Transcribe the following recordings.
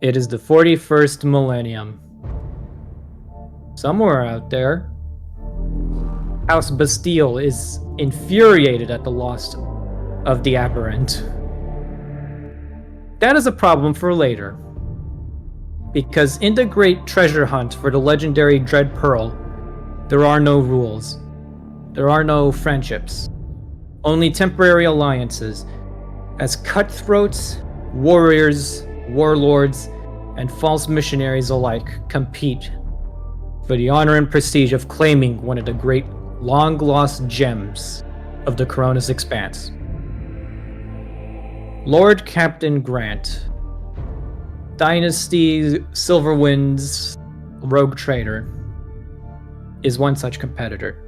It is the 41st millennium. Somewhere out there, House Bastille is infuriated at the loss of the Aberrant. That is a problem for later. Because in the great treasure hunt for the legendary Dread Pearl, there are no rules. There are no friendships. Only temporary alliances, as cutthroats, warriors, warlords, and false missionaries alike compete for the honor and prestige of claiming one of the great long-lost gems of the Coronis Expanse. Lord Captain Grant, Dynasty Silverwind's rogue trader, is one such competitor.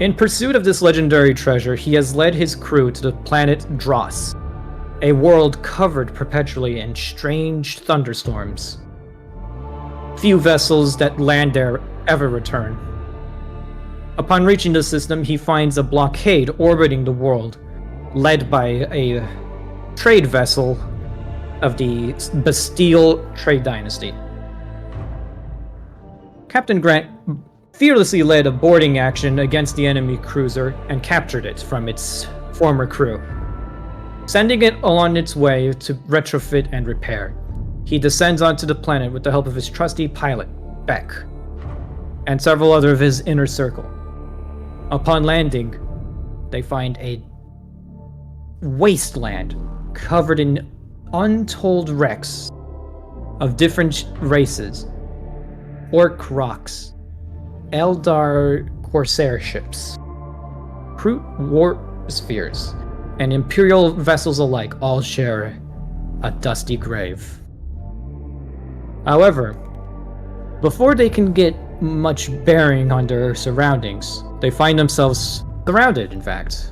In pursuit of this legendary treasure, he has led his crew to the planet Dross, a world covered perpetually in strange thunderstorms. Few vessels that land there ever return. Upon reaching the system, he finds a blockade orbiting the world, led by a trade vessel of the Bastille Trade Dynasty. Captain Grant fearlessly led a boarding action against the enemy cruiser and captured it from its former crew, sending it on its way to retrofit and repair. He descends onto the planet with the help of his trusty pilot, Beck, and several other of his inner circle. Upon landing, they find a wasteland covered in untold wrecks of different races, orc rocks, Eldar corsair ships, Kroot war spheres, and Imperial vessels alike all share a dusty grave. However, before they can get much bearing on their surroundings, they find themselves surrounded, in fact.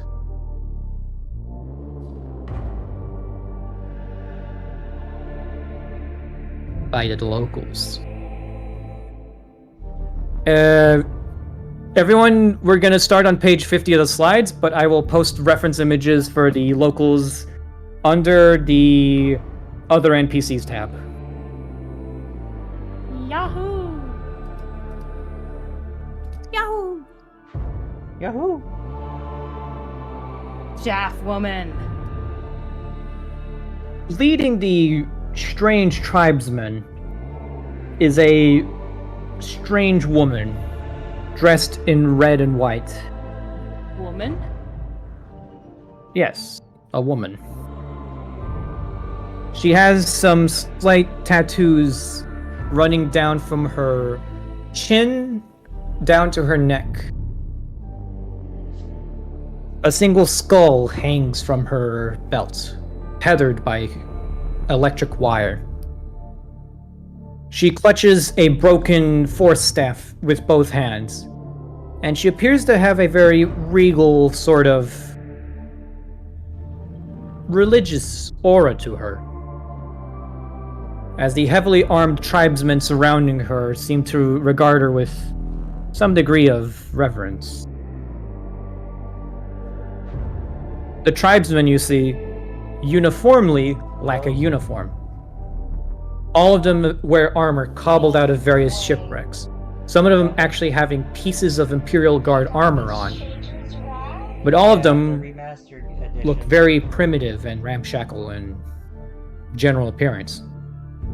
By the locals. Everyone, we're gonna start on page 50 of the slides, but I will post reference images for the locals under the other NPCs tab. Yahoo! Yahoo! Yahoo! Jaff woman. Leading the strange tribesmen is a strange woman dressed in red and white. Woman? Yes, a woman. She has some slight tattoos running down from her chin down to her neck. A single skull hangs from her belt, tethered by electric wire. She clutches a broken force staff with both hands, and she appears to have a very regal sort of religious aura to her, as the heavily armed tribesmen surrounding her seem to regard her with some degree of reverence. The tribesmen, you see, uniformly lack a uniform. All of them wear armor cobbled out of various shipwrecks, some of them actually having pieces of Imperial Guard armor on. But all of them look very primitive and ramshackle in general appearance.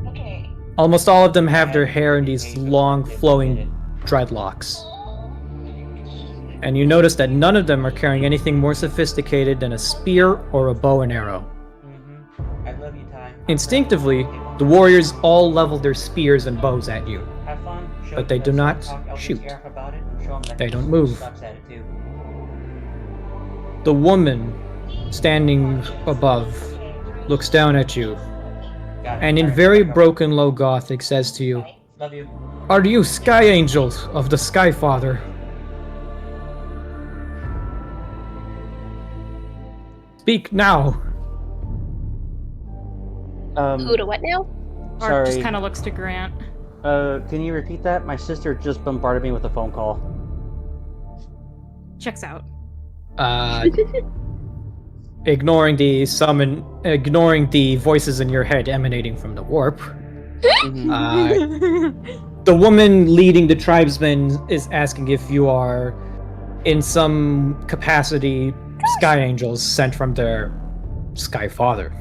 Okay. Almost all of them have their hair in these long, flowing dreadlocks. And you notice that none of them are carrying anything more sophisticated than a spear or a bow and arrow. I love you, Ty. Instinctively, the warriors all level their spears and bows at you. Have fun. But they do not shoot. They don't move. The woman standing above looks down at you, and in very broken low Gothic says to you, Love you. "Are you Sky Angels of the Sky Father?" Speak now. Who to what now? Art Sorry. just kind of looks to Grant. Can you repeat that? My sister just bombarded me with a phone call. Checks out. ignoring the voices in your head emanating from the warp. The woman leading the tribesmen is asking if you are, in some capacity, sky angels sent from their Sky Father.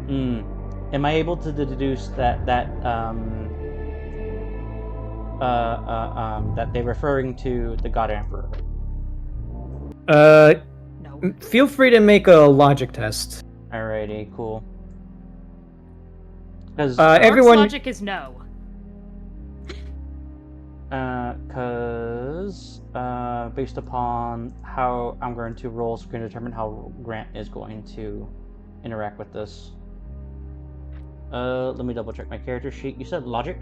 Am I able to deduce that that they're referring to the God Emperor? No. Feel free to make a logic test. Alrighty, cool. Because everyone. Logic is no. Based upon how I'm going to roll, it's going to determine how Grant is going to interact with this. Let me double check my character sheet. You said logic?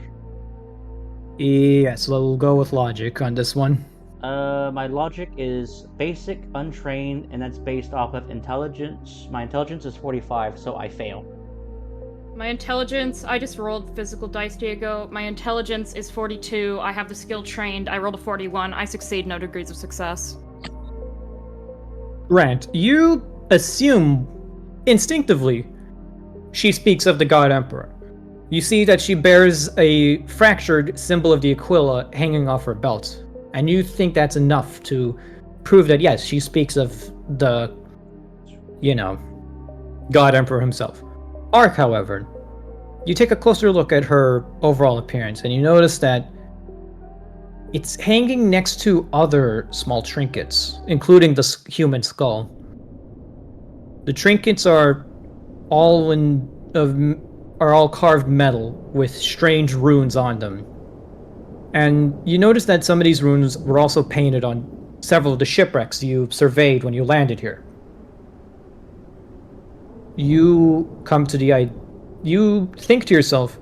Yes, we'll go with logic on this one. My logic is basic, untrained, and that's based off of intelligence. My intelligence is 45, so I fail. My intelligence, I just rolled physical dice, Diego. My intelligence is 42. I have the skill trained. I rolled a 41. I succeed, no degrees of success. Grant, you assume instinctively she speaks of the God Emperor. You see that she bears a fractured symbol of the Aquila hanging off her belt, and you think that's enough to prove that, yes, she speaks of the, God Emperor himself. Ark, however, you take a closer look at her overall appearance, and you notice that it's hanging next to other small trinkets, including the human skull. The trinkets are all carved metal with strange runes on them. And you notice that some of these runes were also painted on several of the shipwrecks you surveyed when you landed here. You think to yourself,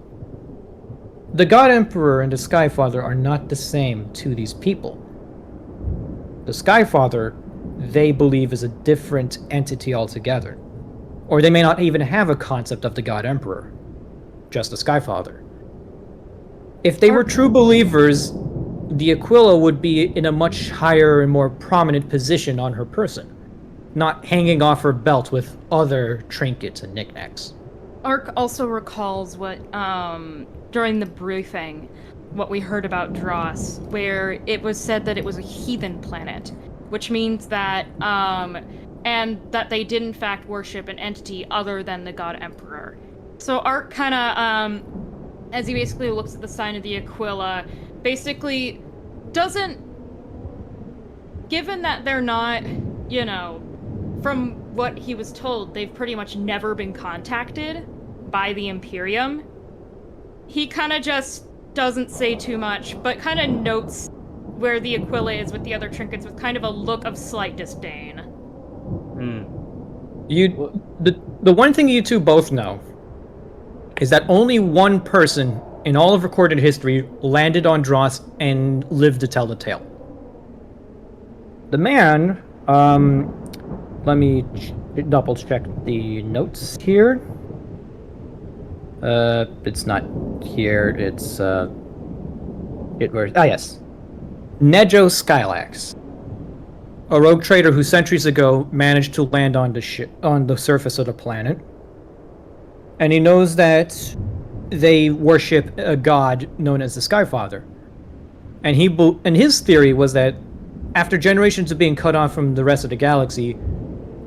the God Emperor and the Sky Father are not the same to these people. The Sky Father, they believe, is a different entity altogether. Or they may not even have a concept of the God Emperor, just the Sky Father. If they were true believers, the Aquila would be in a much higher and more prominent position on her person, not hanging off her belt with other trinkets and knickknacks. Ark also recalls what, during the briefing, what we heard about Dross, where it was said that it was a heathen planet, which means that, and that they did in fact worship an entity other than the God Emperor. So Ark kinda, as he basically looks at the sign of the Aquila, basically doesn't, given that they're not, from what he was told, they've pretty much never been contacted by the Imperium. He kind of just doesn't say too much, but kind of notes where the Aquila is with the other trinkets with kind of a look of slight disdain. The one thing you two both know is that only one person in all of recorded history landed on Dross and lived to tell the tale. The man, let me double check the notes here. It's not here, it's, yes. Nejo Skylax, a rogue trader who centuries ago managed to land on the surface of the planet. And he knows that they worship a god known as the Sky Father. And his theory was that after generations of being cut off from the rest of the galaxy,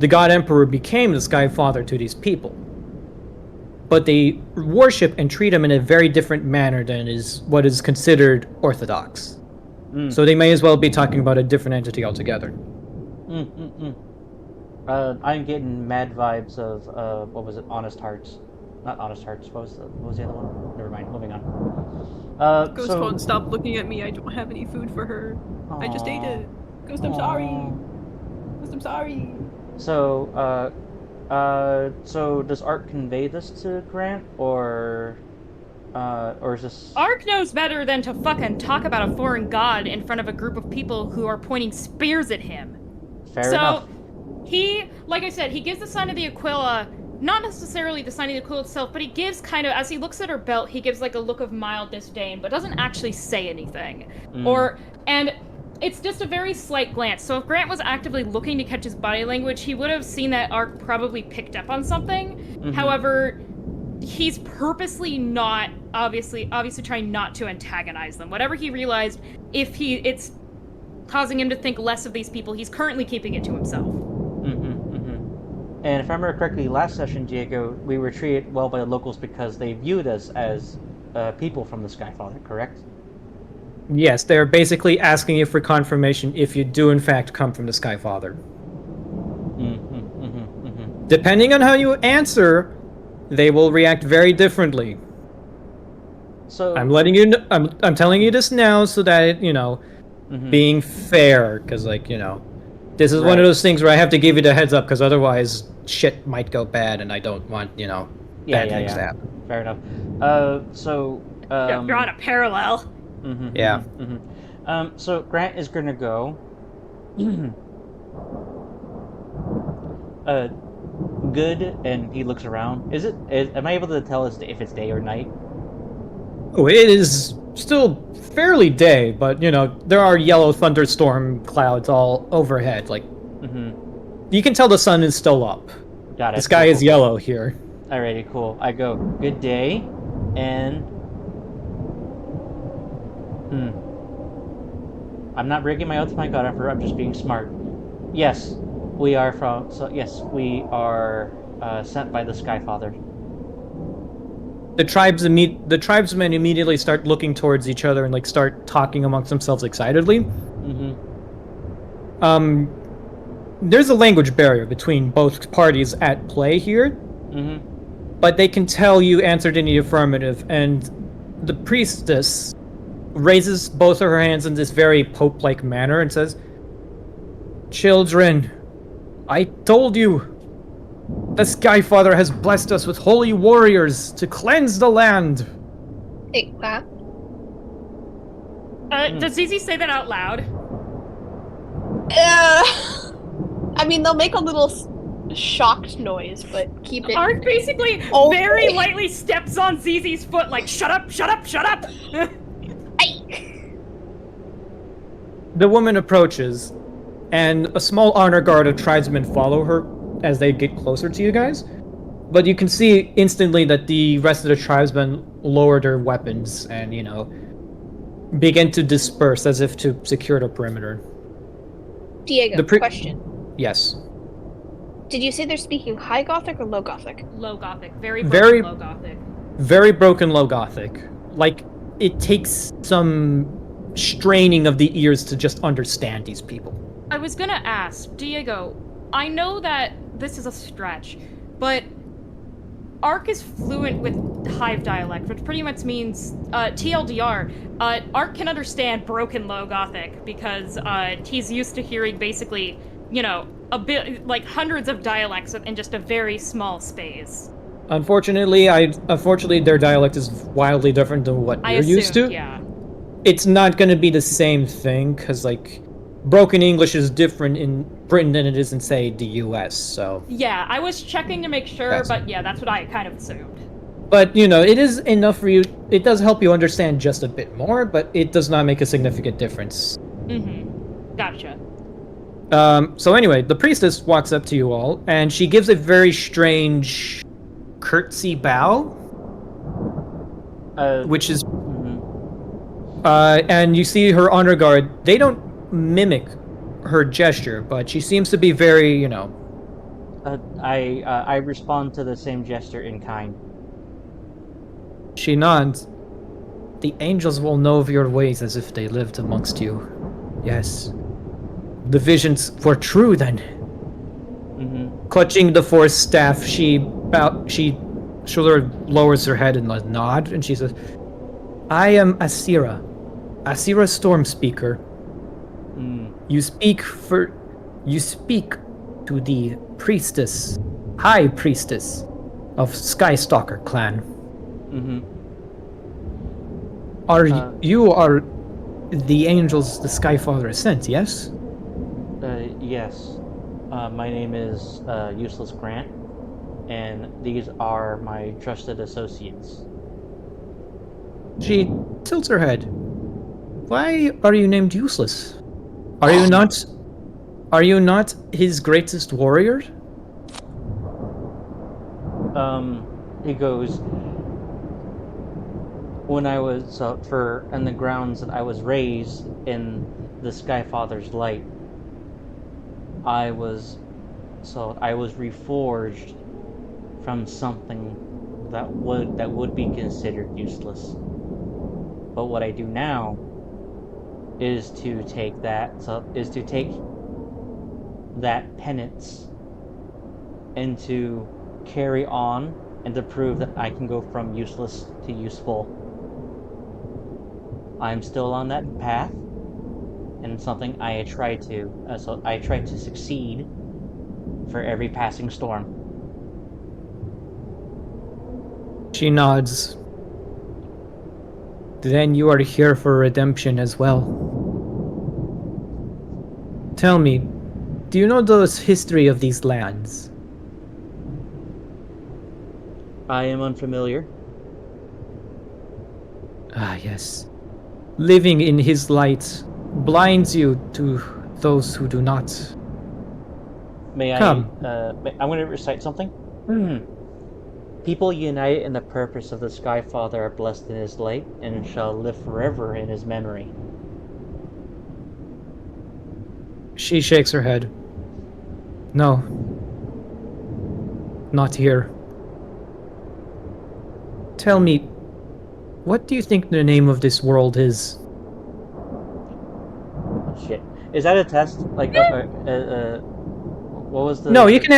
the God Emperor became the Sky Father to these people. But they worship and treat him in a very different manner than is what is considered orthodox. So they may as well be talking about a different entity altogether. I'm getting mad vibes of what was it? Honest Hearts. Not Honest Hearts. What was the other one? Never mind. Moving on. Ghost won't stop looking at me. I don't have any food for her. Aww. I just ate it. Ghost, I'm sorry. Ghost, I'm sorry. So does Ark convey this to Grant, or is this... Ark knows better than to fucking talk about a foreign god in front of a group of people who are pointing spears at him. Fair enough. He, like I said, he gives the sign of the Aquila, not necessarily the sign of the Aquila itself, but he gives kind of, as he looks at her belt, he gives like a look of mild disdain, but doesn't actually say anything. And It's just a very slight glance. So if Grant was actively looking to catch his body language, he would have seen that Ark probably picked up on something. Mm-hmm. However, he's purposely not, obviously trying not to antagonize them. Whatever he realized, it's causing him to think less of these people, he's currently keeping it to himself. And if I remember correctly, last session, Diego, we were treated well by the locals because they viewed us as people from the Skyfather, correct? Yes, they're basically asking you for confirmation if you do in fact come from the Skyfather. Depending on how you answer, they will react very differently. So I'm letting you know, I'm telling you this now so that, being fair, because, this is one of those things where I have to give you the heads up, because otherwise shit might go bad, and I don't want, bad things to happen. Fair enough. You're on a parallel. Yeah. So Grant is gonna go. Good, and he looks around. Am I able to tell if it's day or night? Oh, it is still fairly day, but, there are yellow thunderstorm clouds all overhead. You can tell the sun is still up. Got it. The sky is yellow here. Alrighty, cool. I go, good day, and... I'm not breaking my oath to my god emperor, I'm just being smart. Yes, we are sent by the Skyfather. The tribesmen immediately start looking towards each other and start talking amongst themselves excitedly. There's a language barrier between both parties at play here, but they can tell you answered in the affirmative, and the priestess raises both of her hands in this very pope-like manner and says, "Children, I told you, the Skyfather has blessed us with holy warriors to cleanse the land." Hey, what? Does Zizi say that out loud? I mean, they'll make a little shocked noise, but keep it... Ark basically very lightly steps on Zizi's foot, like, shut up, shut up, shut up! The woman approaches, and a small honor guard of tribesmen follow her as they get closer to you guys. But you can see instantly that the rest of the tribesmen lower their weapons and, begin to disperse as if to secure the perimeter. Diego, question. Yes. Did you say they're speaking High Gothic or Low Gothic? Low Gothic. Very broken Low Gothic. Very broken Low Gothic. It takes some straining of the ears to just understand these people. I was gonna ask, Diego, I know that this is a stretch, but Ark is fluent with Hive dialect, which pretty much means, TLDR, Ark can understand broken Low Gothic because he's used to hearing basically, a bit, hundreds of dialects in just a very small space. Unfortunately, their dialect is wildly different than what you're used to. Yeah. It's not going to be the same thing, because, broken English is different in Britain than it is in, say, the US, so... Yeah, I was checking to make sure, but yeah, that's what I kind of assumed. But, it is enough for you... It does help you understand just a bit more, but it does not make a significant difference. Gotcha. So anyway, the priestess walks up to you all, and she gives a very strange curtsy bow, which is... and you see her honor guard, they don't mimic her gesture, but she seems to be very, I respond to the same gesture in kind. She nods. "The angels will know of your ways as if they lived amongst you. Yes. The visions were true then." Clutching the force staff, she lowers her head in a nod, and she says, "I am Asira Stormspeaker. You speak to the priestess, High Priestess of Skystalker clan. You are the angels the Skyfather sent, yes?" Yes. My name is Useless Grant, and these are my trusted associates. She tilts her head. "Why are you named Useless?" Are you not? Are you not his greatest warrior? He goes, when I was, in the grounds that I was raised in the Skyfather's light, I was reforged from something that would be considered useless. But what I do now is to take that penance and to carry on and to prove that I can go from useless to useful. I'm still on that path, and it's something I try to succeed for every passing storm. She nods. Then you are here for redemption as well. Tell me, do you know the history of these lands? I am unfamiliar. Ah, yes. Living in his light blinds you to those who do not. Come. I'm going to recite something. People united in the purpose of the Skyfather are blessed in his light and shall live forever in his memory. She shakes her head. No. Not here. Tell me, what do you think the name of this world is? Oh, shit. Is that a test? Like, what was the... No, you can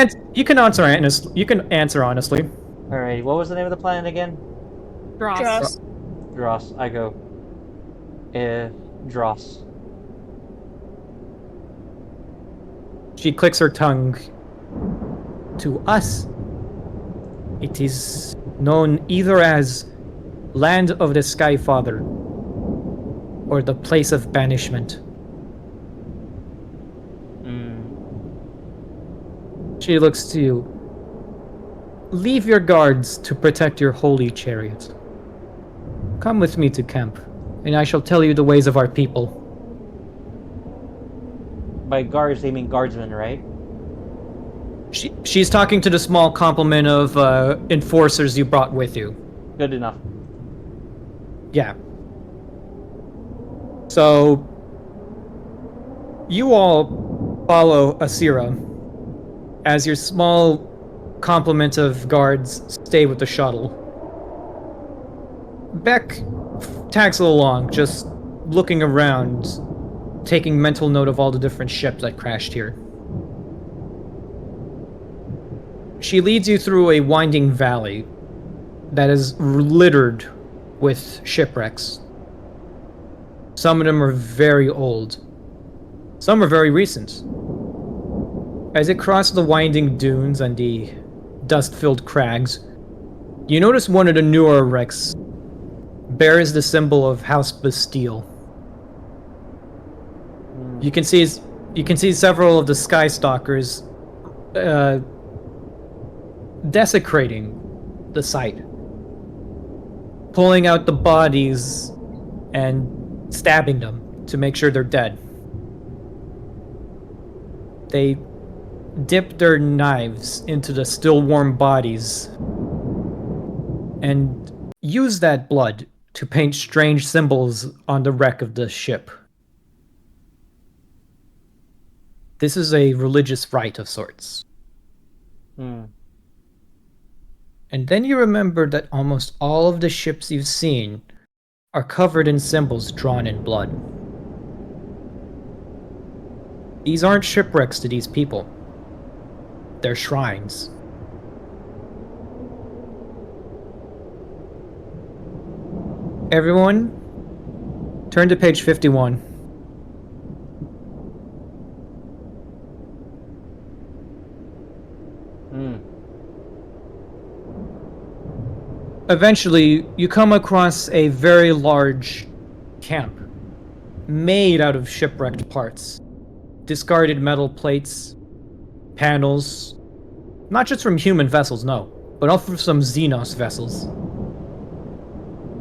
answer honestly. You can answer honestly. Alright, what was the name of the planet again? Dross. Dross. I go. Dross. She clicks her tongue. To us, it is known either as Land of the Skyfather or the Place of Banishment. She looks to you. Leave your guards to protect your holy chariot. Come with me to camp, and I shall tell you the ways of our people. By guards, they mean guardsmen, right? She's talking to the small complement of enforcers you brought with you. Good enough. Yeah. So, you all follow Asira as your small complement of guards stay with the shuttle. Beck tags along, just looking around, taking mental note of all the different ships that crashed here. She leads you through a winding valley that is littered with shipwrecks. Some of them are very old. Some are very recent. As it crosses the winding dunes and the dust-filled crags, you notice one of the newer wrecks bears the symbol of House Bastille. You can see several of the Skystalkers desecrating the site, pulling out the bodies and stabbing them to make sure they're dead. They dip their knives into the still warm bodies and use that blood to paint strange symbols on the wreck of the ship. This is a religious rite of sorts. And then you remember that almost all of the ships you've seen are covered in symbols drawn in blood. These aren't shipwrecks to these people. They're shrines. Everyone, turn to page 51. Eventually, you come across a very large camp made out of shipwrecked parts. Discarded metal plates, panels, not just from human vessels, no, but also from some Xenos vessels.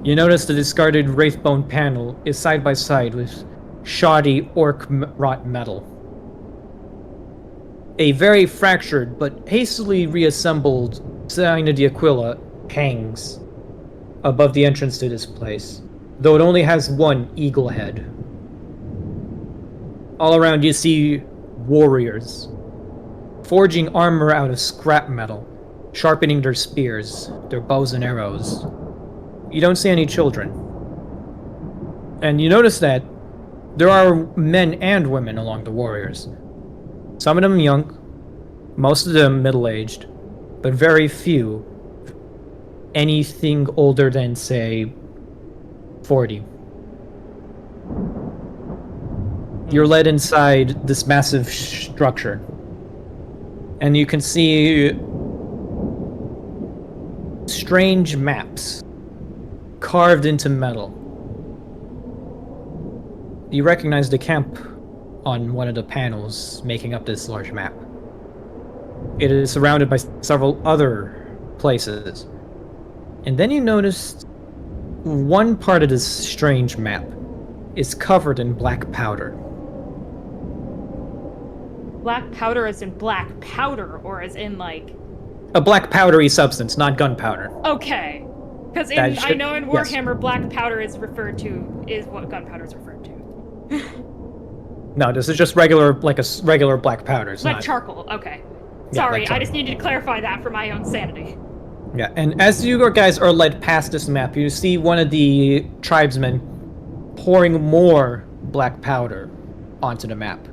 You notice the discarded Wraithbone panel is side by side with shoddy orc-wrought metal. A very fractured but hastily reassembled Sign of the Aquila hangs above the entrance to this place, though it only has one eagle head. All around you see warriors, forging armor out of scrap metal, sharpening their spears, their bows and arrows. You don't see any children. And you notice that there are men and women along the warriors. Some of them young, most of them middle-aged, but very few anything older than, say, 40. You're led inside this massive structure, and you can see strange maps carved into metal. You recognize the camp on one of the panels making up this large map. It is surrounded by several other places. And then you notice one part of this strange map is covered in black powder. Black powder as in black powder, or as in, like... A black powdery substance, not gunpowder. Okay. Because I know in Warhammer, black powder is what gunpowder is referred to. No, this is just regular black powder. It's like not charcoal, okay. Yeah, Sorry, like I just needed to clarify that for my own sanity. Yeah, and as you guys are led past this map, you see one of the tribesmen pouring more black powder onto the map,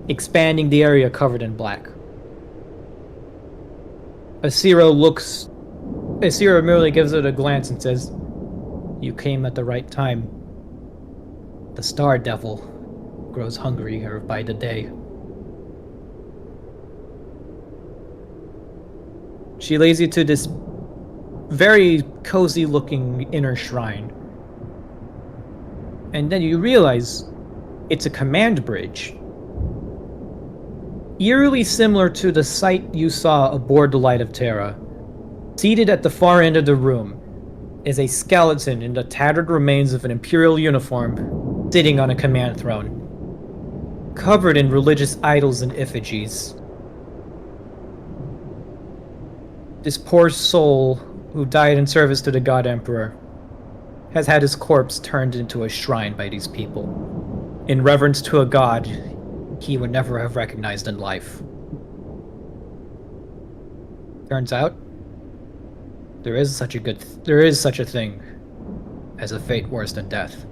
expanding the area covered in black. Asira merely gives it a glance and says, "You came at the right time. The Star Devil grows hungrier by the day." She leads you to this very cozy-looking inner shrine. And then you realize it's a command bridge. Eerily similar to the sight you saw aboard the Light of Terra. Seated at the far end of the room is a skeleton in the tattered remains of an Imperial uniform sitting on a command throne, covered in religious idols and effigies. This poor soul, who died in service to the God Emperor, has had his corpse turned into a shrine by these people, in reverence to a god he would never have recognized in life. Turns out, there is such a thing as a fate worse than death.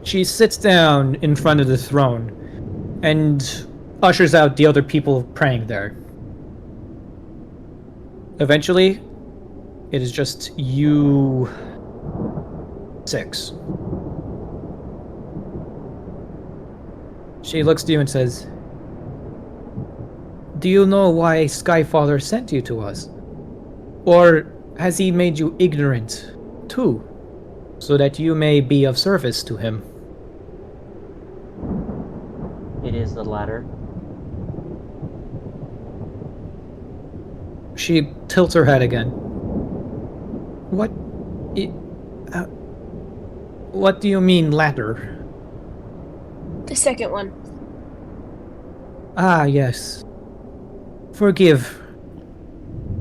She sits down in front of the throne and ushers out the other people praying there. Eventually, it is just you 6. She looks to you and says, "Do you know why Skyfather sent you to us? Or has he made you ignorant, too, so that you may be of service to him?" It is the latter. She tilts her head again. What do you mean, latter? The second one. Ah, yes. Forgive.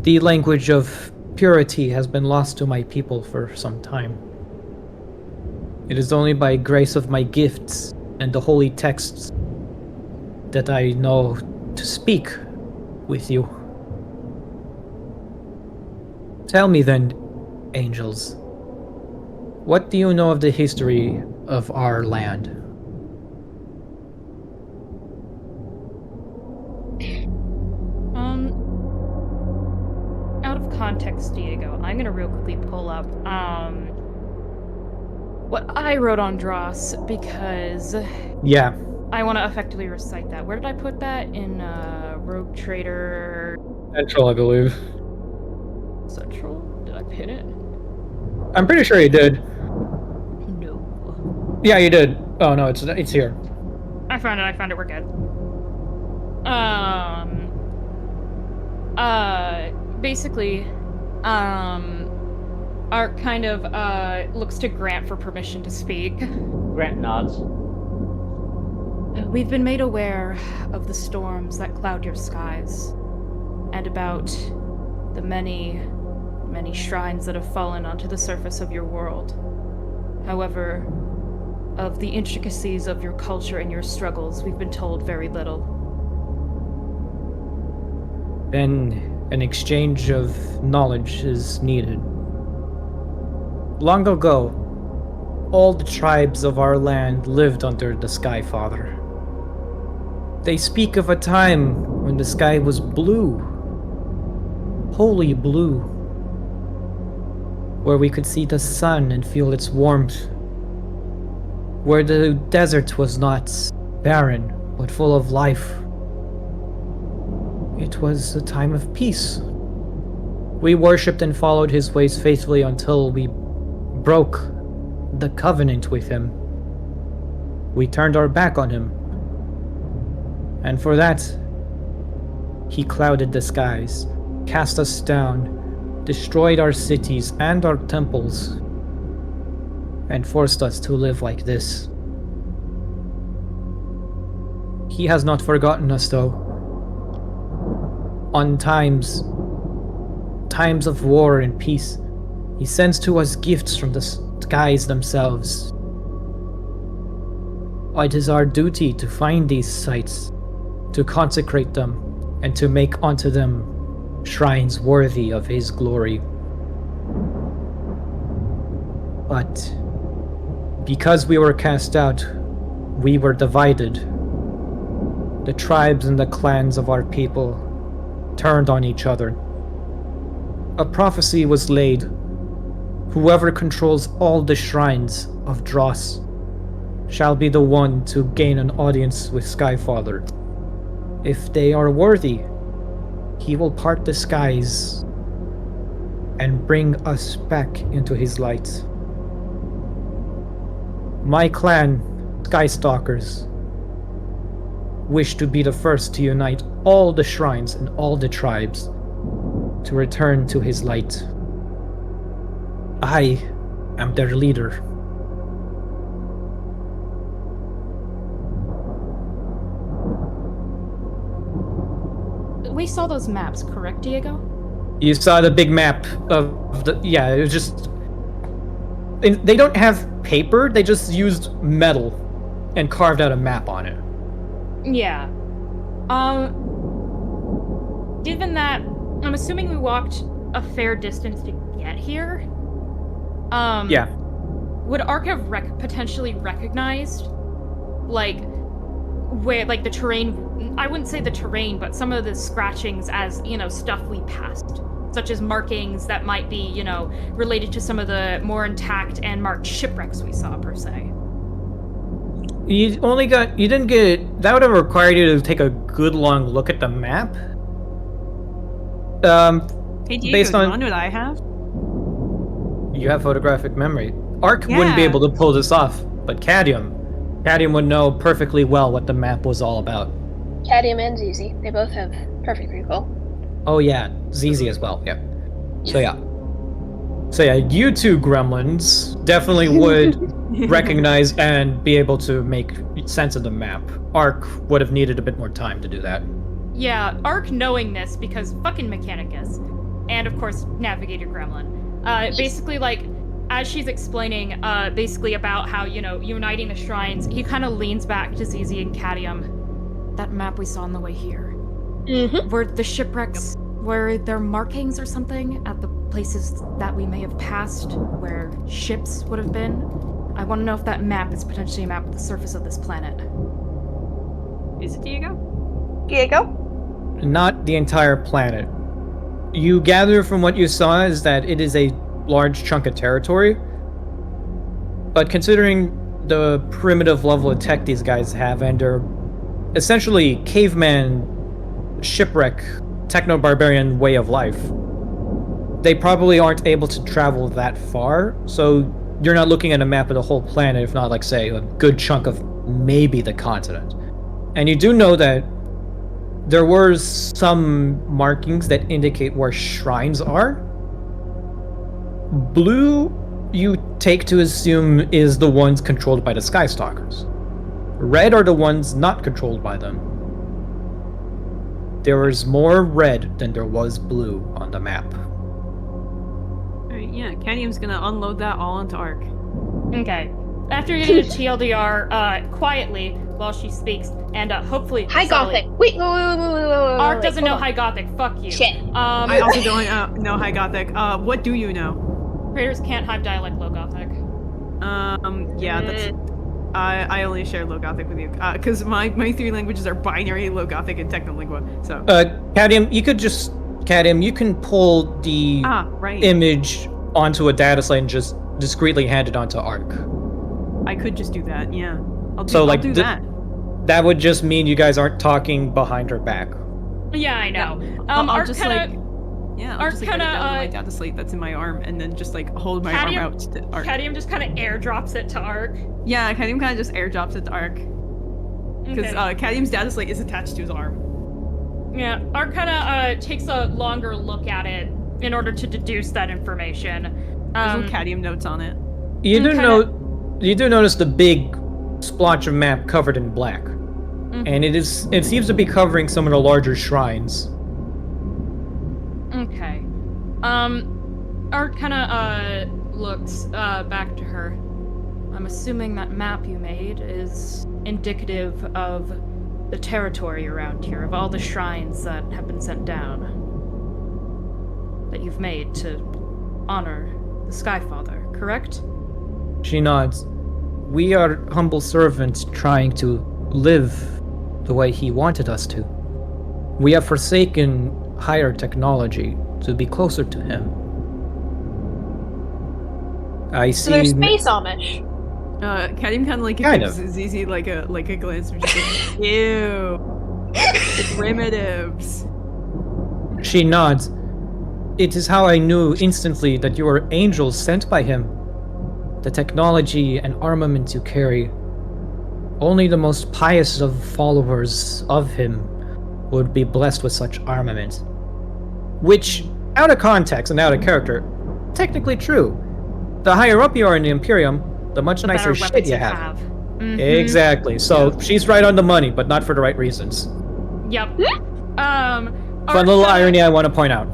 The language of purity has been lost to my people for some time. It is only by grace of my gifts and the holy texts that I know to speak with you. Tell me then, angels, what do you know of the history of our land? Out of context, Diego, I'm gonna real quickly pull up what I wrote on Dross, because Yeah. I want to effectively recite that. Where did I put that? In Rogue Trader Central, I believe. Central? Did I pin it? I'm pretty sure you did. No. Yeah, you did. Oh no, it's here. I found it, we're good. Basically, Art kind of looks to Grant for permission to speak. Grant nods. We've been made aware of the storms that cloud your skies, and about the many, many shrines that have fallen onto the surface of your world. However, of the intricacies of your culture and your struggles, we've been told very little. Then an exchange of knowledge is needed. Long ago, all the tribes of our land lived under the Sky Father. They speak of a time when the sky was blue, wholly blue, where we could see the sun and feel its warmth, where the desert was not barren, but full of life. It was a time of peace. We worshipped and followed his ways faithfully until we broke the covenant with him. We turned our back on him. And for that, he clouded the skies, cast us down, destroyed our cities and our temples, and forced us to live like this. He has not forgotten us, though. On times of war and peace, he sends to us gifts from the skies themselves. It is our duty to find these sites, to consecrate them, and to make unto them shrines worthy of his glory. But because we were cast out, we were divided. The tribes and the clans of our people turned on each other. A prophecy was laid. Whoever controls all the shrines of Dross shall be the one to gain an audience with Skyfather. If they are worthy, he will part the skies and bring us back into his light. My clan, Skystalkers, wish to be the first to unite all the shrines and all the tribes to return to his light. I am their leader. We saw those maps, correct, Diego? You saw the big map of the... Yeah, it was just... They don't have paper, they just used metal and carved out a map on it. Yeah. Given that, I'm assuming we walked a fair distance to get here. Yeah. Would Ark have potentially recognized, like, where, like, the terrain? I wouldn't say the terrain, but some of the scratchings as, stuff we passed, such as markings that might be, related to some of the more intact and marked shipwrecks we saw, per se. You didn't get... That would have required you to take a good long look at the map. Hey, Diego, based on... do you want what I have? You have photographic memory. Ark wouldn't be able to pull this off, but Cadium would know perfectly well what the map was all about. Cadium and Zizi, they both have perfect recall. Oh yeah, Zizi as well, yeah. So yeah, you two gremlins definitely would recognize and be able to make sense of the map. Ark would have needed a bit more time to do that. Yeah, Ark knowing this because fucking Mechanicus, and of course Navigator Gremlin. Basically, like, as she's explaining, basically about how, uniting the shrines, he kind of leans back to Zizi and Cadium. That map we saw on the way here. Mm-hmm. Were the shipwrecks, were there markings or something at the places that we may have passed where ships would have been? I want to know if that map is potentially a map of the surface of this planet. Is it Diego? Diego? Not the entire planet. You gather from what you saw is that it is a large chunk of territory, but considering the primitive level of tech these guys have and their essentially caveman, shipwreck, techno-barbarian way of life, they probably aren't able to travel that far, so you're not looking at a map of the whole planet, if not, like, say, a good chunk of maybe the continent. And you do know that there were some markings that indicate where shrines are. Blue, you take to assume, is the ones controlled by the Skystalkers. Red are the ones not controlled by them. There was more red than there was blue on the map. Alright, yeah, Canium's gonna unload that all onto Ark. Okay. After getting a TLDR quietly while she speaks, and hopefully High subtly- Gothic. Wait. Ark doesn't know hold on. High Gothic. Fuck you. Shit. I also don't know High Gothic. What do you know? Creators can't Hive dialect Low Gothic. Yeah, that's... I only share Low Gothic with you, because my three languages are binary, Low Gothic, and Technolingua, so... Cadium, you can pull the right. image onto a data slate and just discreetly hand it onto Ark. I could just do that, yeah. I'll do that. That would just mean you guys aren't talking behind her back. Yeah, I know. I'll Ark just, kinda... I'll Ark just write it kinda, down on my data slate that's in my arm, and then just hold my arm out to Ark. Cadium just kind of airdrops it to Ark. Yeah, Cadium kind of just airdrops it to Ark. Because Cadium's data slate is attached to his arm. Yeah, Ark kind of takes a longer look at it in order to deduce that information. There's no Cadium notes on it. You do notice the big splotch of map covered in black. And it seems to be covering some of the larger shrines. Okay. Art kind of looks back to her. I'm assuming that map you made is indicative of the territory around here, of all the shrines that have been sent down. That you've made to honor the Skyfather, correct? She nods. We are humble servants trying to live the way he wanted us to. We have forsaken higher technology to be closer to him. I see. So they're space Amish. Cadium kind of gives ZZ like a glance, and just like, ew, primitives. She nods. It is how I knew instantly that you were angels sent by him. The technology and armament you carry, only the most pious of followers of him would be blessed with such armament. Which, out of context and out of character, technically true. The higher up you are in the Imperium, the much nicer shit you have. Mm-hmm. Exactly. So she's right on the money, but not for the right reasons. Yep. Fun little irony I want to point out.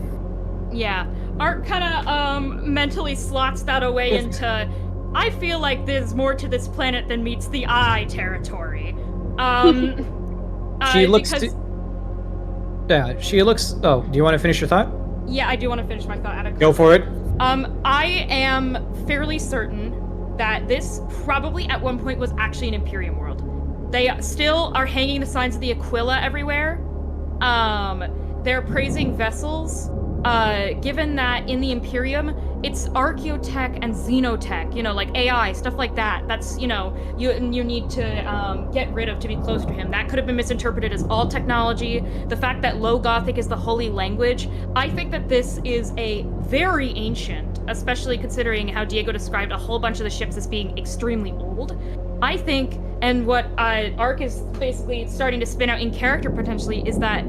Yeah. Art kind of mentally slots that away into, I feel like there's more to this planet than meets the eye territory. She looks Yeah, she looks... Oh, do you want to finish your thought? Yeah, I do want to finish my thought. Go for it. I am fairly certain that this probably at one point was actually an Imperium world. They still are hanging the signs of the Aquila everywhere. They're praising vessels. Given that in the Imperium, it's archaeotech and xenotech, like AI, stuff like that. That's, you need to get rid of to be close to him. That could have been misinterpreted as all technology. The fact that Low Gothic is the holy language. I think that this is a very ancient, especially considering how Diego described a whole bunch of the ships as being extremely old. I think, and what Ark is basically starting to spin out in character potentially, is that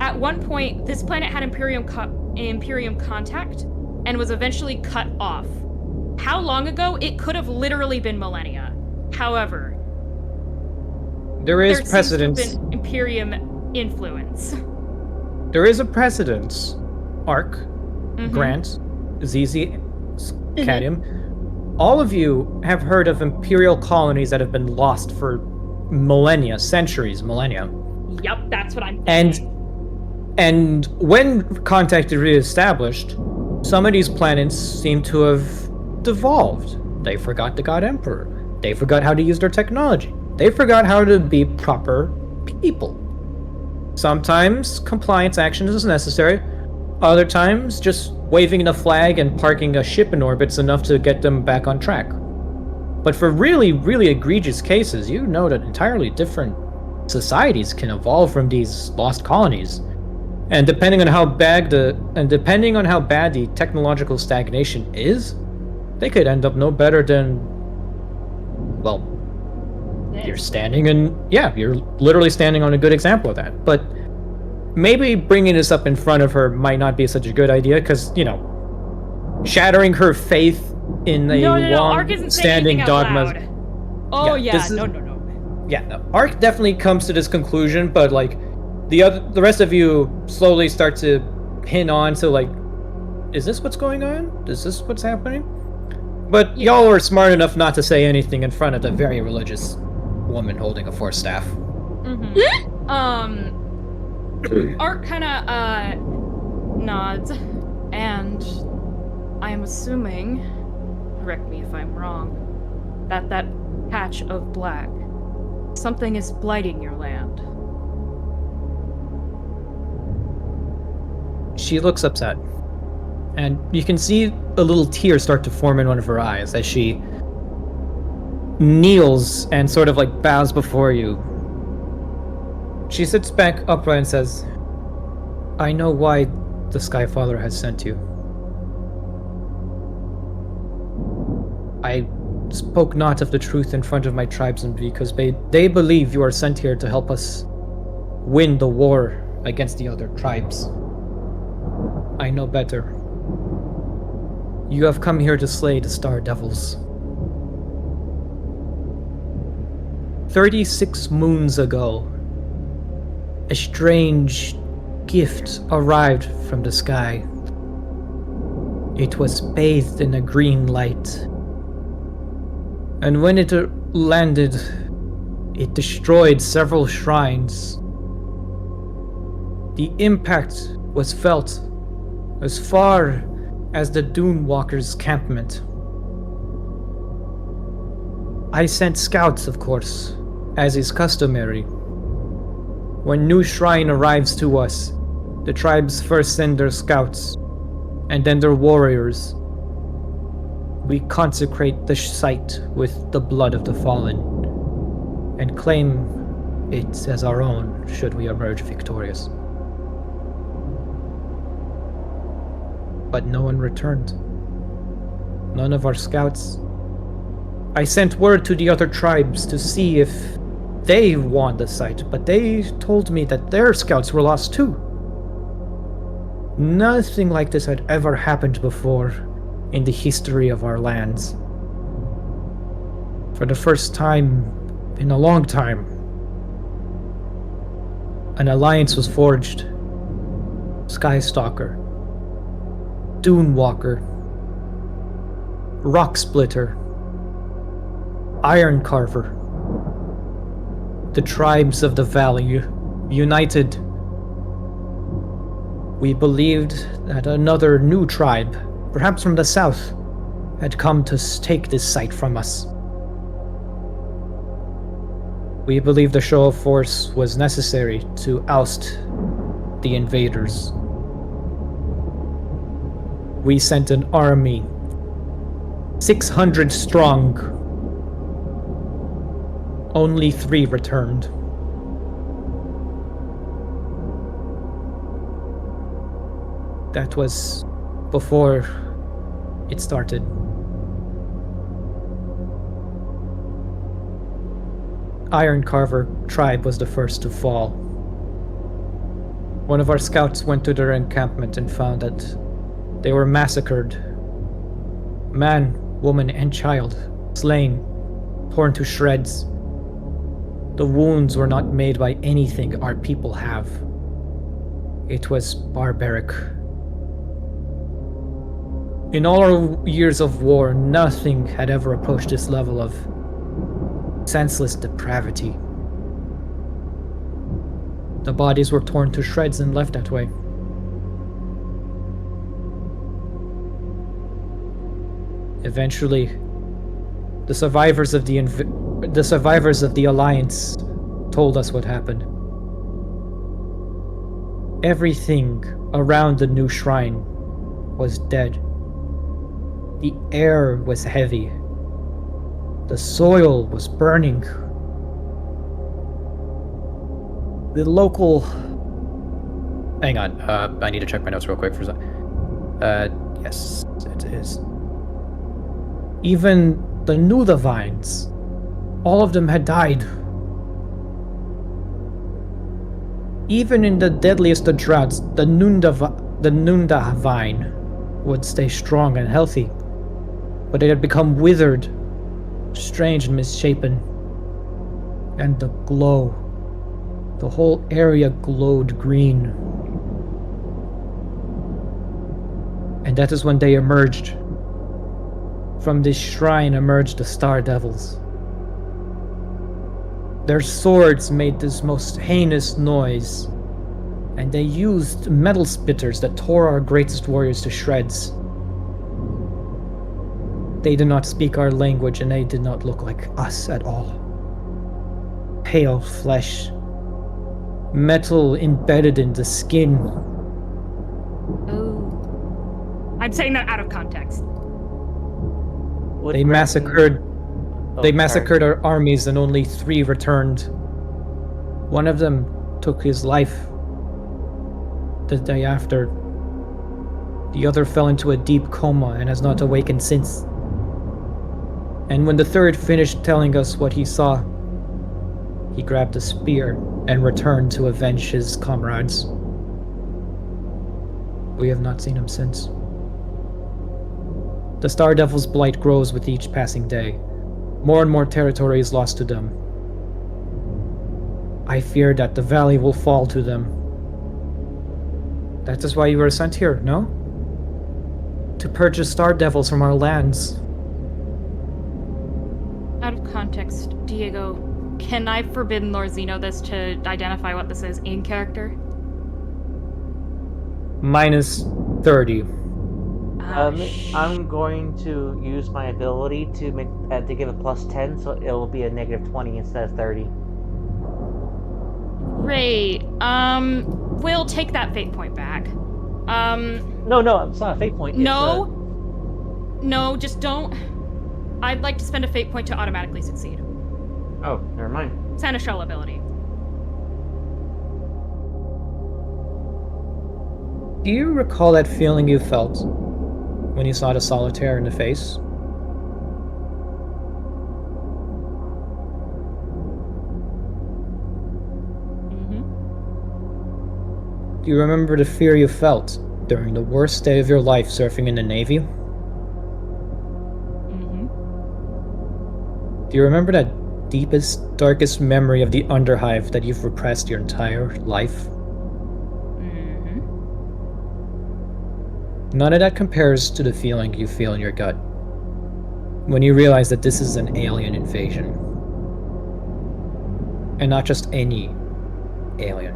at one point, this planet had Imperium contact and was eventually cut off. How long ago? It could have literally been millennia. However, there is precedence. Seems to have been Imperium influence. There is a precedence. Ark, Grant, ZZ, Cadium. All of you have heard of Imperial colonies that have been lost for millennia, centuries, millennia. Yep, that's what I'm thinking. And when contact is reestablished, some of these planets seem to have devolved. They forgot the God Emperor. They forgot how to use their technology. They forgot how to be proper people. Sometimes compliance action is necessary. Other times, just waving the flag and parking a ship in orbit is enough to get them back on track. But for really, really egregious cases, you know that entirely different societies can evolve from these lost colonies. And depending on how bad the technological stagnation is, they could end up no better than, well, you're literally standing on a good example of that. But maybe bringing this up in front of her might not be such a good idea, because, shattering her faith in a No. Ark isn't saying long-standing anything out dogma. loud. Oh Yeah, yeah. this is- No. Yeah, no. Ark definitely comes to this conclusion, but like the rest of you slowly start to pin on to like, is this what's going on? Is this what's happening? But Yeah. y'all are smart enough not to say anything in front of the very religious woman holding a force staff. Mm-hmm. Art kind of nods, and I am assuming, correct me if I'm wrong, that patch of black, something is blighting your land. She looks upset, and you can see a little tear start to form in one of her eyes as she kneels and sort of like bows before you. She sits back upright and says, I know why the Skyfather has sent you. I spoke not of the truth in front of my tribesmen because they believe you are sent here to help us win the war against the other tribes. I know better. You have come here to slay the Star Devils. 36 moons ago, a strange gift arrived from the sky. It was bathed in a green light. And when it landed, it destroyed several shrines. The impact was felt as far as the Dune Walkers' campment. I sent scouts, of course, as is customary. When new shrine arrives to us, the tribes first send their scouts, and then their warriors. We consecrate the site with the blood of the fallen, and claim it as our own should we emerge victorious. But no one returned. None of our scouts. I sent word to the other tribes to see if they won the site, but they told me that their scouts were lost too. Nothing like this had ever happened before in the history of our lands. For the first time in a long time, an alliance was forged. Skystalker, Dune Walker, Rock Splitter, Iron Carver. The tribes of the valley united. We believed that another new tribe, perhaps from the south, had come to take this site from us. We believed a show of force was necessary to oust the invaders. We sent an army, 600 strong. Only 3 returned. That was before it started. Iron Carver tribe was the first to fall. One of our scouts went to their encampment and found that they were massacred. Man, woman, and child slain, torn to shreds. The wounds were not made by anything our people have. It was barbaric. In all our years of war, nothing had ever approached this level of senseless depravity. The bodies were torn to shreds and left that way. Eventually, the survivors of the Alliance told us what happened. Everything around the new shrine was dead. The air was heavy. The soil was burning. The local... Hang on, I need to check my notes real quick for a second. Yes, it is. Even the Nudavines, all of them had died. Even in the deadliest of droughts, the Nunda vine would stay strong and healthy, but it had become withered, strange and misshapen. And the glow, the whole area glowed green. And that is when they emerged. From this shrine emerged the Star Devils. Their swords made this most heinous noise, and they used metal spitters that tore our greatest warriors to shreds. They did not speak our language, and they did not look like us at all. Pale flesh, metal embedded in the skin. Oh. I'm saying that out of context. They massacred our armies, and only 3 returned. One of them took his life the day after. The other fell into a deep coma and has not awakened since. And when the 3rd finished telling us what he saw, he grabbed a spear and returned to avenge his comrades. We have not seen him since. The Star Devil's blight grows with each passing day. More and more territory is lost to them. I fear that the valley will fall to them. That is why you were sent here, no? To purge the Star Devils from our lands. Out of context, Diego, can I forbid Lord Zeno this to identify what this is in character? Minus 30. I'm going to use my ability to make to give a plus 10, so it will be a negative 20 instead of 30. Great. We'll take that fate point back. No, it's not a fate point. No, just don't. I'd like to spend a fate point to automatically succeed. Oh, never mind. Seneschal ability. Do you recall that feeling you felt when you saw the solitaire in the face? Do you remember the fear you felt during the worst day of your life surfing in the Navy? Do you remember that deepest, darkest memory of the Underhive that you've repressed your entire life? None of that compares to the feeling you feel in your gut when you realize that this is an alien invasion. And not just any alien.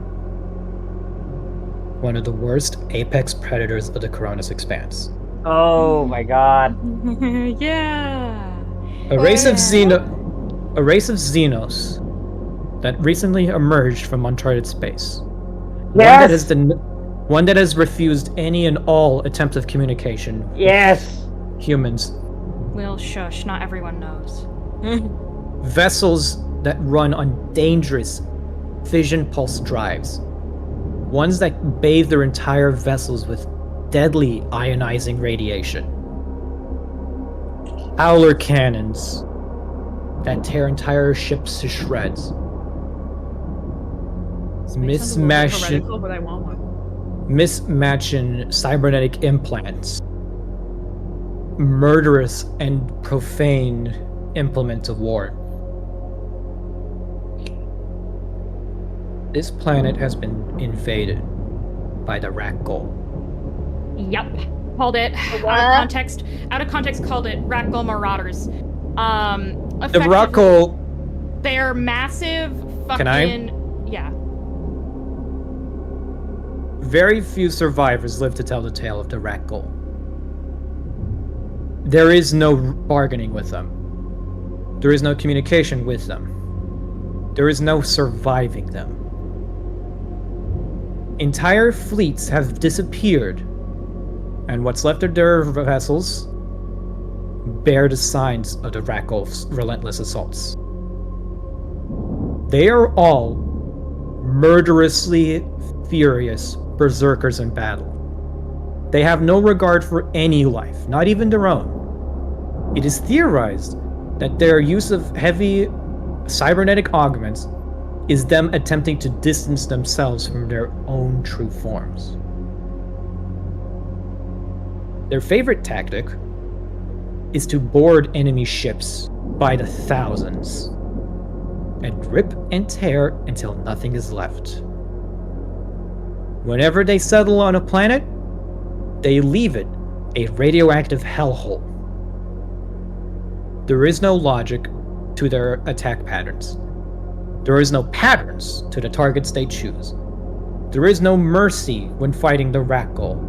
One of the worst apex predators of the Coronis Expanse. Oh my god. Yeah. A race of Xenos that recently emerged from uncharted space. Yes! One that has refused any and all attempts of communication. Yes! Humans. Will shush, not everyone knows. Vessels that run on dangerous fission pulse drives. Ones that bathe their entire vessels with deadly ionizing radiation. Howler cannons that tear entire ships to shreds. Heretical, but I want one. Mismatching cybernetic implants. Murderous and profane implements of war. This planet has been invaded by the Rak'gol. Yep. Called it. Out of context, called it Rak'gol Marauders. The Rak'gol... They're massive fucking... Can I? Yeah. Very few survivors live to tell the tale of the Rak'gol. There is no bargaining with them. There is no communication with them. There is no surviving them. Entire fleets have disappeared, and what's left of their vessels bear the signs of the Rak'gol's relentless assaults. They are all murderously furious berserkers in battle. They have no regard for any life, not even their own. It is theorized that their use of heavy cybernetic augments is them attempting to distance themselves from their own true forms. Their favorite tactic is to board enemy ships by the thousands and rip and tear until nothing is left. Whenever they settle on a planet, they leave it a radioactive hellhole. There is no logic to their attack patterns. There is no patterns to the targets they choose. There is no mercy when fighting the Rak'gol.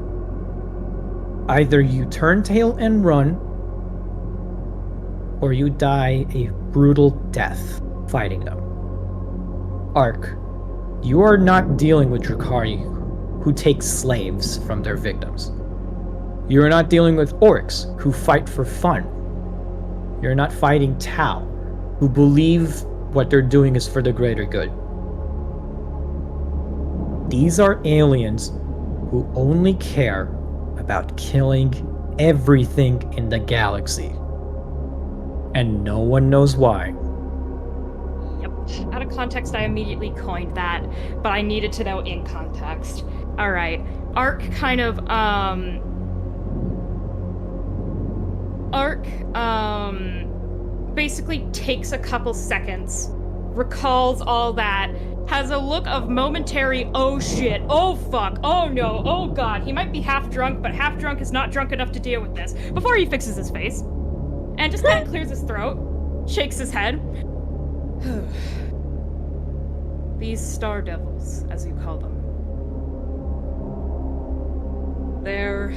Either you turn tail and run, or you die a brutal death fighting them. Ark, you are not dealing with Drukhari who take slaves from their victims. You are not dealing with orcs who fight for fun. You're not fighting Tau, who believe what they're doing is for the greater good. These are aliens who only care about killing everything in the galaxy. And no one knows why. Yep. Out of context, I immediately coined that, but I needed to know in context. Alright. Ark basically takes a couple seconds, recalls all that, has a look of momentary oh shit, oh fuck, oh no, oh god, he might be half drunk, but half drunk is not drunk enough to deal with this, before he fixes his face, and just kind of clears his throat, shakes his head. These star devils, as you call them. They're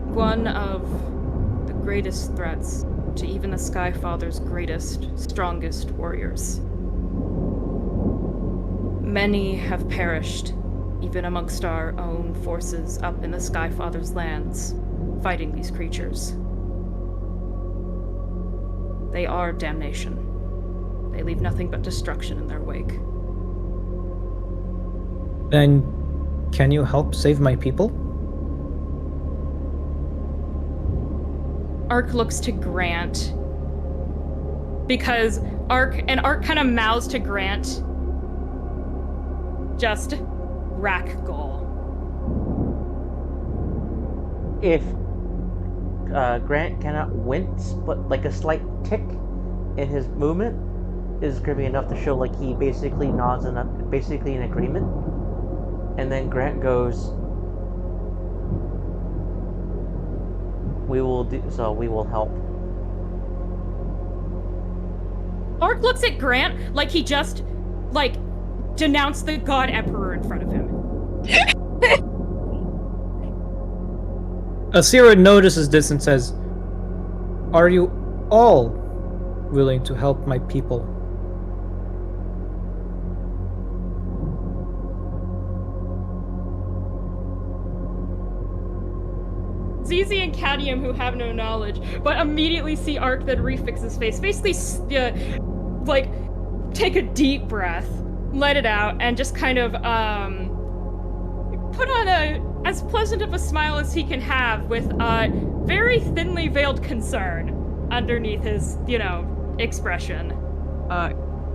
one of the greatest threats to even the Skyfather's greatest, strongest warriors. Many have perished, even amongst our own forces up in the Skyfather's lands, fighting these creatures. They are damnation. They leave nothing but destruction in their wake. Then, can you help save my people? Ark looks to Grant, because Ark kind of mouths to Grant, just Rak'gol. If Grant cannot wince, but like a slight tick in his movement is going to be enough to show like he basically nods and basically in agreement. And then Grant goes, we will help. Ark looks at Grant like he just, denounced the God Emperor in front of him. Asira notices this and says, "Are you all willing to help my people?" Zizi and Cadium, who have no knowledge, but immediately see Ark then refix his face. Basically, take a deep breath, let it out, and just kind of, put on as pleasant of a smile as he can have with very thinly veiled concern underneath his, expression.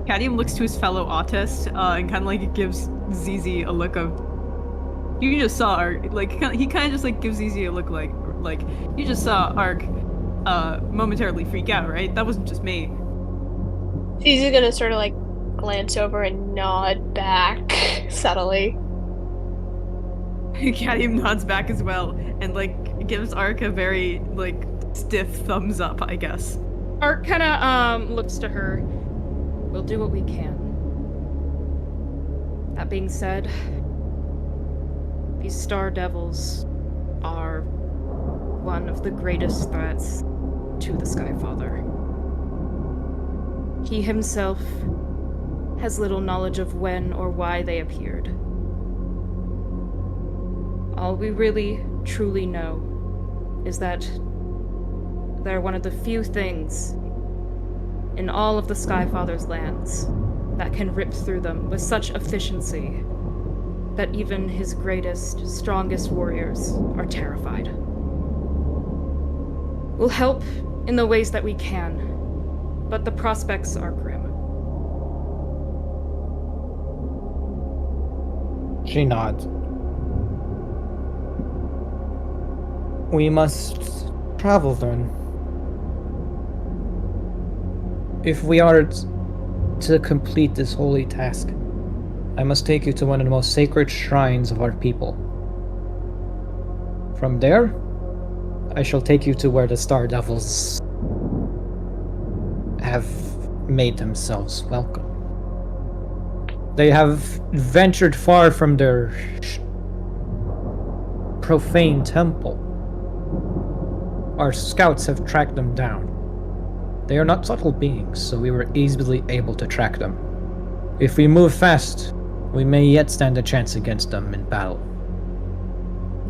Cadium looks to his fellow autist and kind of like gives Zizi a look of, you just saw Ark, he kind of just gives Zizi a look like you just saw Ark momentarily freak out, right? That wasn't just me. Zizi's gonna sort of glance over and nod back subtly. Cadium nods back as well and gives Ark a very stiff thumbs up, I guess. Ark kind of looks to her. We'll do what we can. That being said, these Star Devils are one of the greatest threats to the Skyfather. He himself has little knowledge of when or why they appeared. All we really, truly know is that they're one of the few things in all of the Skyfather's lands that can rip through them with such efficiency that even his greatest, strongest warriors are terrified. We'll help in the ways that we can, but the prospects are grim. She nods. We must travel then. If we are to complete this holy task, I must take you to one of the most sacred shrines of our people. From there, I shall take you to where the Star Devils have made themselves welcome. They have ventured far from their profane temple. Our scouts have tracked them down. They are not subtle beings, so we were easily able to track them. If we move fast, we may yet stand a chance against them in battle.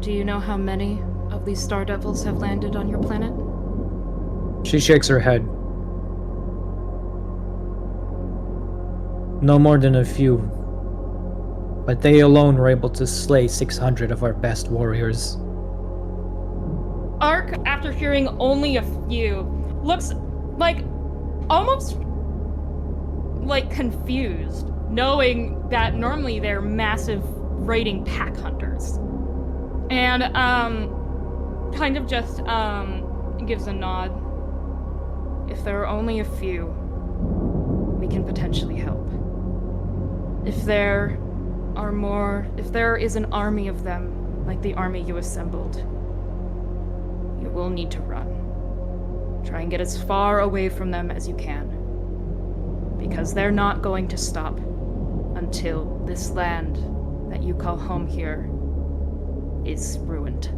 Do you know how many of these Star Devils have landed on your planet? She shakes her head. No more than a few. But they alone were able to slay 600 of our best warriors. Ark, after hearing only a few, looks like almost like confused, knowing that normally they're massive raiding pack hunters. And kind of just gives a nod. If there are only a few, we can potentially help. If there are more, if there is an army of them, like the army you assembled, you will need to run. Try and get as far away from them as you can. Because they're not going to stop until this land that you call home here is ruined.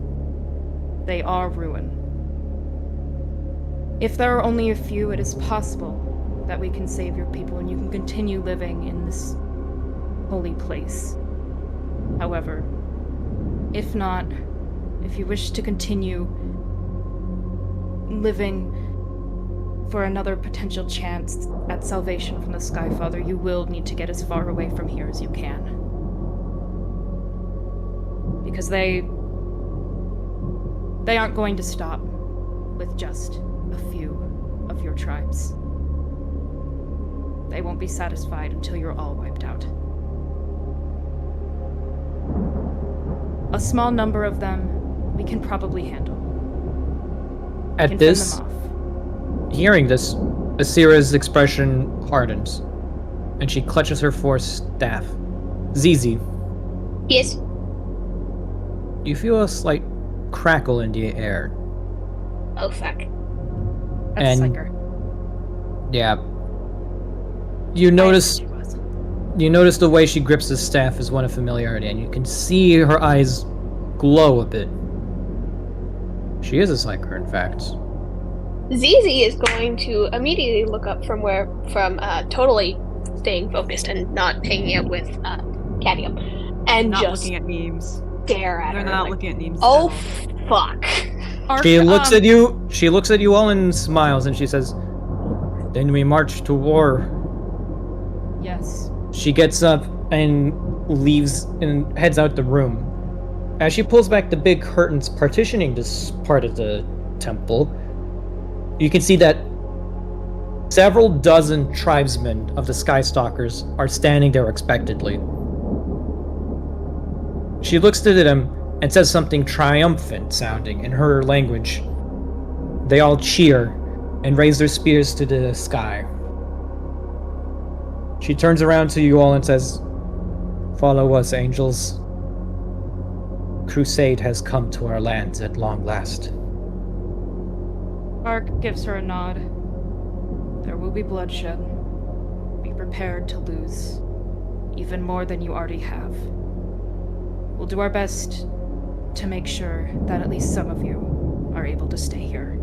They are ruined. If there are only a few, it is possible that we can save your people and you can continue living in this holy place. However, if not, if you wish to continue living for another potential chance at salvation from the Skyfather, you will need to get as far away from here as you can. Because they aren't going to stop with just a few of your tribes. They won't be satisfied until you're all wiped out. A small number of them we can probably handle. We At can this, fend them off. hearing this, Asira's expression hardens, and she clutches her force staff. Zizi, Yes. you feel a slight crackle in the air. Oh fuck. That's And- Psyker. Yeah. You notice I assumed she was. You notice the way she grips the staff is one of familiarity, and you can see her eyes glow a bit. She is a psyker, in fact. ZZ is going to immediately look up from totally staying focused and not hanging out with Cadium, and Not just looking at memes. stare at They're her. not like, looking at memes. oh at all. fuck. Ark, She looks at you. She looks at you all and smiles, and she says, "Then we march to war." Yes. She gets up and leaves and heads out the room. As she pulls back the big curtains partitioning this part of the temple, you can see that several dozen tribesmen of the Skystalkers are standing there expectantly. She looks at them and says something triumphant sounding in her language. They all cheer and raise their spears to the sky. She turns around to you all and says, "Follow us, angels. Crusade has come to our lands at long last." Ark gives her a nod. There will be bloodshed. Be prepared to lose. Even more than you already have. We'll do our best to make sure that at least some of you are able to stay here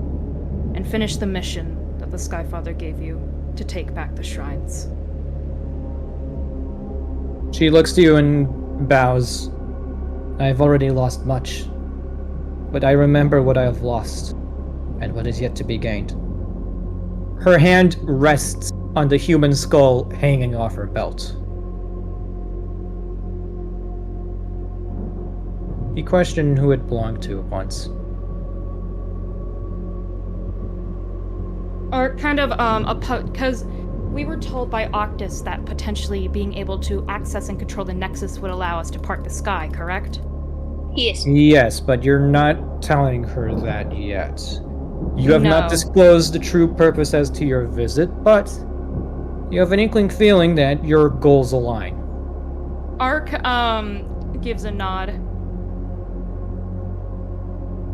and finish the mission that the Skyfather gave you to take back the shrines. She looks to you and bows. "I have already lost much, but I remember what I have lost, and what is yet to be gained." Her hand rests on the human skull hanging off her belt. He questioned who it belonged to once. Or kind of, because we were told by Octus that potentially being able to access and control the Nexus would allow us to part the sky, correct? He is. Yes, but you're not telling her that yet. You have not No. disclosed the true purpose as to your visit, but you have an inkling feeling that your goals align. Ark gives a nod.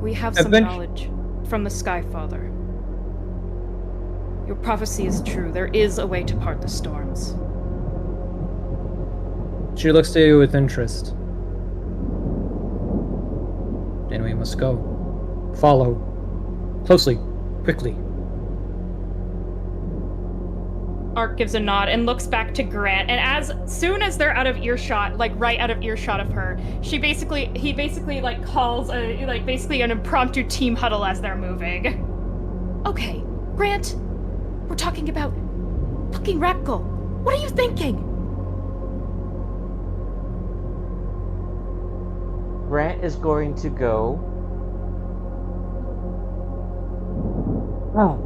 We have some knowledge from the Skyfather. Your prophecy is true. There is a way to part the storms. She looks to you with interest. Then we must go. Follow. Closely. Quickly. Ark gives a nod and looks back to Grant, and as soon as they're out of earshot, like right out of earshot of her, he basically like calls basically an impromptu team huddle as they're moving. Okay, Grant, we're talking about fucking Rak'gol. What are you thinking? Grant is going to go. Oh.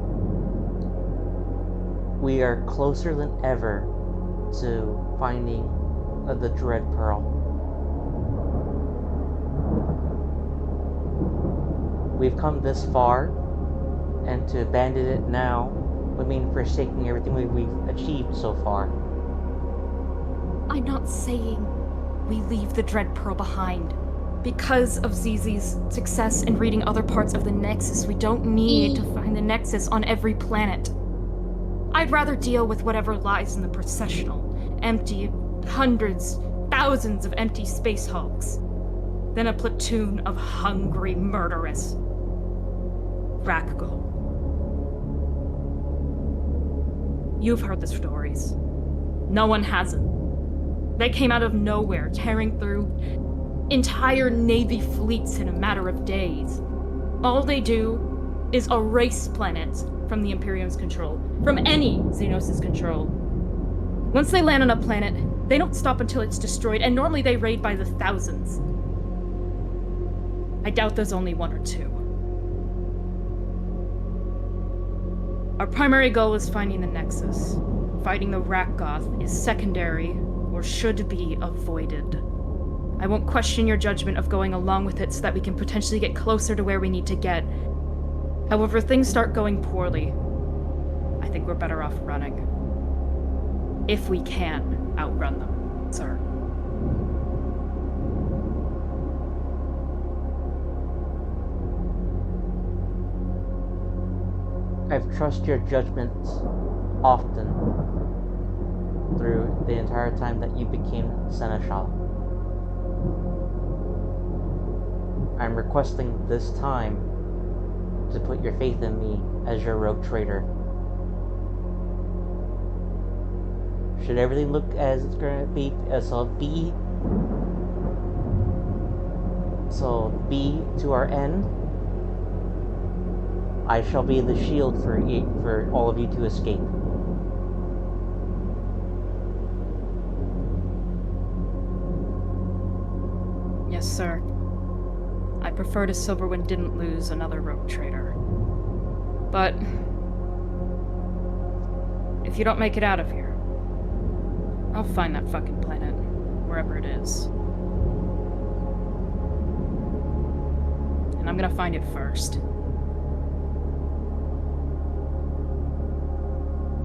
We are closer than ever to finding the Dread Pearl. We've come this far, and to abandon it now would mean forsaking everything we've achieved so far. I'm not saying we leave the Dread Pearl behind. Because of Zizi's success in reading other parts of the Nexus, we don't need to find the Nexus on every planet. I'd rather deal with whatever lies in the processional, empty hundreds, thousands of empty space hulks, than a platoon of hungry, murderous Rak'gol. You've heard the stories. No one hasn't. They came out of nowhere, tearing through entire Navy fleets in a matter of days. All they do is erase planets from the Imperium's control, from any Xenos' control. Once they land on a planet, they don't stop until it's destroyed, and normally they raid by the thousands. I doubt there's only one or two. Our primary goal is finding the Nexus. Fighting the Rak'gol is secondary, or should be avoided. I won't question your judgment of going along with it so that we can potentially get closer to where we need to get. However, if things start going poorly, I think we're better off running. If we can outrun them, sir. I've trusted your judgment often through the entire time that you became Seneschal. I'm requesting this time to put your faith in me as your rogue trader. Should everything look as it's going to be, so be to our end, I shall be the shield for all of you to escape. Yes, sir. I prefer to Silverwind didn't lose another rogue trader. But if you don't make it out of here, I'll find that fucking planet, wherever it is. And I'm gonna find it first.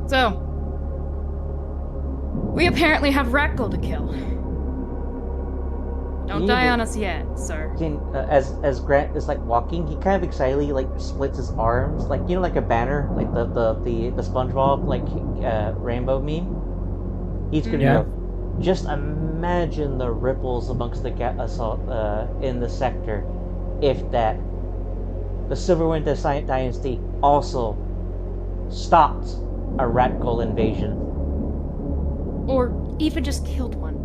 So, we apparently have Rak'gol to kill. Don't die on us yet, sir. As Grant is like walking, he kind of excitedly like splits his arms, like like a banner, like the SpongeBob like rainbow meme. He's gonna go. Just imagine the ripples amongst the assault in the sector, if that the Silverwind Dynasty also stopped a Rak'gol invasion, or even just killed one.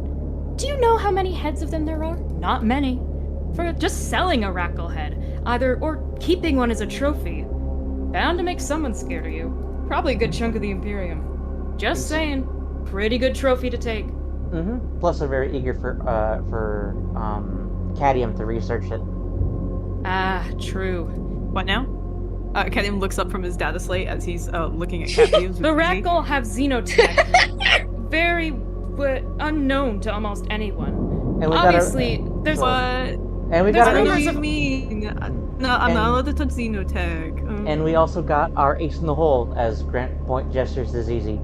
Do you know how many heads of them there are? Not many. For just selling a Rak'gol head, or keeping one as a trophy. Bound to make someone scared of you. Probably a good chunk of the Imperium. Just saying. Pretty good trophy to take. Plus, they're very eager for Cadium to research it. Ah, true. What now? Cadium looks up from his data slate as he's looking at Cadium. The Rak'gol have xenotech. Very unknown to almost anyone. And Obviously, there's what? And we There's got I our don't know rumors what of- you mean. No, I'm And- not allowed to touch Xenotech. and we also got our ace in the hole as Grant point gestures to ZZ.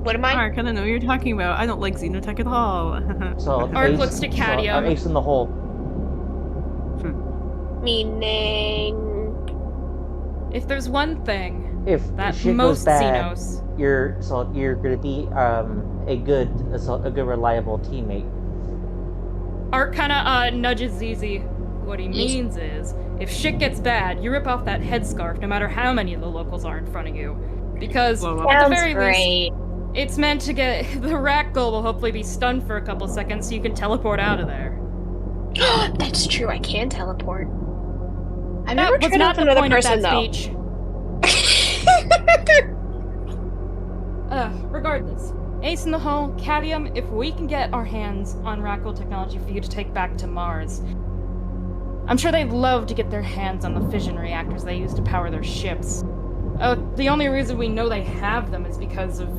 What am I? Ark, I don't know what you're talking about. I don't like Xenotech at all. So Ark ace, looks to so our Cadium. ace in the hole. Meaning. If there's one thing If that shit most goes bad, Xenos, you're gonna be a good reliable teammate. Art kind of nudges ZZ. What he means is, if shit gets bad, you rip off that headscarf no matter how many of the locals are in front of you. Because Blow up. at the Sounds very great. least, it's meant to get the Rak'gol will hopefully be stunned for a couple seconds so you can teleport out of there. That's true. I can teleport. I've That never was tried not with the another point person of that though. speech. Regardless, Ace in the Hole, Cadium, if we can get our hands on Rak'gol technology for you to take back to Mars, I'm sure they'd love to get their hands on the fission reactors they use to power their ships. The only reason we know they have them is because of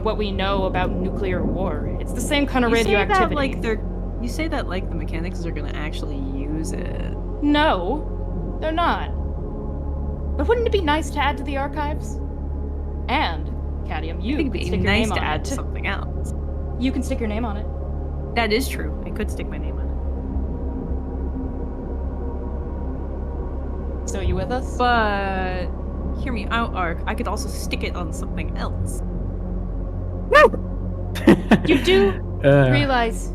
what we know about nuclear war. It's the same kind of radioactivity. You say that like the mechanics are gonna actually use it. No, they're not. But wouldn't it be nice to add to the archives? And, Cadium, you It'd can be stick your nice name to on add it. to something else. You can stick your name on it. That is true. I could stick my name on it. So you with us? But hear me out, Ark. I could also stick it on something else. You do Uh, realize,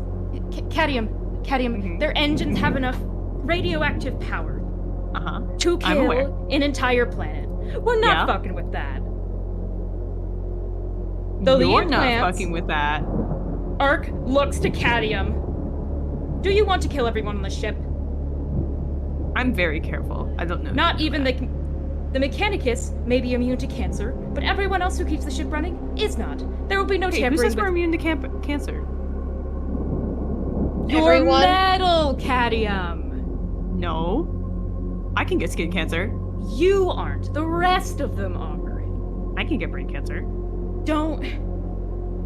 Cadium, Mhm. their engines have enough radioactive power Uh-huh. to I'm aware. kill an entire planet. We're not Yeah. fucking with that. Though the You're not implants- fucking with that. Ark looks to Cadium. Do you want to kill everyone on the ship? I'm very careful. I don't know. Not even the Mechanicus may be immune to cancer, but everyone else who keeps the ship running is not. There will be no Hey, who tampering says with we're immune to cancer? your Everyone? metal, Cadium. No. I can get skin cancer. You aren't. The rest of them are. I can get brain cancer. Don't,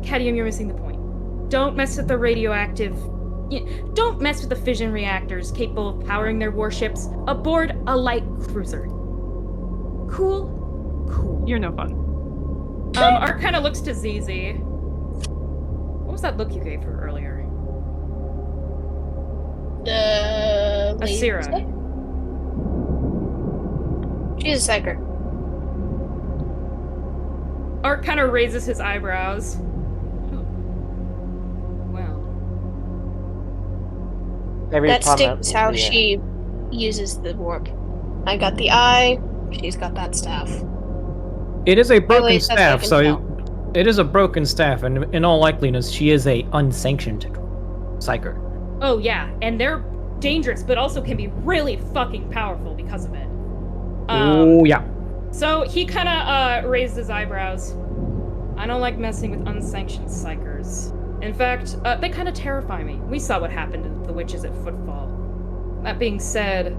Cadium, you're missing the point. Don't mess with the radioactive. Don't mess with the fission reactors capable of powering their warships aboard a light cruiser. Cool? Cool. You're no fun. Art kind of looks to ZZ. What was that look you gave her earlier? Asira. She's a psyker. Art kind of raises his eyebrows. Oh. Well. Every That time sticks how yeah. she uses the warp. I got the eye. She's got that staff. it is a broken least that's what I staff, can so tell. it is a broken staff, and in all likeliness, she is a unsanctioned psyker. Oh yeah, and they're dangerous, but also can be really fucking powerful because of it. Oh yeah. So he kind of raised his eyebrows. I don't like messing with unsanctioned psychers. In fact, they kind of terrify me. We saw what happened to the witches at Footfall. That being said,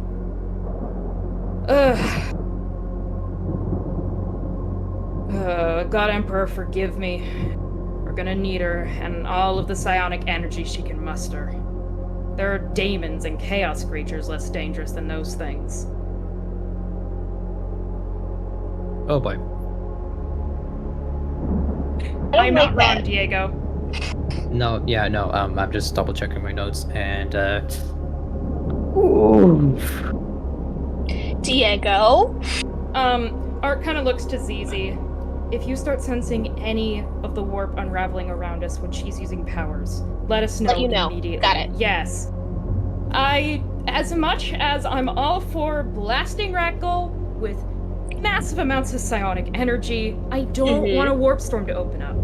God Emperor, forgive me. We're gonna need her and all of the psionic energy she can muster. There are daemons and chaos creatures less dangerous than those things. Oh boy. I'm not like wrong, that. Diego. No, yeah, no. I'm just double checking my notes, and oof. Diego. Art kind of looks to ZZ. If you start sensing any of the warp unraveling around us when she's using powers, let us know Let you know. immediately. Got it. Yes. As much as I'm all for blasting Rak'gol with massive amounts of psionic energy, I don't Mhm. want a warp storm to open up.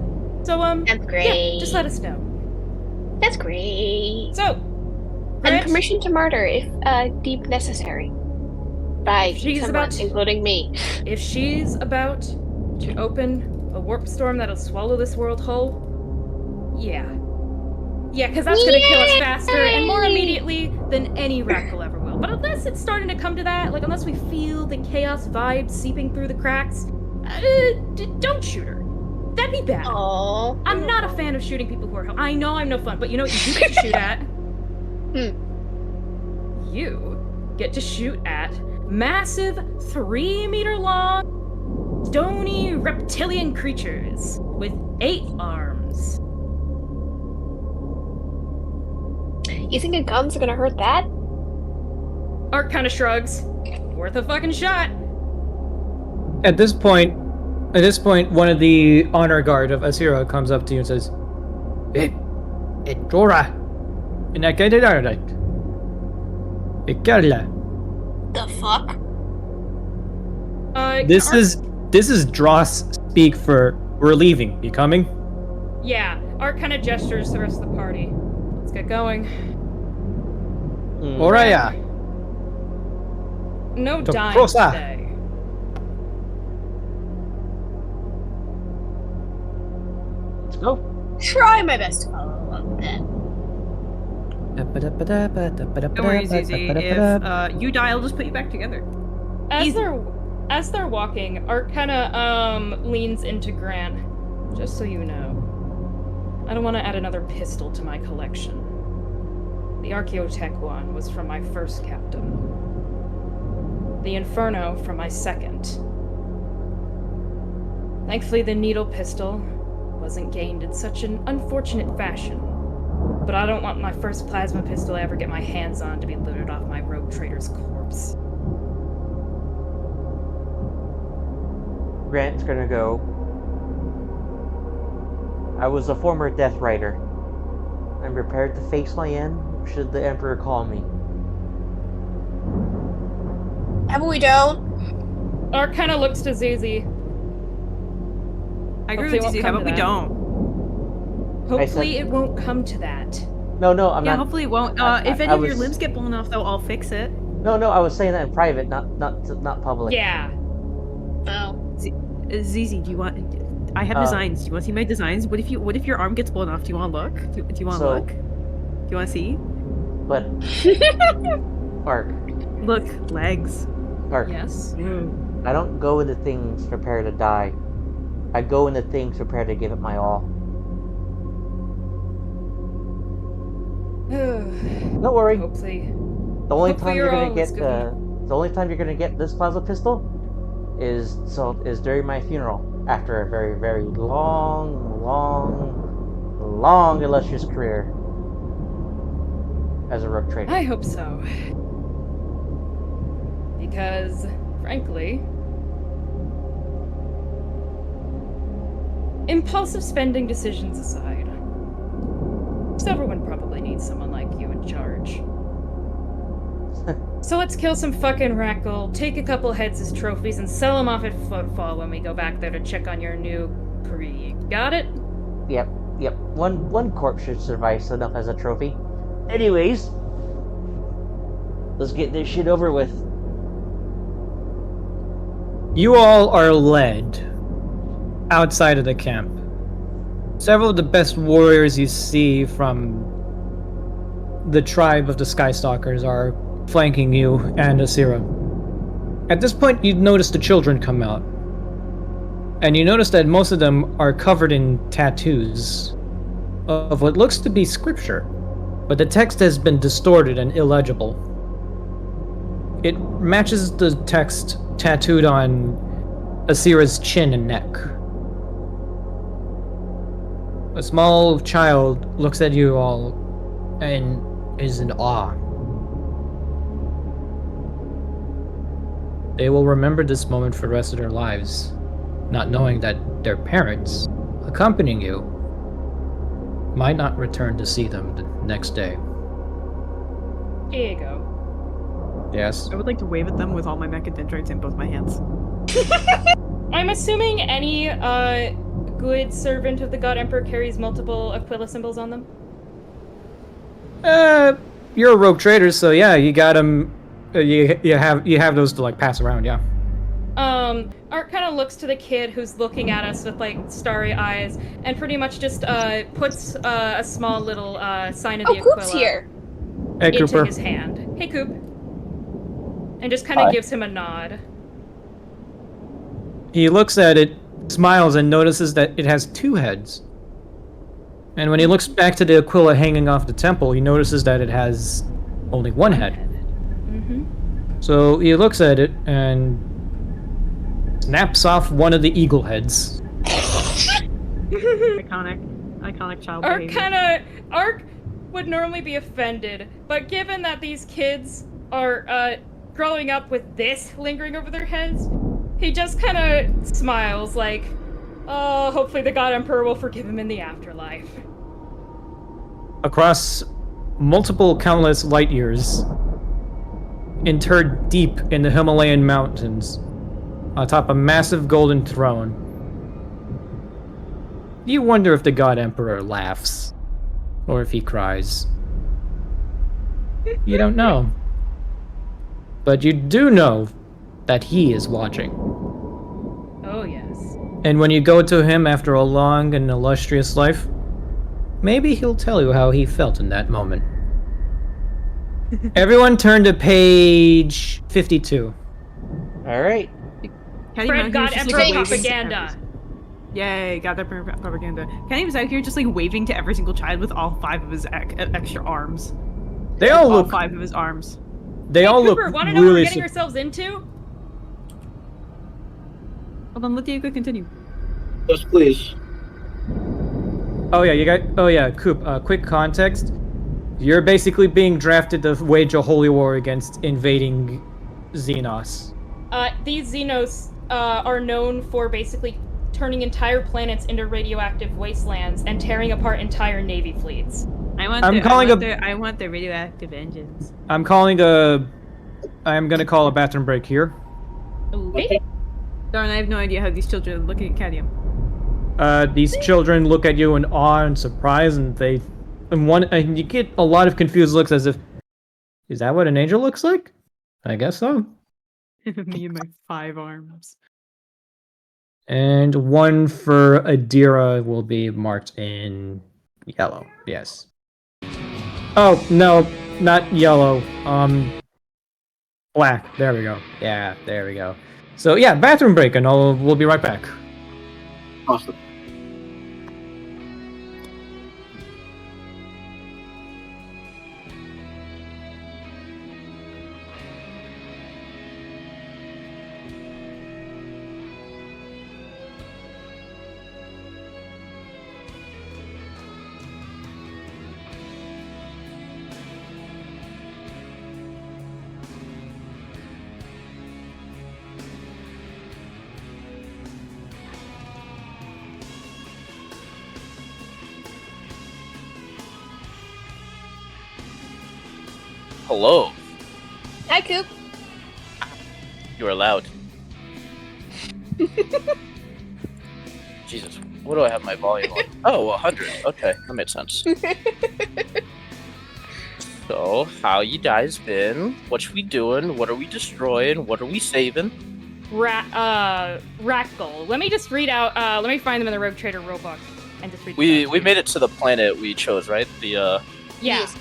So, That's great. yeah, just let us know. That's great. So, And Grant, permission to murder if deemed necessary. By She's someone, about to- including me. if she's about to open a warp storm that'll swallow this world whole, yeah. Yeah, because that's gonna kill us faster and more Yay! immediately than any Rak'gol ever will. But unless it's starting to come to that, like unless we feel the chaos vibes seeping through the cracks, don't shoot her. That'd be bad. Aww. I'm not a fan of shooting people who are I know I'm no fun, but you know what you do get to shoot at? you get to shoot at massive 3-meter-long stony reptilian creatures with 8 arms. You think a gun's gonna hurt that? Art kind of shrugs. Worth a fucking shot. At this point, one of the honor guard of Asira comes up to you and says, Dora, The fuck? This is Dross speak for we're leaving. You coming? Yeah, Art kind of gestures to the rest of the party. Let's get going. Oraya. No To dying Prosa. today. Let's go. Try my best to follow along then. Don't worry, Zizi. If you die, I'll just put you back together. As they're walking, Art kind of leans into Grant. Just so you know, I don't want to add another pistol to my collection. The Archaeotech one was from my first captain. The Inferno from my second. Thankfully, the needle pistol wasn't gained in such an unfortunate fashion. But I don't want my first plasma pistol I ever get my hands on to be looted off my rogue trader's corpse. Grant's gonna go. I was a former Death Rider. I'm prepared to face my end should the Emperor call me. How about we don't? Art kind of looks to Zuzi. I agree Hopefully with Zizi. it How won't about we come to don't? Hopefully it won't come to that. No, I'm Yeah, not. hopefully it won't. If any of your limbs get blown off, though, I'll fix it. No, I was saying that in private, not public. Yeah. Oh. Zizi, do you want? I have designs. Do you want to see my designs? What if your arm gets blown off? Do you want to look? Do you want to look? Do you want to see? But Ark, Look, legs. Ark. Yes. I don't go into things prepared to die. I go into things prepared to give it my all. Don't worry. Hopefully. The only Hopefully time you're your gonna all get is good. the only time you're gonna get this plasma pistol is during my funeral after a very, very long illustrious career as a rogue trader. I hope so. Because, frankly, impulsive spending decisions aside, Silverwind probably needs someone like you in charge. So let's kill some fucking Rak'gol, take a couple heads as trophies, and sell them off at Footfall when we go back there to check on your new Krieg. Got it? Yep. One corpse should suffice enough as a trophy. Anyways, let's get this shit over with. You all are led outside of the camp. Several of the best warriors you see from the tribe of the Skystalkers are flanking you and Asira. At this point, you notice the children come out. And you notice that most of them are covered in tattoos of what looks to be scripture, but the text has been distorted and illegible. It matches the text tattooed on Asira's chin and neck. A small child looks at you all and is in awe. They will remember this moment for the rest of their lives, not knowing that their parents, accompanying you, might not return to see them the next day. Here you go. Yes? I would like to wave at them with all my mechadendrites in both my hands. I'm assuming any good servant of the God Emperor carries multiple Aquila symbols on them? You're a rogue trader, so yeah, you got them. You have those to like pass around, yeah. Art kind of looks to the kid who's looking at us with like starry eyes, and pretty much just puts a small little sign of the Aquila Coop's here. Hey, into Cooper. his hand. Hey, Coop. And just kind of gives him a nod. He looks at it, smiles, and notices that it has 2 heads. And when he looks back to the Aquila hanging off the temple, he notices that it has only 1 head. So he looks at it and snaps off one of the eagle heads. Iconic child behavior. Ark would normally be offended, but given that these kids are growing up with this lingering over their heads, he just kind of smiles like, oh, hopefully the God Emperor will forgive him in the afterlife. Across multiple countless light years, interred deep in the Himalayan mountains, atop a massive golden throne, you wonder if the God Emperor laughs, or if he cries. You don't know. But you do know that he is watching. Oh, yes. And when you go to him after a long and illustrious life, maybe he'll tell you how he felt in that moment. Everyone turn to page 52. Alright. Fred got Emperor propaganda. Yay, got that propaganda. Kenny was out here just like waving to every single child with all 5 of his extra arms. They all all look. 5 of his arms. They all Cooper, look wanna know what we're really. getting ourselves into? Hold on, let Diego continue. Yes, please. Oh yeah, you got. Oh yeah, Coop. Quick context. You're basically being drafted to wage a holy war against invading Xenos. These Xenos are known for basically turning entire planets into radioactive wastelands and tearing apart entire navy fleets. I want the radioactive engines. I'm gonna call a bathroom break here. Okay. Darn, I have no idea how these children are looking at Cadium. These children look at you in awe and surprise, and and you get a lot of confused looks as if, is that what an angel looks like? I guess so. Me and my 5 arms. And one for Adira will be marked in yellow. Yes. Oh, no, not yellow. Black. There we go. Yeah, there we go. So yeah, bathroom break, and we'll be right back. Awesome. Hello. Hi, Coop. You are loud. Jesus, what do I have my volume on? Oh, 100. Okay, that makes sense. So, how you guys been? What we doing? What are we destroying? What are we saving? Rak'gol. Let me just read out. Let me find them in the Rogue Trader rulebook and just read. We made it to the planet we chose, right? Yeah. Yes.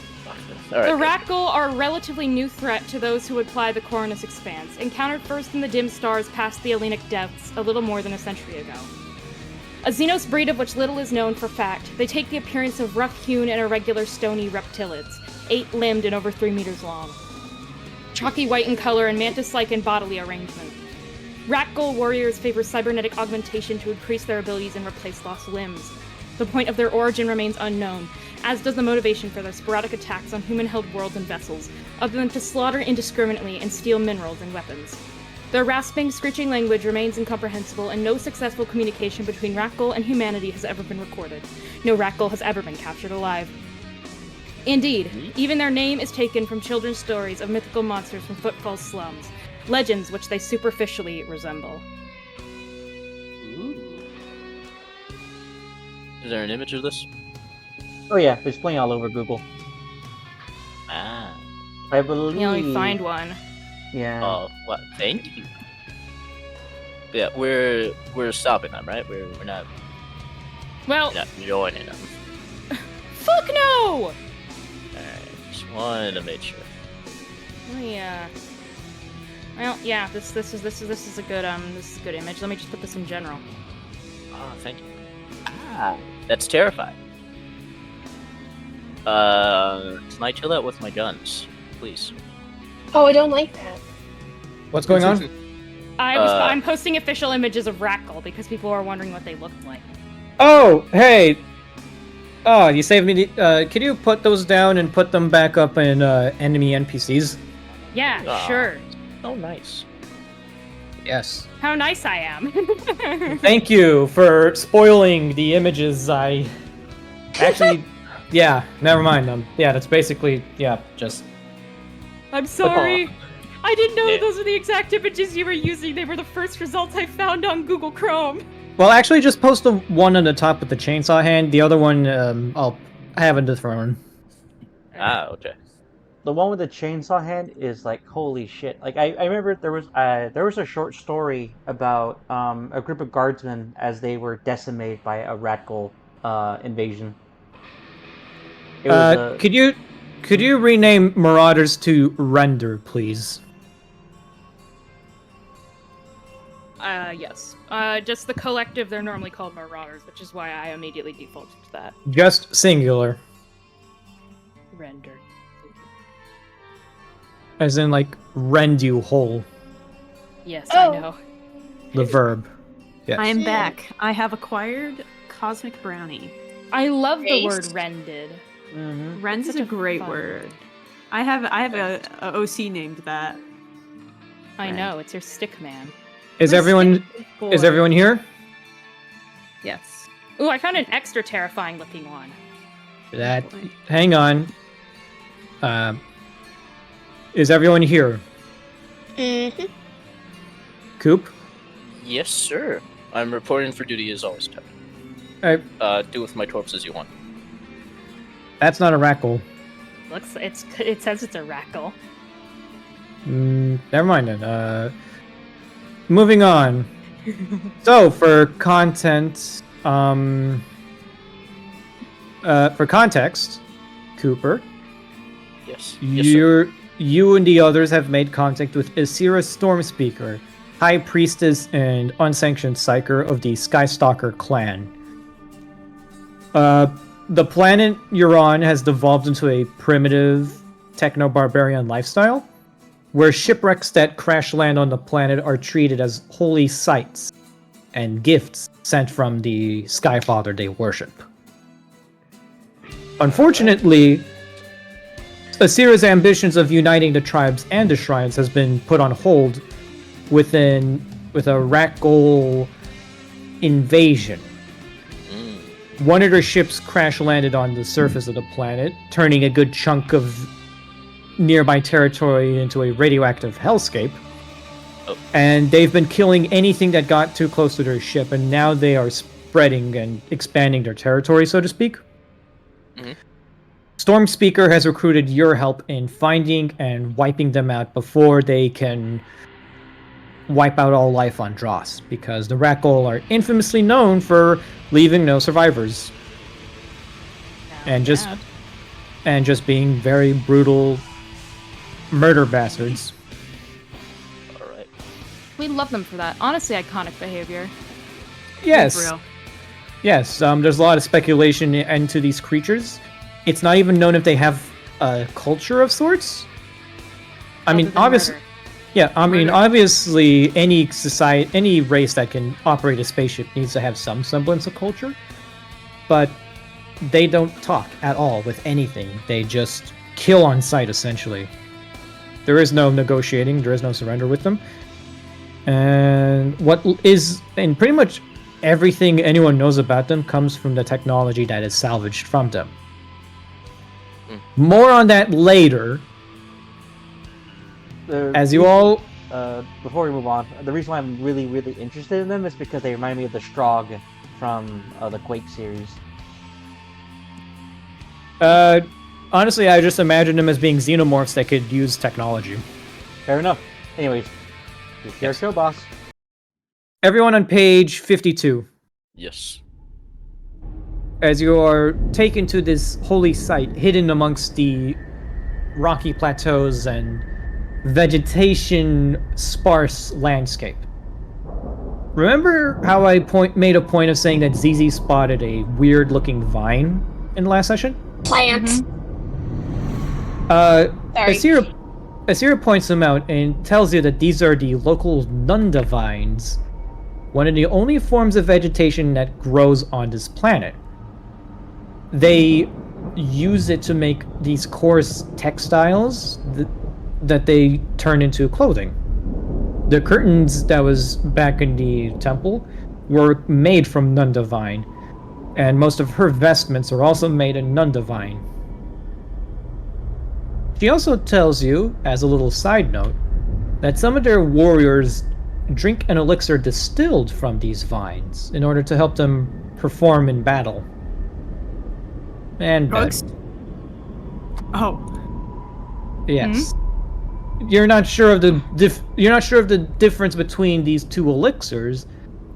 All right. The Rak'gol are a relatively new threat to those who would ply the Corynus Expanse, encountered first in the dim stars past the Hellenic depths a little more than a century ago. A Xenos breed of which little is known for fact, they take the appearance of rough-hewn and irregular stony reptilids, 8-limbed and over 3 meters long. Chalky white in color and mantis-like in bodily arrangement. Rak'gol warriors favor cybernetic augmentation to increase their abilities and replace lost limbs. The point of their origin remains unknown, as does the motivation for their sporadic attacks on human-held worlds and vessels, other than to slaughter indiscriminately and steal minerals and weapons. Their rasping, screeching language remains incomprehensible, and no successful communication between Rak'gol and humanity has ever been recorded. No Rak'gol has ever been captured alive. Indeed, even their name is taken from children's stories of mythical monsters from Footfall's slums, legends which they superficially resemble. Ooh. Is there an image of this? Oh yeah, it's playing all over Google. Ah. I believe. You only find one. Yeah. Oh, what? Thank you. Yeah, we're stopping them, right? We're not. Well, We're not joining them. fuck no! Alright, just wanted to make sure. Well, yeah, this is a good image. Let me just put this in general. Oh, thank you. Ah, that's terrifying. Can I kill that with my guns, please? Oh, I don't like that. What's going on? I'm posting official images of Rak'gol because people are wondering what they looked like. Oh, hey. Oh, you saved me. Can you put those down and put them back up in enemy NPCs? Yeah, sure. Oh, nice. Yes. How nice I am. Thank you for spoiling the images. I actually, yeah. Never mind. Yeah, that's basically just. I'm sorry. I didn't know those were the exact images you were using. They were the first results I found on Google Chrome. Well, actually, just post the one on the top with the chainsaw hand. The other one, I'll have in the throne. Ah, okay. The one with the chainsaw hand is like holy shit. Like I remember there was a short story about a group of guardsmen as they were decimated by a Rak'gol invasion. It was Could you rename Marauders to Render, please? Yes. Just the collective, they're normally called Marauders, which is why I immediately defaulted to that. Just singular. Render. As in, like, rend you whole. Yes, Oh. I know. The verb. Yes. I am back. I have acquired Cosmic Brownie. I love the Taste. word rended. Mm-hmm. Ren's is Such a a great fun word. I have a OC named that. I know, it's your stick man. Is everyone here? Yes. Ooh, I found an extra terrifying looking one. Hang on. Is everyone here? Mm-hmm. Coop? Yes, sir. I'm reporting for duty as always, Captain. Alright. Do with my corpse as you want. That's not a Rak'gol. It says it's a Rak'gol. Never mind then. Moving on. So, for content, for context, Cooper, Yes. Yes, sir. you and the others have made contact with Asira Stormspeaker, High Priestess and unsanctioned Psyker of the Skystalker clan. The planet you're on has devolved into a primitive techno-barbarian lifestyle, where shipwrecks that crash land on the planet are treated as holy sites and gifts sent from the Skyfather they worship. Unfortunately, Asira's ambitions of uniting the tribes and the shrines has been put on hold with a Rak'gol invasion. One of their ships crash landed on the surface of the planet, turning a good chunk of nearby territory into a radioactive hellscape. Oh. And they've been killing anything that got too close to their ship, and now they are spreading and expanding their territory, so to speak. Mm-hmm. Stormspeaker has recruited your help in finding and wiping them out before they can wipe out all life on Dross, because the Rak'gol are infamously known for leaving no survivors. And just being very brutal murder bastards. Alright. We love them for that. Honestly, iconic behavior. Yes. For real. Yes, there's a lot of speculation into these creatures. It's not even known if they have a culture of sorts. I mean, obviously, obviously, any society, any race that can operate a spaceship needs to have some semblance of culture. But they don't talk at all with anything. They just kill on sight, essentially. There is no negotiating. There is no surrender with them. And pretty much everything anyone knows about them comes from the technology that is salvaged from them. More on that later. Before we move on, the reason why I'm really, really interested in them is because they remind me of the Strogg from the Quake series. Honestly, I just imagine them as being xenomorphs that could use technology. Fair enough. Anyways, it's your show, boss. Everyone on page 52. Yes. As you are taken to this holy site hidden amongst the rocky plateaus and vegetation sparse landscape. Remember how I made a point of saying that ZZ spotted a weird looking vine in the last session? Plants. Asira Asira points them out and tells you that these are the local Nunda vines, one of the only forms of vegetation that grows on this planet. They use it to make these coarse textiles that they turn into clothing. The curtains that was back in the temple were made from Nunda vine, and most of her vestments are also made in Nunda vine. She also tells you, as a little side note, that some of their warriors drink an elixir distilled from these vines in order to help them perform in battle. And Drugs? Oh. Yes. You're not sure of the difference between these two elixirs,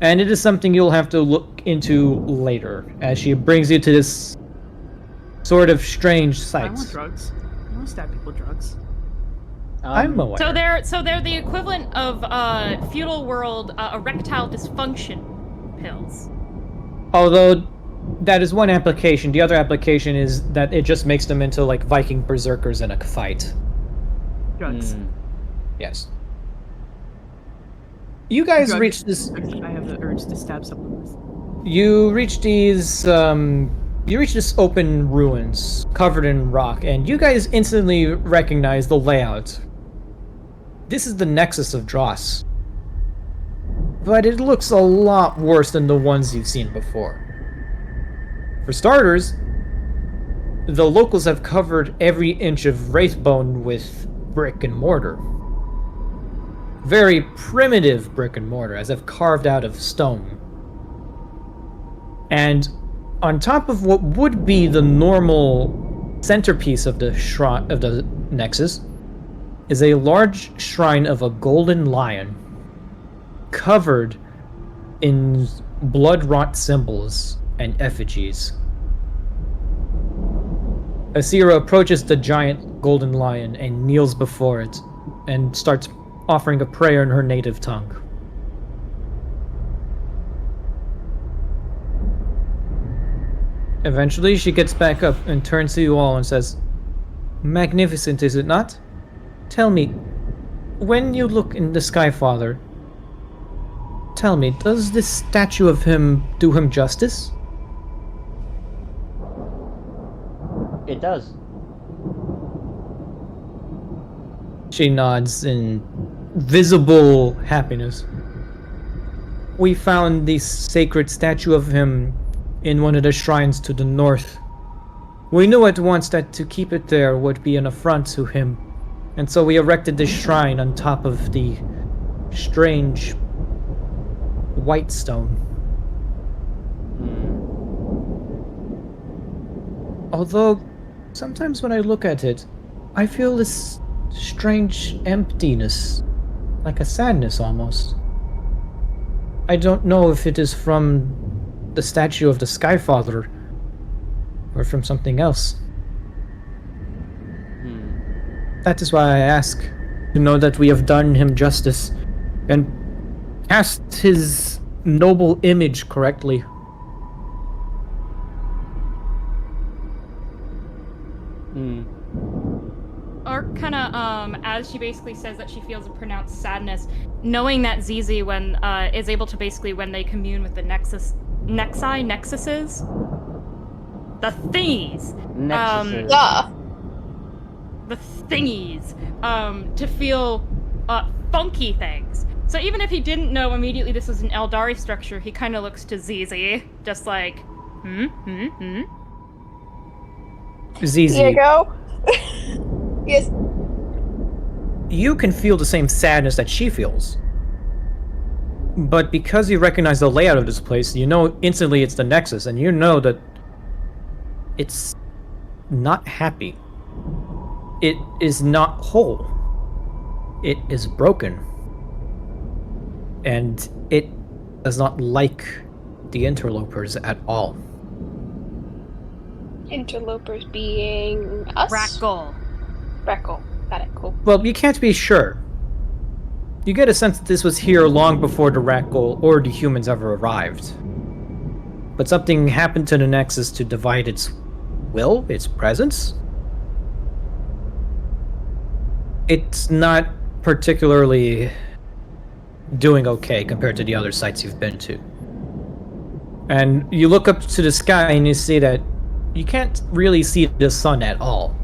and it is something you'll have to look into later as she brings you to this sort of strange I sight. want drugs. I want to stab people with drugs. I'm aware. So they're the equivalent of feudal world erectile dysfunction pills. Although that is one application, the other application is that it just makes them into like Viking berserkers in a fight. Drugs. Yes. You guys Drugs. reach this. I have the urge to stab someone with. You reach these. You reach this open ruins covered in rock, and you guys instantly recognize the layout. This is the Nexus of Dross. But it looks a lot worse than the ones you've seen before. For starters, the locals have covered every inch of Wraithbone with brick and mortar. Very primitive brick and mortar, as if carved out of stone. And on top of what would be the normal centerpiece of the shrine of the Nexus is a large shrine of a golden lion covered in blood-wrought symbols and effigies. Asira approaches the giant golden lion and kneels before it and starts offering a prayer in her native tongue. Eventually, she gets back up and turns to you all and says, "Magnificent, is it not? Tell me, when you look in the Sky Father, tell me, does this statue of him do him justice?" It does. She nods in visible happiness. We found the sacred statue of him in one of the shrines to the north. We knew at once that to keep it there would be an affront to him, and so we erected this shrine on top of the strange white stone. Although, sometimes when I look at it, I feel this strange emptiness, like a sadness almost. I don't know if it is from the statue of the Skyfather or from something else. That is why I ask, to know that we have done him justice and cast his noble image correctly. Or kind of, as she basically says that she feels a pronounced sadness, knowing that Zizi is able to basically, when they commune with the nexuses, the thingies, Nexuses. the thingies, to feel funky things. So even if he didn't know immediately this was an Eldari structure, he kind of looks to Zizi, just like, Zizi, Here you go. Yes. you can feel the same sadness that she feels. But because you recognize the layout of this place, you know instantly it's the Nexus, and you know that it's not happy. It is not whole. It is broken. And it does not like the interlopers at all. Interlopers being us? Rak'gol. Rak'gol. Got it, cool. Well, you can't be sure. You get a sense that this was here long before the Rak'gol or the humans ever arrived. But something happened to the Nexus to divide its will, its presence? it's not particularly doing okay compared to the other sites you've been to. And you look up to the sky and you see that you can't really see the sun at all.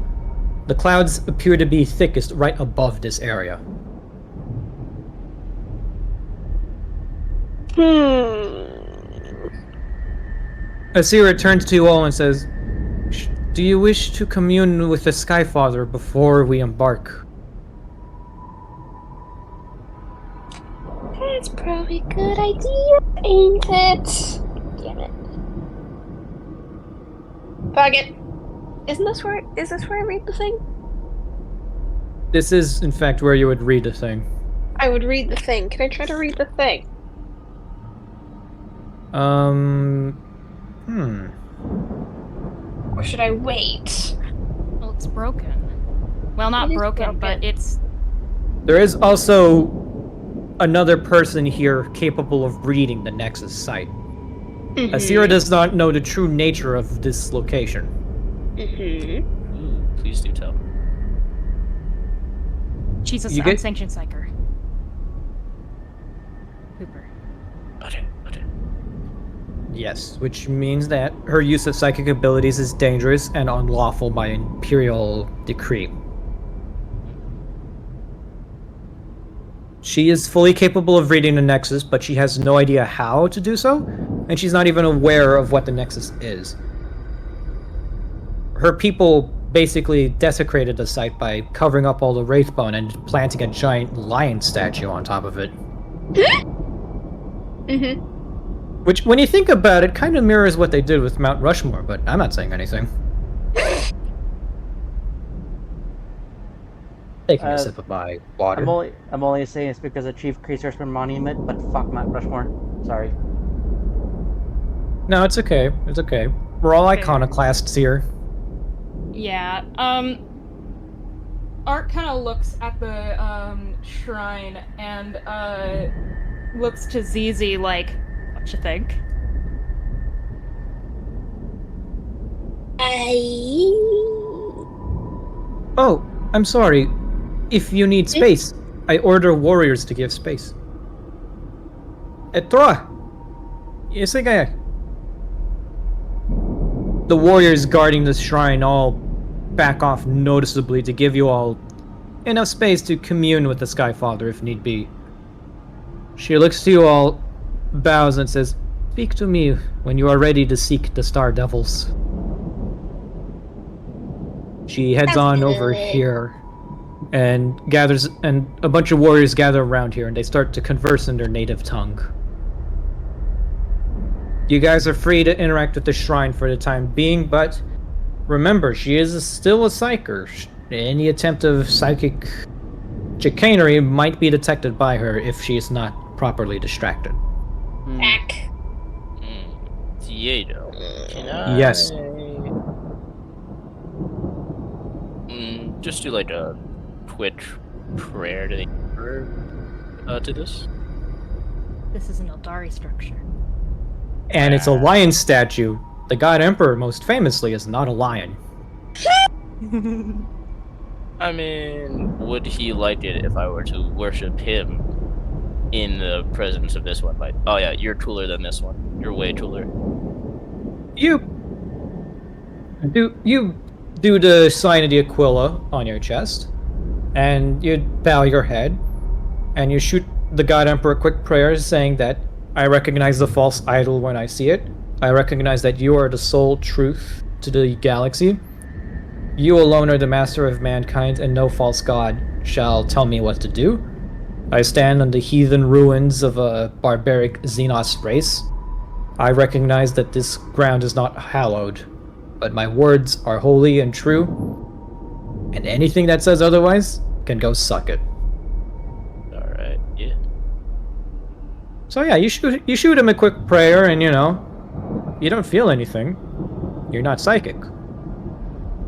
The clouds appear to be thickest right above this area. Asira turns to you all and says, "Do you wish to commune with the Skyfather before we embark?" That's probably a good idea, ain't it? Damn it. Fuck it. Is this where I read the thing? This is, in fact, where you would read the thing. I would read the thing. Can I try to read the thing? Or should I wait? Well, it's broken. Well, not It is broken, but broken. it's... There is also another person here capable of reading the Nexus site. Asira does not know the true nature of this location. Ooh, please do tell. She's You a get- unsanctioned psyker. Cooper. Okay. Yes, which means that her use of psychic abilities is dangerous and unlawful by Imperial decree. She is fully capable of reading the Nexus, but she has no idea how to do so, and she's not even aware of what the Nexus is. Her people basically desecrated the site by covering up all the Wraithbone and planting a giant lion statue on top of it. Which, when you think about it, kind of mirrors what they did with Mount Rushmore, but I'm not saying anything. Taking a sip of my water. I'm only saying it's because of Chief Creasorman Monument, but fuck Mount Rushmore. Sorry. No, it's okay. It's okay. We're all Fair. iconoclasts here. Yeah, Art kind of looks at the, shrine and, looks to Zizi like, what you think? Oh, I'm sorry. If you need space, I order warriors to give space. Etra! Yes, I. The warriors guarding the shrine all back off noticeably to give you all enough space to commune with the Skyfather if need be. She looks to you all, bows, and says, "Speak to me when you are ready to seek the Star Devils." She heads on over here and gathers, and a bunch of warriors gather around here and they start to converse in their native tongue. You guys are free to interact with the shrine for the time being, but remember, she is still a psyker. Any attempt of psychic chicanery might be detected by her if she is not properly distracted. Back. Diego, can I... Yes. Just do like a quick prayer to the Emperor to this? This is an Eldari structure. And it's a lion statue. The God Emperor, most famously, is not a lion. I mean, would he like it if I were to worship him in the presence of this one? Like, oh yeah, you're cooler than this one. You're way cooler. You do the sign of the Aquila on your chest, and you bow your head, and you shoot the God Emperor a quick prayer saying that I recognize the false idol when I see it. I recognize that you are the sole truth to the galaxy. You alone are the master of mankind, and no false god shall tell me what to do. I stand on the heathen ruins of a barbaric Xenos race. I recognize that this ground is not hallowed, but my words are holy and true, and anything that says otherwise can go suck it. Alright, yeah. So yeah, you shoot him a quick prayer, and you don't feel anything. You're not psychic.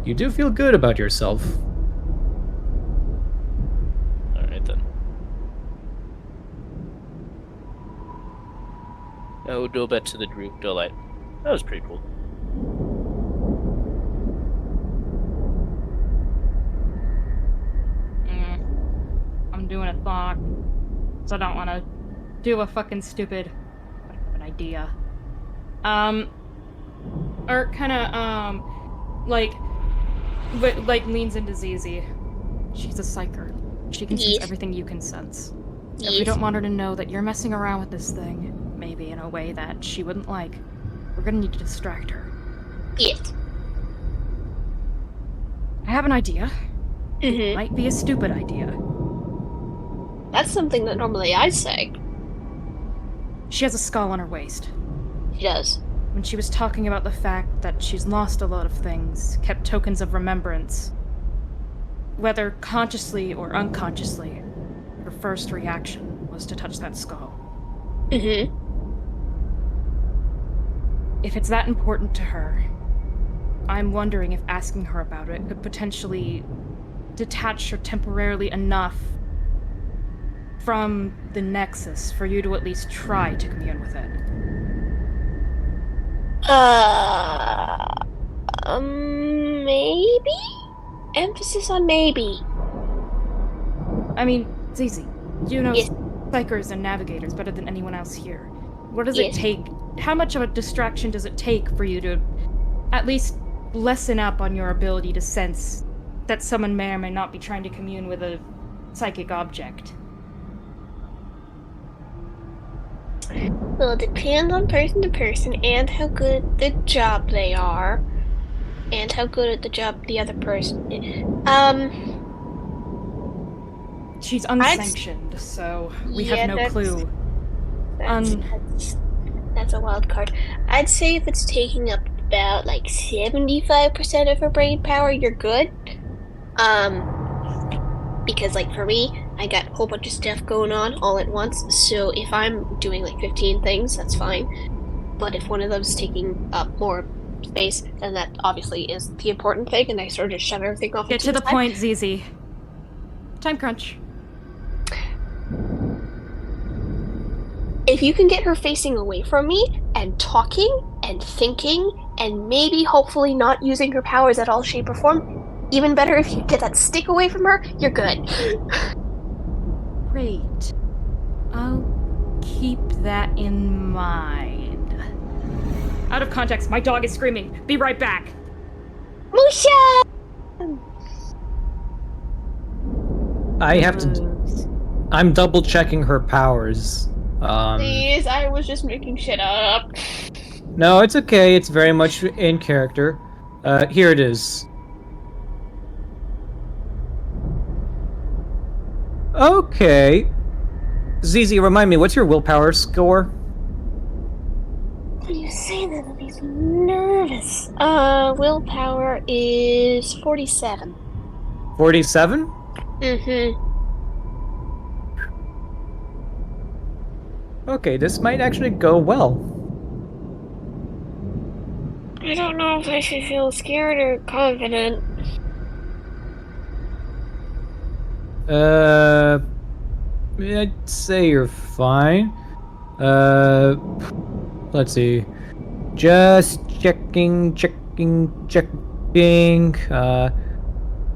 You do feel good about yourself. Alright then. I would go back to the group, go like, that was pretty cool. I'm doing a thought. So I don't want to do a fucking stupid an idea. Or kind of, like leans into ZZ. She's a psyker. She can sense Yes. everything you can sense. If we Yes. don't want her to know that you're messing around with this thing, maybe in a way that she wouldn't like, we're gonna need to distract her. Yes. I have an idea. Mm-hmm. Might be a stupid idea. That's something that normally I'd say. She has a skull on her waist. She does. When she was talking about the fact that she's lost a lot of things, kept tokens of remembrance, whether consciously or unconsciously, her first reaction was to touch that skull. Mm-hmm. If it's that important to her, I'm wondering if asking her about it could potentially detach her temporarily enough from the Nexus for you to at least try to commune with it. Maybe? Emphasis on maybe. I mean, Zizi, you know Yes. psychers and navigators better than anyone else here. What does it Yes. take? How much of a distraction does it take for you to at least lessen up on your ability to sense that someone may or may not be trying to commune with a psychic object? Well, it depends on person to person and how good at the job they are. And how good at the job the other person is. She's unsanctioned, so we Yeah, have no that's- clue. That's a wild card. I'd say if it's taking up about like 75% of her brain power, you're good. Because like for me, I got a whole bunch of stuff going on all at once, so if I'm doing like 15 things, that's fine. But if one of them's taking up more space, then that obviously is the important thing, and I sort of shove everything off. Get to the point, ZZ. Time crunch. If you can get her facing away from me and talking and thinking and maybe hopefully not using her powers at all shape or form, even better if you get that stick away from her, you're good. Great. I'll keep that in mind. Out of context, my dog is screaming. Be right back. Musha! I have to. I'm double checking her powers. Please, I was just making shit up. No, it's okay. It's very much in character. Here it is. Okay. ZZ, remind me, what's your willpower score? When you say that, it makes me nervous. Willpower is 47. 47? Mm-hmm. Okay, this might actually go well. I don't know if I should feel scared or confident. I'd say you're fine. Let's see. Just checking.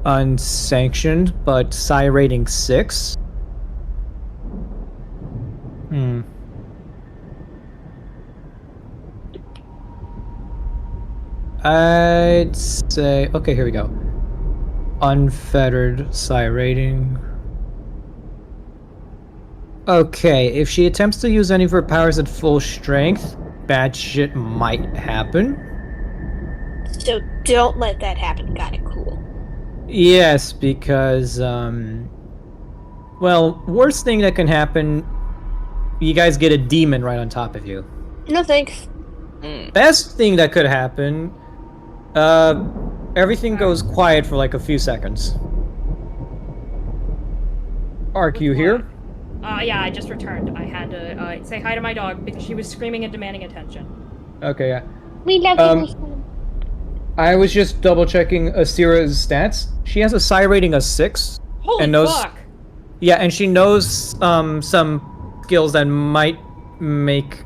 Unsanctioned, but psi rating 6. I'd say... Okay, here we go. Unfettered psi rating. Okay, if she attempts to use any of her powers at full strength, bad shit might happen. So don't let that happen. Got it, cool. Yes, because, well, worst thing that can happen, you guys get a demon right on top of you. No thanks. Best thing that could happen, everything goes quiet for like a few seconds. Ark, you here? Yeah, I just returned. I had to say hi to my dog because she was screaming and demanding attention. Okay, yeah. We love you. I was just double checking Asira's stats. She has a psi rating of 6. Holy and knows, fuck! Yeah, and she knows some skills that might make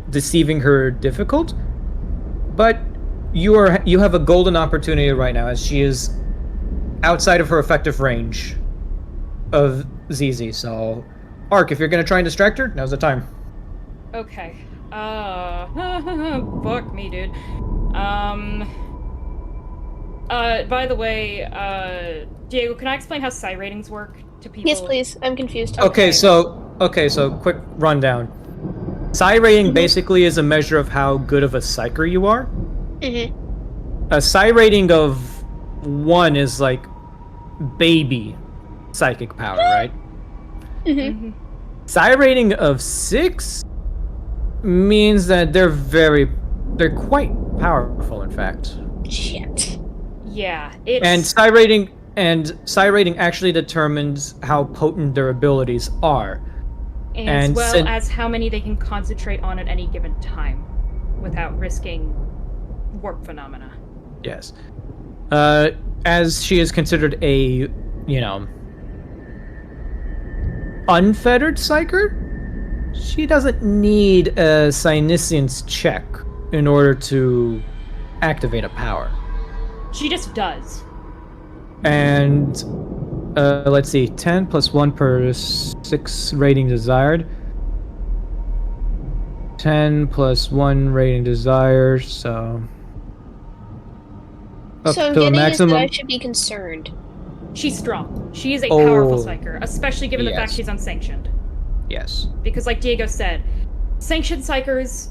deceiving her difficult. But you have a golden opportunity right now, as she is outside of her effective range. of ZZ. So, Ark, if you're gonna try and distract her, now's the time. Okay. Fuck me, dude. By the way, Diego, can I explain how psi ratings work to people? Yes, please. I'm confused. Okay, so quick rundown. Psi rating basically is a measure of how good of a psyker you are. Mm-hmm. A psi rating of 1 is like baby psychic power, right? Mm-hmm. Psi rating of 6 means that they're quite powerful, in fact. Shit. Yeah, it's... And psi rating actually determines how potent their abilities are. as well as how many they can concentrate on at any given time without risking warp phenomena. Yes. As she is considered a, unfettered psyker, she doesn't need a Psyniscience check in order to activate a power. She just does. And let's see, 10 plus 1 per 6 rating desired. 10 plus 1 rating desired, so up So I'm to a getting maximum. is that I should be concerned. She's strong. She is a powerful Oh. psyker, especially given the fact Yes. she's unsanctioned. Yes. Because like Diego said, sanctioned psychers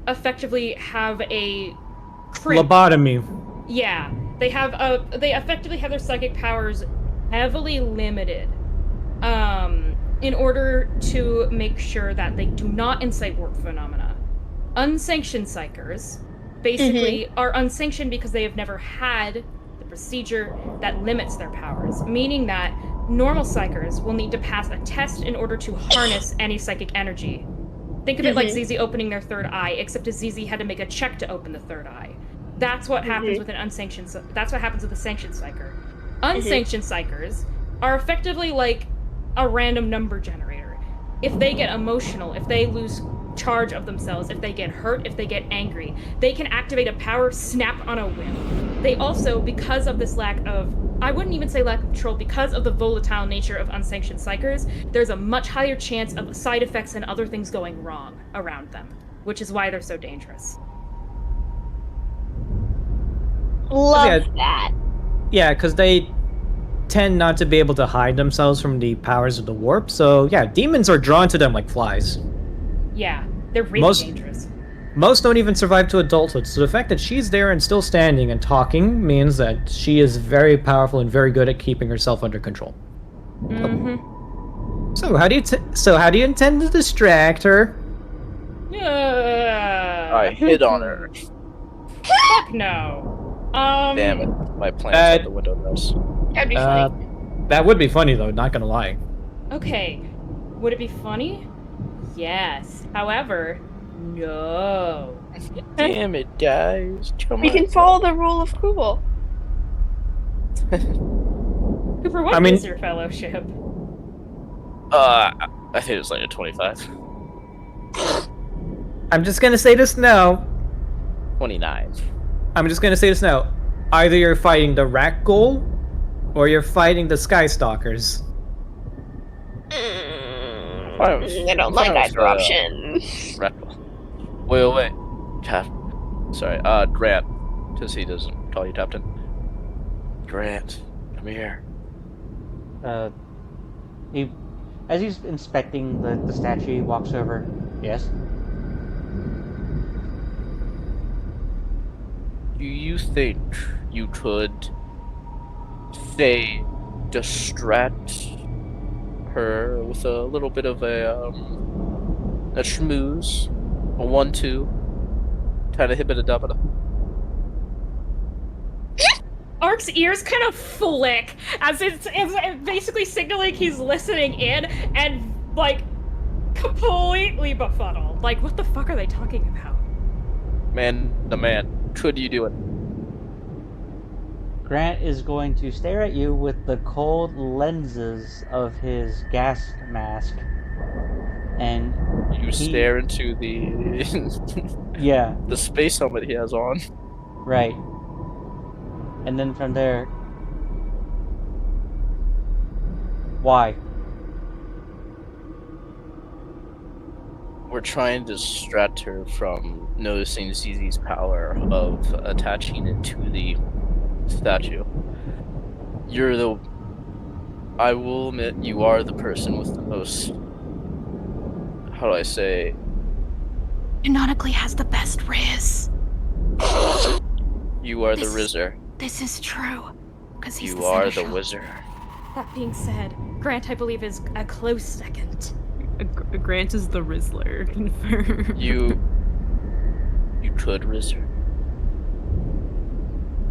effectively have a crimp. Lobotomy. Yeah, they effectively have their psychic powers heavily limited, in order to make sure that they do not incite warp phenomena. Unsanctioned psychers basically are unsanctioned because they have never had the procedure that limits their powers, meaning that normal psychers will need to pass a test in order to harness any psychic energy. Think of it like ZZ opening their third eye, except as ZZ had to make a check to open the third eye. That's what happens with an unsanctioned. That's what happens with a sanctioned psyker. Unsanctioned psychers are effectively like a random number generator. If they get emotional, if they lose charge of themselves, if they get hurt, if they get angry, they can activate a power snap on a whim. They also, because of this lack of, I wouldn't even say lack of control, because of the volatile nature of unsanctioned psychers, there's a much higher chance of side effects and other things going wrong around them, which is why they're so dangerous. Love that. Yeah, because they tend not to be able to hide themselves from the powers of the warp, so yeah, demons are drawn to them like flies. Yeah, they're really dangerous. Most don't even survive to adulthood, so the fact that she's there and still standing and talking means that she is very powerful and very good at keeping herself under control. So how do you intend to distract her? I hit on her. Fuck no. Damn it. My plan's out the window knows. That'd be funny. That would be funny though, not gonna lie. Okay. Would it be funny? Yes. However, no. Damn it, guys. Come We on. can follow the rule of Kugel. Cooper, what is your fellowship? I think it was like a 25. I'm just gonna say this now. 29. I'm just gonna say this now. Either you're fighting the Rak'gol, or you're fighting the Skystalkers. I don't like either option. Rak'gol. Wait. Sorry, Grant. Because he doesn't call you Captain. Grant, come here. As he's inspecting the statue, he walks over. Yes? Do you think you could, say, distract her with a little bit of a schmooze? A 1-2? Kind of hibba-da-dabba-da. Ark's ears kind of flick as it's basically signaling he's listening in and, like, completely befuddled. Like, what the fuck are they talking about? Man, could you do it? Grant is going to stare at you with the cold lenses of his gas mask. And You stare into the yeah, the space helmet he has on. right. And then from there, Why? We're trying to distract her from noticing ZZ's power of attaching it to the statue. I will admit, you are the person with the most, how do I say, Canonically has the best riz. you are the Rizzer. This is true. Because he's You the are the seneschal. wizard. That being said, Grant, I believe, is a close second. Grant is the Rizzler. Confirmed. You could Rizzer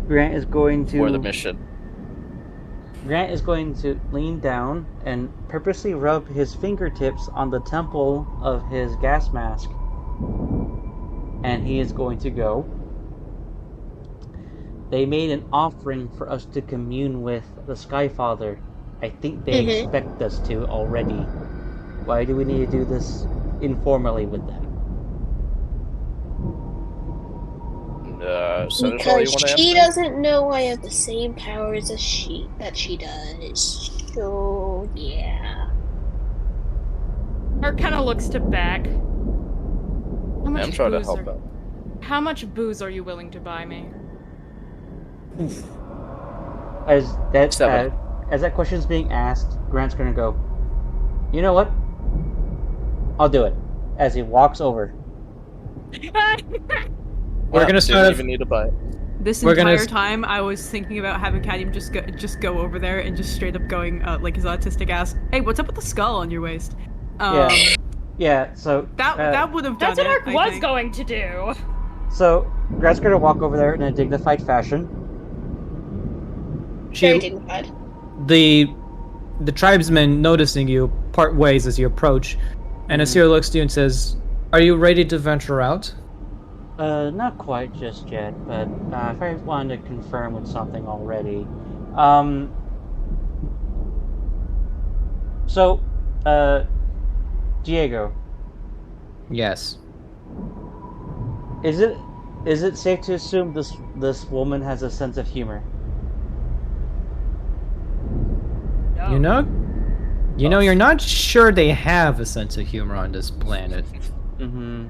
Grant is going to. for the mission. Grant is going to lean down and purposely rub his fingertips on the temple of his gas mask. And he is going to go. They made an offering for us to commune with the Skyfather. I think they expect us to already. Why do we need to do this informally with them? Senator, you Because want to she answer? doesn't know I have the same powers as she does. So yeah. Art kind of looks to Beck. I'm trying to help out. How much booze are you willing to buy me? As that Seven. as that question's being asked, Grant's gonna go, you know what? I'll do it. As he walks over. We're gonna Didn't start. even need to buy it. This We're gonna entire s- time, I was thinking about having Cadium just go over there and just straight up going, like his autistic ass, "Hey, what's up with the skull on your waist?" Yeah. So That would have done That's what it. Ark I was think. going to do. So Grant's gonna walk over there in a dignified fashion. Very dignified. The tribesman noticing you part ways as you approach, and Asir looks to you and says, "Are you ready to venture out?" Not quite just yet, but if I wanted to confirm with something already. So, Diego, Yes. is it safe to assume this woman has a sense of humor? You know, you're not sure they have a sense of humor on this planet. Mm-hmm.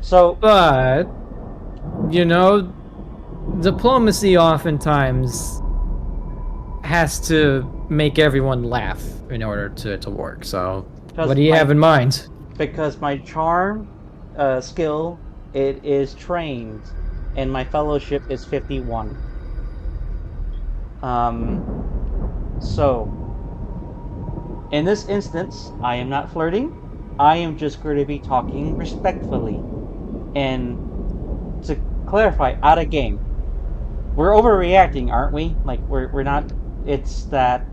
So, But, diplomacy oftentimes has to make everyone laugh in order to work. So, what do you have in mind? because my charm skill, it is trained, and my fellowship is 51. So, in this instance, I am not flirting. I am just going to be talking respectfully. And to clarify, out of game, we're overreacting, aren't we? Like we're not. It's that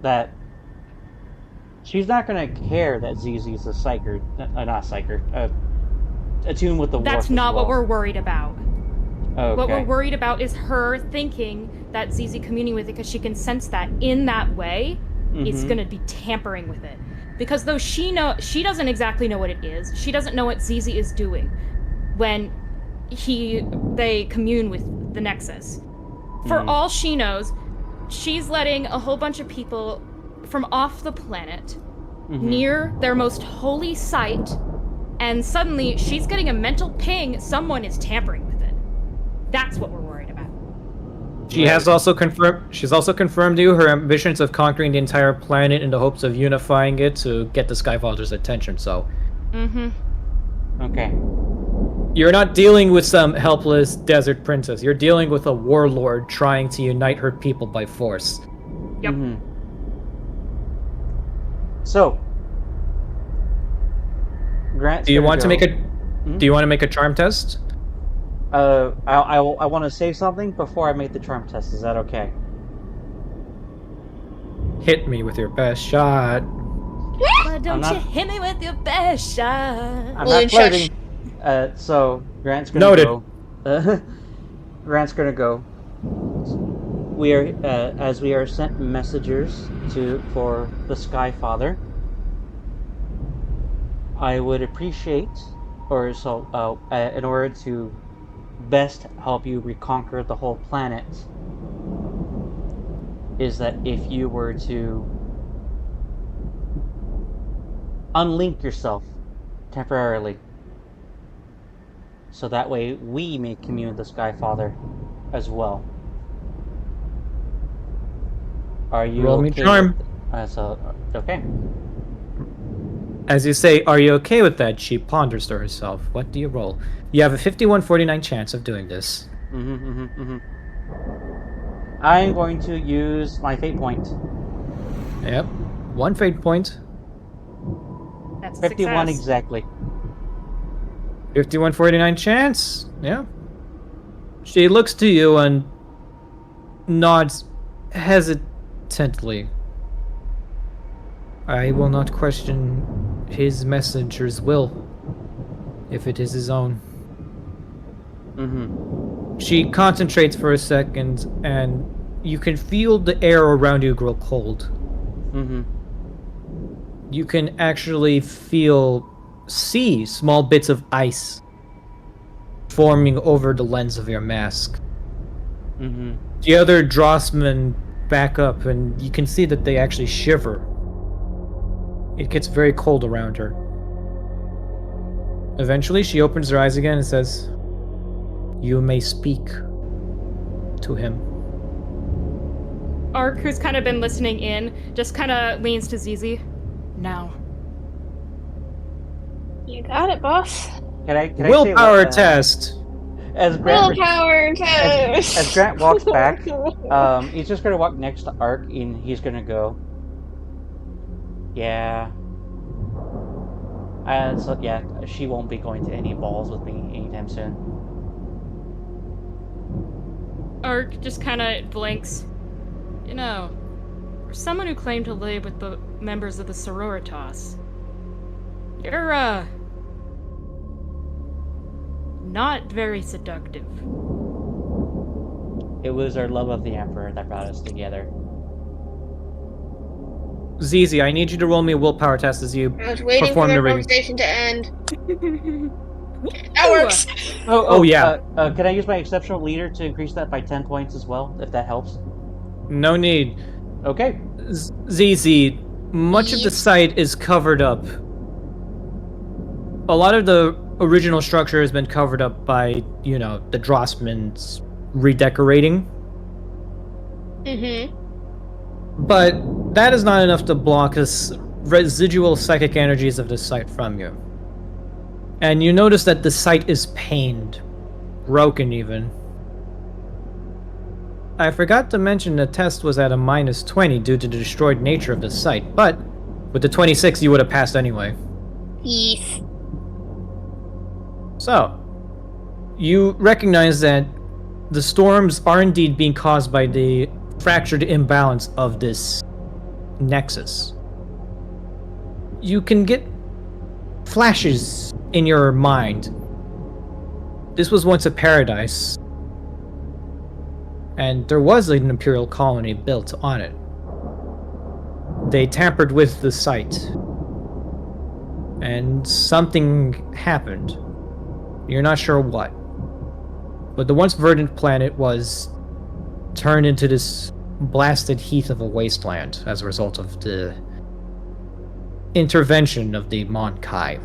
that she's not going to care that ZZ's a psyker, not psyker, attuned with the Warp. That's as not what well. we're worried about. Okay. What we're worried about is her thinking that ZZ communing with it because she can sense that in that way is going to be tampering with it. Because though she doesn't exactly know what it is. She doesn't know what ZZ is doing when they commune with the Nexus. For all she knows, she's letting a whole bunch of people from off the planet near their most holy site, and suddenly she's getting a mental ping. Someone is tampering with it. That's what we're worried about. She has also confirmed. She's also confirmed to you her ambitions of conquering the entire planet in the hopes of unifying it to get the Skyfather's attention. So, Okay. you're not dealing with some helpless desert princess. You're dealing with a warlord trying to unite her people by force. Yep. So, Grant's Do you gonna want to go- make a? Do you want to make a charm test? I want to say something before I make the charm test. Is that okay? Hit me with your best shot. Why don't not- you hit me with your best shot? I'm Balloon not flirting. So Grant's gonna Noted. go. Grant's gonna go. We are as we are sent messengers for the Skyfather. I would appreciate, in order to best help you reconquer the whole planet, is that if you were to unlink yourself temporarily, so that way we may commune with the Sky Father as well. Are you Roll me okay charm. Okay. As you say, are you okay with that? She ponders to herself. What do you roll? You have a 51-49 chance of doing this. I'm going to use my fate point. Yep. 1 fate point. That's a 51 success. exactly. 51-49 chance. Yeah. She looks to you and nods hesitantly. I will not question his messenger's will, if it is his own. She concentrates for a second, and you can feel the air around you grow cold. You can actually see small bits of ice forming over the lens of your mask. The other Drossmen back up, and you can see that they actually shiver. It gets very cold around her. Eventually, she opens her eyes again and says, "You may speak to him." Ark, who's kind of been listening in, just kind of leans to Zizi. Now. You got it, boss. Can I say Willpower what, test. As Grant, Willpower test. as Grant walks back, he's just gonna walk next to Ark and he's gonna go, yeah. So yeah, she won't be going to any balls with me anytime soon. Ark just kind of blinks. You know, for someone who claimed to live with the members of the Sororitas, you're, not very seductive. It was our love of the Emperor that brought us together. Zizi, I need you to roll me a willpower test as you I was waiting for perform their the reading. conversation to end. That works. Oh, yeah. Can I use my exceptional leader to increase that by 10 points as well, if that helps? No need. Okay. Zizi, much of the site is covered up. A lot of the original structure has been covered up by, the Drossmen's redecorating. But that is not enough to block the residual psychic energies of the site from you. And you notice that the site is pained, broken even. I forgot to mention the test was at a -20 due to the destroyed nature of the site, but with the 26 you would have passed anyway. Yes. So, you recognize that the storms are indeed being caused by the fractured imbalance of this nexus. You can get flashes in your mind. This was once a paradise, and there was an Imperial colony built on it. They tampered with the site, and something happened. You're not sure what. But the once verdant planet was turned into this blasted heath of a wasteland as a result of the intervention of the Mon Kai.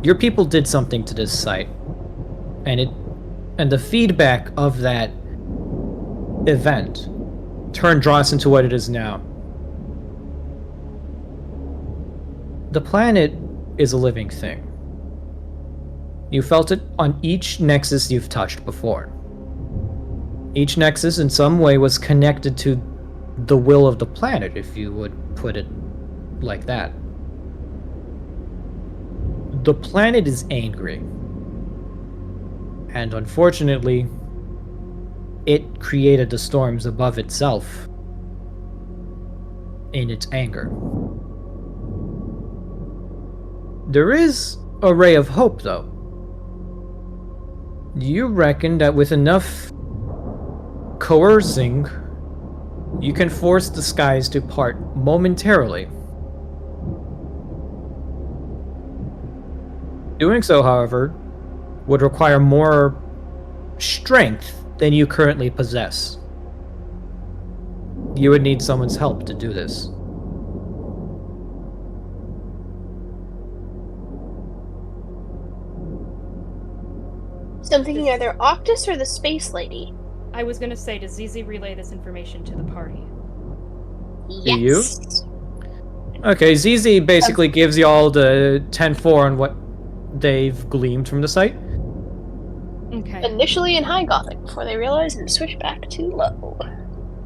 Your people did something to this site, and the feedback of that event turned Dross into what it is now. The planet is a living thing. You felt it on each nexus you've touched before. Each nexus in some way was connected to the will of the planet, if you would put it like that. The planet is angry. And unfortunately, it created the storms above itself in its anger. There is a ray of hope, though. You reckon that with enough coercing, you can force the skies to part momentarily. Doing so, however, would require more strength than you currently possess. You would need someone's help to do this. So I'm thinking either Octus or the Space Lady. I was gonna say, does Zizi relay this information to the party? Yes. Okay, ZZ basically gives you all the 10-4 on what they've gleaned from the site. Okay. Initially in High Gothic before they realized and switched back to low.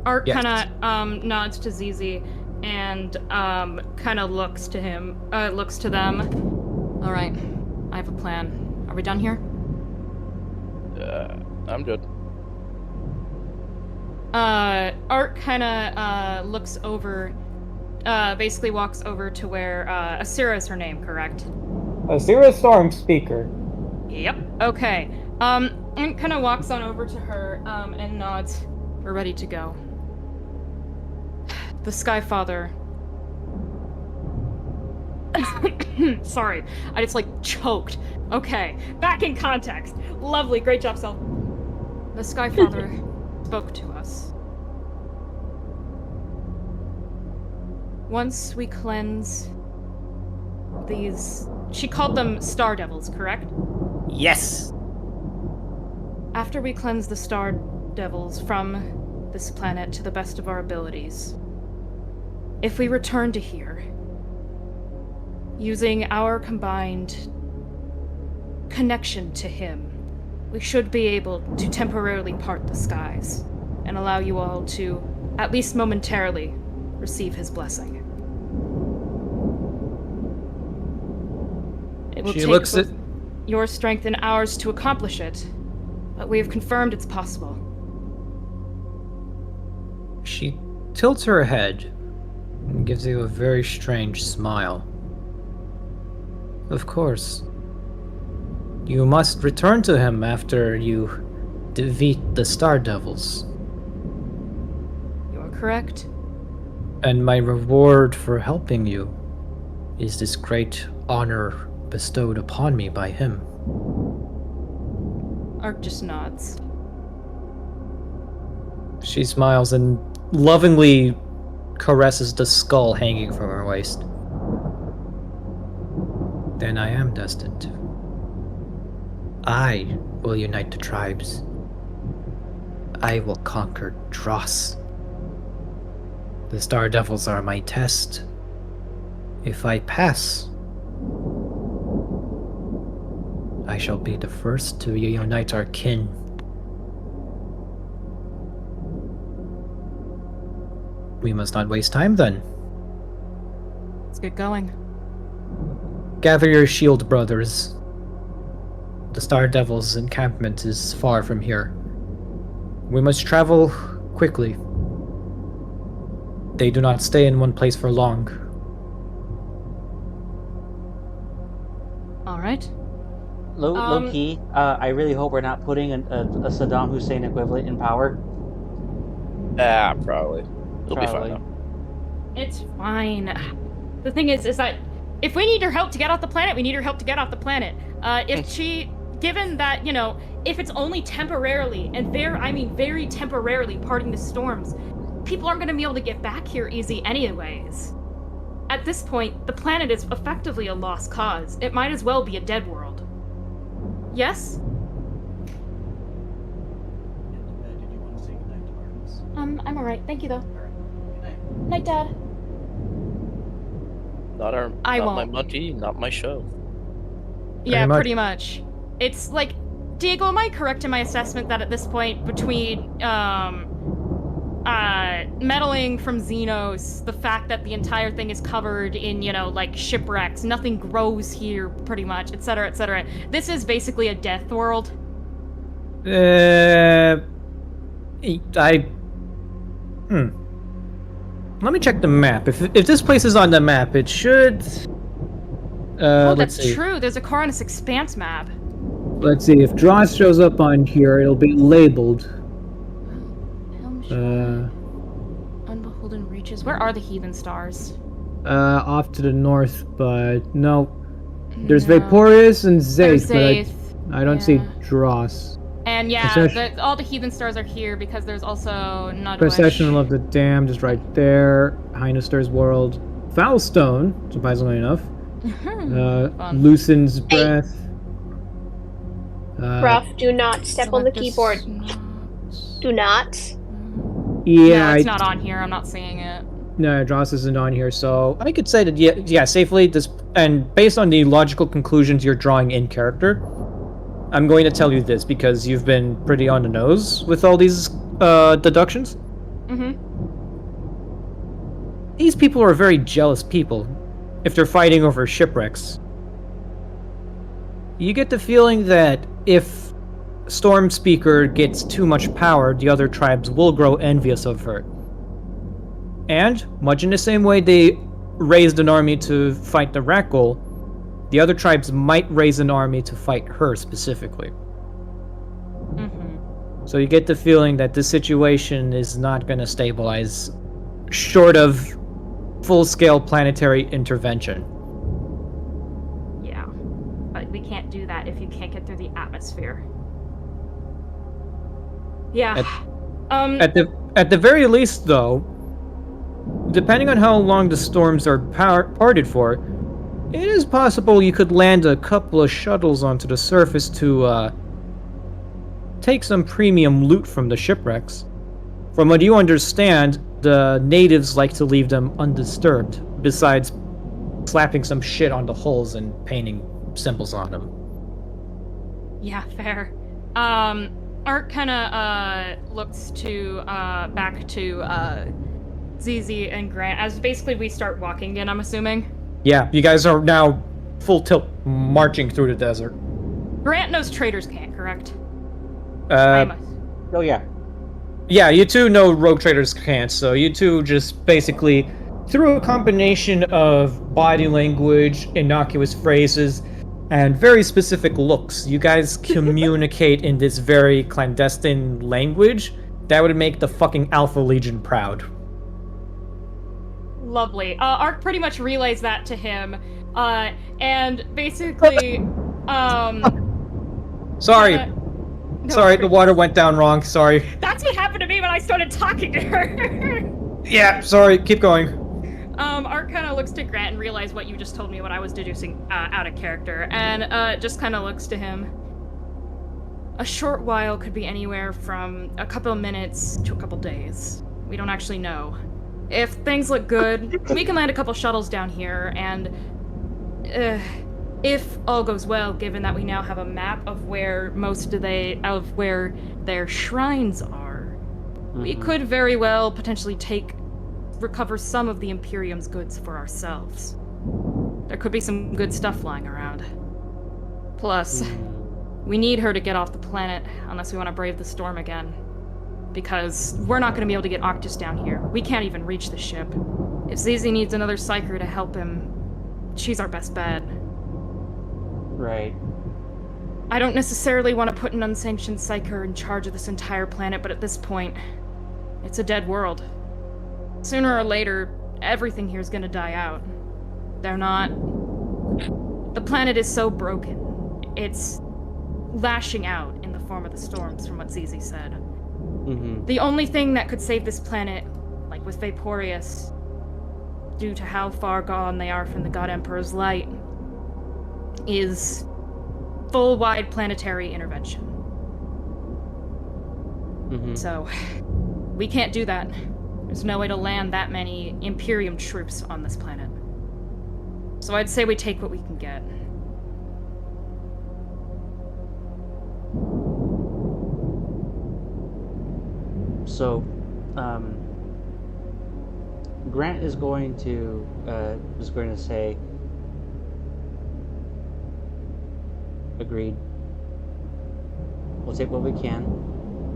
Art Yes. kind of nods to Zizi and kind of looks to them. All right, I have a plan. Are we done here? I'm good. Art kind of looks over, basically walks over to where Asira is her name, correct? Asira Storm Speaker. Yep. Okay. And kind of walks on over to her and nods. We're ready to go. The Skyfather. Sorry, I just like choked. Okay, back in context. Lovely, great job, Sel. The Skyfather spoke to us. Once we cleanse these, she called them Star Devils, correct? Yes. After we cleanse the Star Devils from this planet to the best of our abilities, if we return to here, using our combined connection to him, we should be able to temporarily part the skies and allow you all to, at least momentarily, receive his blessing. It will She take looks both at- your strength and ours to accomplish it, but we have confirmed it's possible. She tilts her head and gives you a very strange smile. Of course. You must return to him after you defeat the Star Devils. You are correct. And my reward for helping you is this great honor bestowed upon me by him. Ark just nods. She smiles and lovingly caresses the skull hanging from her waist. Then I am destined to. I will unite the tribes. I will conquer Dross. The Star Devils are my test. If I pass, I shall be the first to reunite our kin. We must not waste time then. Let's get going. Gather your shield, brothers. The Star Devils' encampment is far from here. We must travel quickly. They do not stay in one place for long. All right. Low key, I really hope we're not putting a Saddam Hussein equivalent in power. Probably. It'll be Probably. fine though. It's fine. The thing is that if we need her help to get off the planet, we need her help to get off the planet. Given that, if it's only temporarily, and very temporarily parting the storms, people aren't going to be able to get back here easy anyways. At this point, the planet is effectively a lost cause. It might as well be a dead world. Yes? Did you want to say goodnight to Artemis? I'm alright. Thank you, though. Good night. Night, Dad. Not I my won't. monkey, not my show. Yeah, much. pretty much. It's like, Diego, am I correct in my assessment that at this point, between meddling from Xenos, the fact that the entire thing is covered in, shipwrecks, nothing grows here, pretty much, etc., etc. This is basically a death world. Let me check the map. If this place is on the map, it should. Oh, Let's that's see. true. There's a Coronus Expanse map. Let's see, if Dross shows up on here, it'll be labeled. Unbeholden Reaches. Where are the Heathen Stars? Off to the north, but no. There's No. Vaporeus and There's Zaith, but Zaith. I don't see yeah. Dross. And yeah, Procession- all the heathen stars are here because there's also Nudwish. Processional of the Damned is right there. Heinister's World. Foulstone, surprisingly enough. Fun. Lucen's Breath. Ruff, do not step on the Select a keyboard. snot. Do not. Yeah, No, it's not on here. I'm not seeing it. No, Dross isn't on here, so I could say that yeah, safely this, and based on the logical conclusions you're drawing in character, I'm going to tell you this because you've been pretty on the nose with all these deductions. Mm-hmm. These people are very jealous people. If they're fighting over shipwrecks, you get the feeling that if Stormspeaker gets too much power, the other tribes will grow envious of her. And, much in the same way they raised an army to fight the Rak'gol, the other tribes might raise an army to fight her specifically. Mm-hmm. So you get the feeling that this situation is not going to stabilize short of full-scale planetary intervention. Yeah. But we can't do that if you can't get through the atmosphere. Yeah. At the very least, though, depending on how long the storms are parted for, it is possible you could land a couple of shuttles onto the surface to take some premium loot from the shipwrecks. From what you understand, the natives like to leave them undisturbed, besides slapping some shit on the hulls and painting symbols on them. Yeah, fair. Art kind of looks to back to ZZ and Grant as basically we start walking in, I'm assuming. Yeah, you guys are now full tilt marching through the desert. Grant knows traders can't, correct? I must. Oh yeah. Yeah, you two know rogue traders can't, so you two just basically, through a combination of body language, innocuous phrases, and very specific looks, you guys communicate in this very clandestine language that would make the fucking Alpha Legion proud. Lovely. Ark pretty much relays that to him, and basically, Sorry. no, Sorry, the water went down wrong, sorry. That's what happened to me when I started talking to her! Yeah, sorry, keep going. Art kind of looks to Grant and realizes what you just told me, what I was deducing out of character, and just kind of looks to him. A short while could be anywhere from a couple of minutes to a couple days. We don't actually know. If things look good, we can land a couple shuttles down here, and if all goes well, given that we now have a map of where where their shrines are, we could very well potentially recover some of the Imperium's goods for ourselves. There could be some good stuff lying around. Plus, we need her to get off the planet unless we want to brave the storm again. Because we're not going to be able to get Octus down here. We can't even reach the ship. If ZZ needs another Psyker to help him, she's our best bet. Right. I don't necessarily want to put an unsanctioned Psyker in charge of this entire planet, but at this point, it's a dead world. Sooner or later, everything here is going to die out. They're not... The planet is so broken. It's lashing out in the form of the storms, from what ZZ said. The only thing that could save this planet, like with Vaporeus, due to how far gone they are from the God Emperor's light, is full-wide planetary intervention. So, we can't do that. There's no way to land that many Imperium troops on this planet. So I'd say we take what we can get. So, Grant is going to say, agreed. We'll take what we can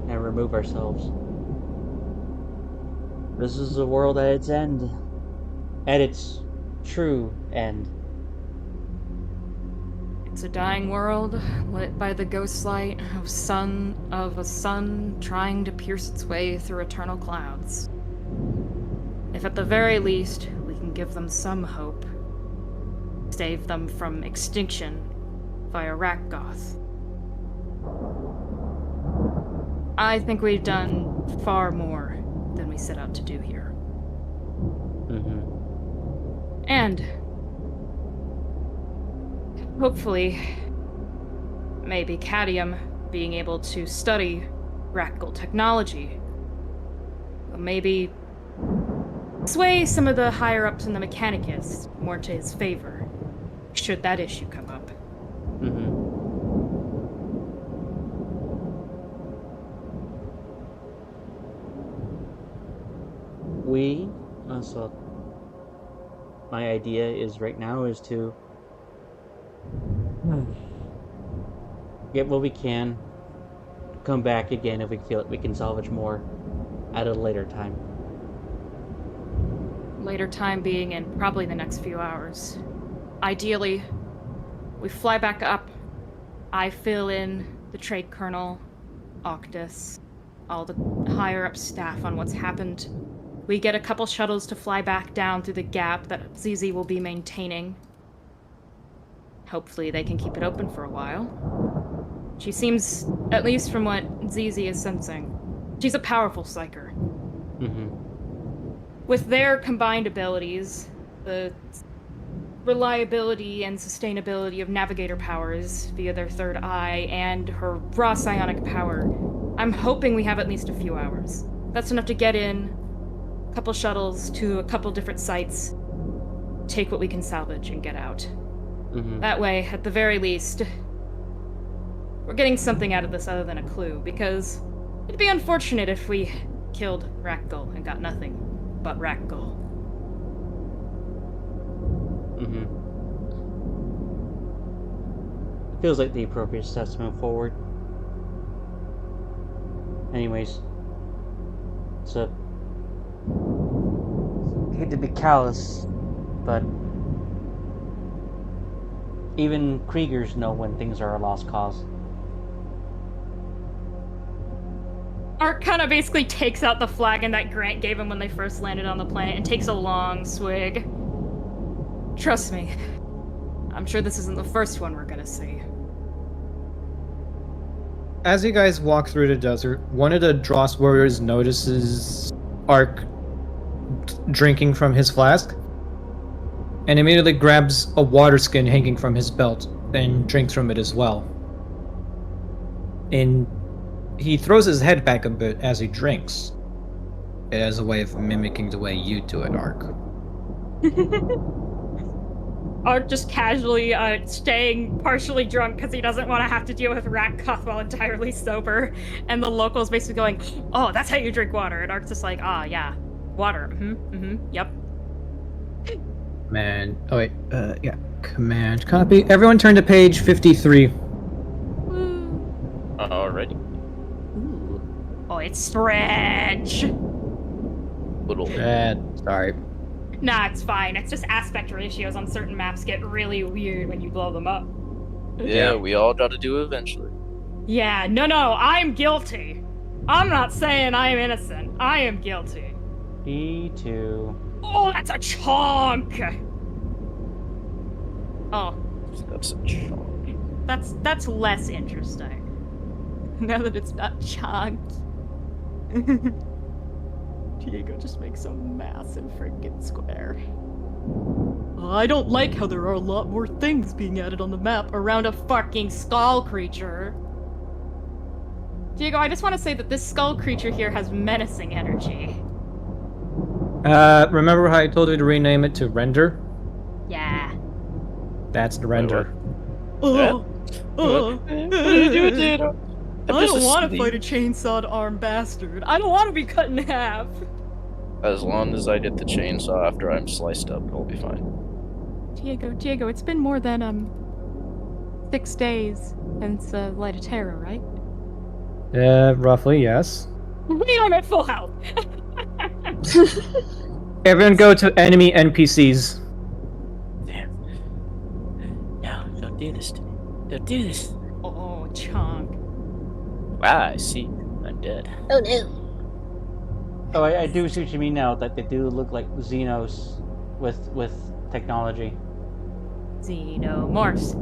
and remove ourselves. This is the world at its end, at its true end. It's a dying world, lit by the ghost light of a sun trying to pierce its way through eternal clouds. If at the very least, we can give them some hope, save them from extinction via Rak'gol. I think we've done far more than we set out to do here. Mm-hmm. And hopefully, maybe Cadmium being able to study Rak'gol technology will maybe sway some of the higher-ups in the Mechanicus more to his favor, should that issue come up. Mm-hmm. So my idea is right now is to get what we can, come back again if we feel that we can salvage more at a later time. Later time being in probably the next few hours. Ideally, we fly back up. I fill in the trade colonel, Octus, all the higher-up staff on what's happened. We get a couple shuttles to fly back down through the gap that ZZ will be maintaining. Hopefully they can keep it open for a while. She seems, at least from what ZZ is sensing, she's a powerful psyker. Mm-hmm. With their combined abilities, the reliability and sustainability of navigator powers via their third eye and her raw psionic power, I'm hoping we have at least a few hours. That's enough to get in, a couple shuttles to a couple different sites, take what we can salvage, and get out. Mm-hmm. That way, at the very least, we're getting something out of this other than a clue, because it'd be unfortunate if we killed Rak'gol and got nothing but Rak'gol. Mm-hmm. Feels like the appropriate steps to move forward. Anyways, so hate to be callous, but even Kriegers know when things are a lost cause. Art kind of basically takes out the flagon that Grant gave him when they first landed on the planet and takes a long swig. Trust me, I'm sure this isn't the first one we're gonna see. As you guys walk through the desert, one of the Dross warriors notices Ark drinking from his flask and immediately grabs a water skin hanging from his belt and drinks from it as well. And he throws his head back a bit as he drinks, as a way of mimicking the way you do it, Ark. Art just casually staying partially drunk because he doesn't want to have to deal with Rak'gol while entirely sober. And the locals basically going, "Oh, that's how you drink water." And Art's just like, "Ah, yeah, water. Yep." Command. Oh wait. Yeah. Command. Copy. Everyone turn to page 53. Alrighty. Ooh. Oh, it's stretch. Little. Sorry. Nah, it's fine. It's just aspect ratios on certain maps get really weird when you blow them up. Yeah, we all got to do it eventually. Yeah, no, I'm guilty. I'm not saying I am innocent. I am guilty. D2. Oh, that's a chunk! Oh, That's a chunk. that's less interesting. Now that it's not chunk. Diego just makes a massive freaking square. I don't like how there are a lot more things being added on the map around a fucking skull creature. Diego, I just want to say that this skull creature here has menacing energy. Remember how I told you to rename it to Render? Yeah. That's the Render. Oh, What are you doing, Dino? I don't want to fight a chainsawed arm bastard. I don't want to be cut in half. As long as I get the chainsaw after I'm sliced up, I'll be fine. Diego, it's been more than 6 days since Light of Terror, right? Roughly, yes. Wait, I'm at full health. Everyone go to enemy NPCs. Damn. No, don't do this to me. Don't do this. Oh, chunk. Ah, I see. I'm dead. Oh no. Oh, I do see what you mean now, that they do look like Xenos with technology. Xenomorphs.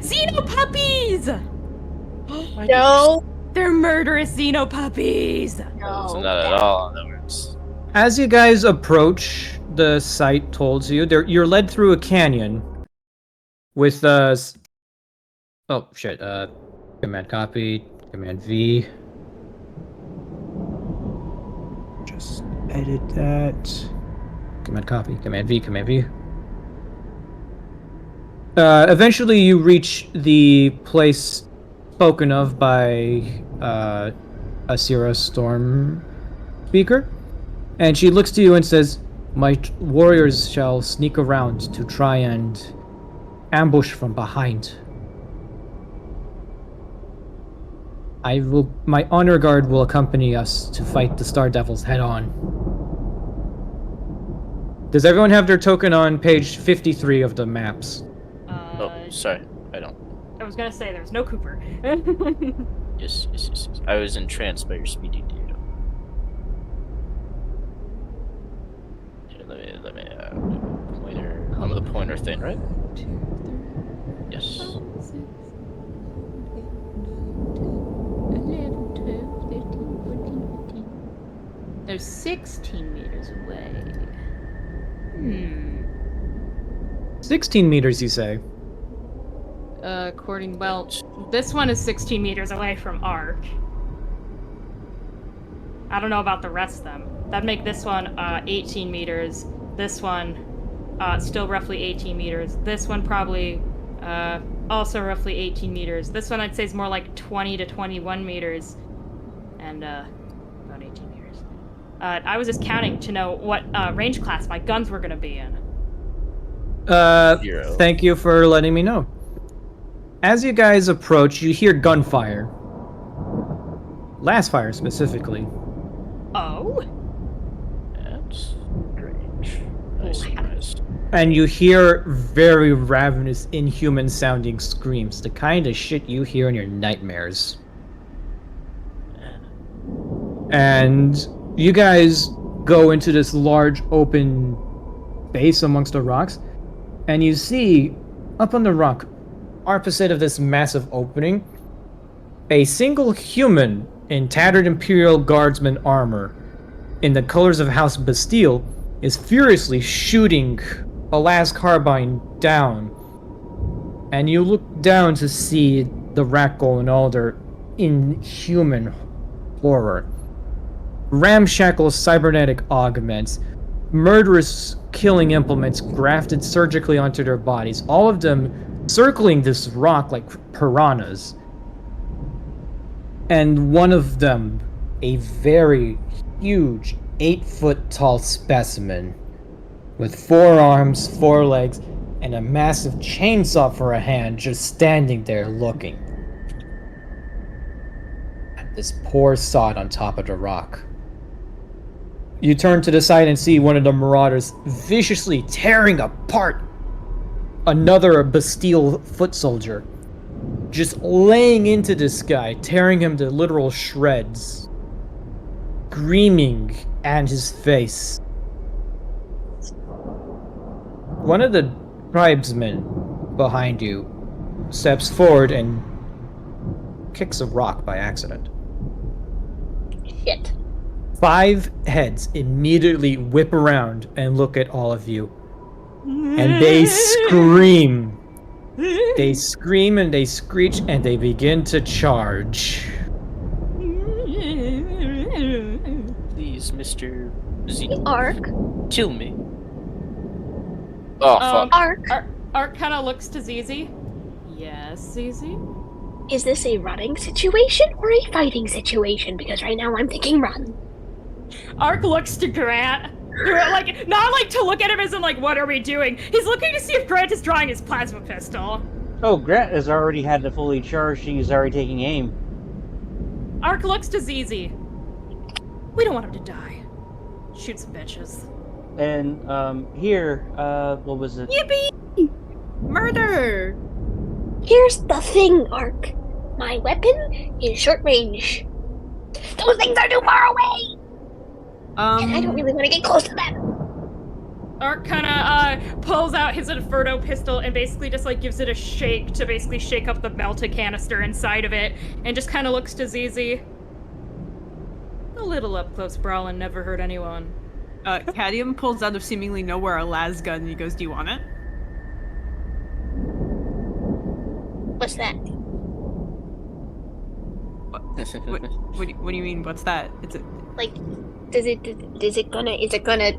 Xeno puppies! No. They're murderous Xeno puppies! It's No. not at all how that works. As you guys approach the site told to you, you're led through a canyon with oh shit, command copy, command V. Just edit that. Command copy, command V, command V. Eventually you reach the place spoken of by Asira Storm Speaker, and she looks to you and says, "My warriors shall sneak around to try and ambush from behind. My honor guard will accompany us to fight the Star Devils head on." Does everyone have their token on page 53 of the maps? Oh, sorry, I don't. I was gonna say there's no Cooper. Yes. I was entranced by your speedy data. Here, let me pointer. I'm the pointer thing, right? Yes. 11, 12, 13, 14, 15. They're 16 meters away. 16 meters, you say? This one is 16 meters away from Ark. I don't know about the rest of them. That'd make this one 18 meters. This one still roughly 18 meters. This one probably also roughly 18 meters. This one I'd say is more like 20 to 21 meters. And about 18 meters. I was just counting to know what range class my guns were gonna be in. 0. Thank you for letting me know. As you guys approach, you hear gunfire. Last fire, specifically. Oh? That's strange. Nice. And you hear very ravenous, inhuman-sounding screams. The kind of shit you hear in your nightmares. And you guys go into this large, open base amongst the rocks. And you see, up on the rock, opposite of this massive opening, a single human in tattered Imperial Guardsman armor, in the colors of House Bastille, is furiously shooting a last carbine down. And you look down to see the Rak'gol and all their inhuman horror. Ramshackle cybernetic augments, murderous killing implements grafted surgically onto their bodies, all of them circling this rock like piranhas. And one of them, a very huge 8-foot-tall specimen with 4 arms, 4 legs, and a massive chainsaw for a hand, just standing there looking at this poor sod on top of the rock. You turn to the side and see one of the marauders viciously tearing apart another Bastille foot soldier, just laying into this guy, tearing him to literal shreds, screaming at his face. One of the tribesmen behind you steps forward and kicks a rock by accident. Shit. 5 heads immediately whip around and look at all of you. And they scream. They scream and they screech and they begin to charge. Please, Mr. Z, Ark. kill me. Oh, fuck. Ark. Ark kind of looks to Zizi. Yes, Zizi? Is this a running situation or a fighting situation? Because right now I'm thinking run. Ark looks to Grant. Like, not like to look at him as in like, what are we doing? He's looking to see if Grant is drawing his plasma pistol. Oh, Grant has already had it fully charged. He's already taking aim. Ark looks to Zizi. We don't want him to die. Shoot some bitches. And, here, what was it? Yippee! Murder! Here's the thing, Ark. My weapon is short range. Those things are too far away! And I don't really want to get close to them. Ark kind of pulls out his Inferno pistol and basically just like gives it a shake to basically shake up the melted canister inside of it, and just kind of looks to ZZ. A little up close brawling never hurt anyone. Cadium pulls out of seemingly nowhere a las gun and he goes, "Do you want it?" What's that? What do you mean? What's that? It's a Like, is it gonna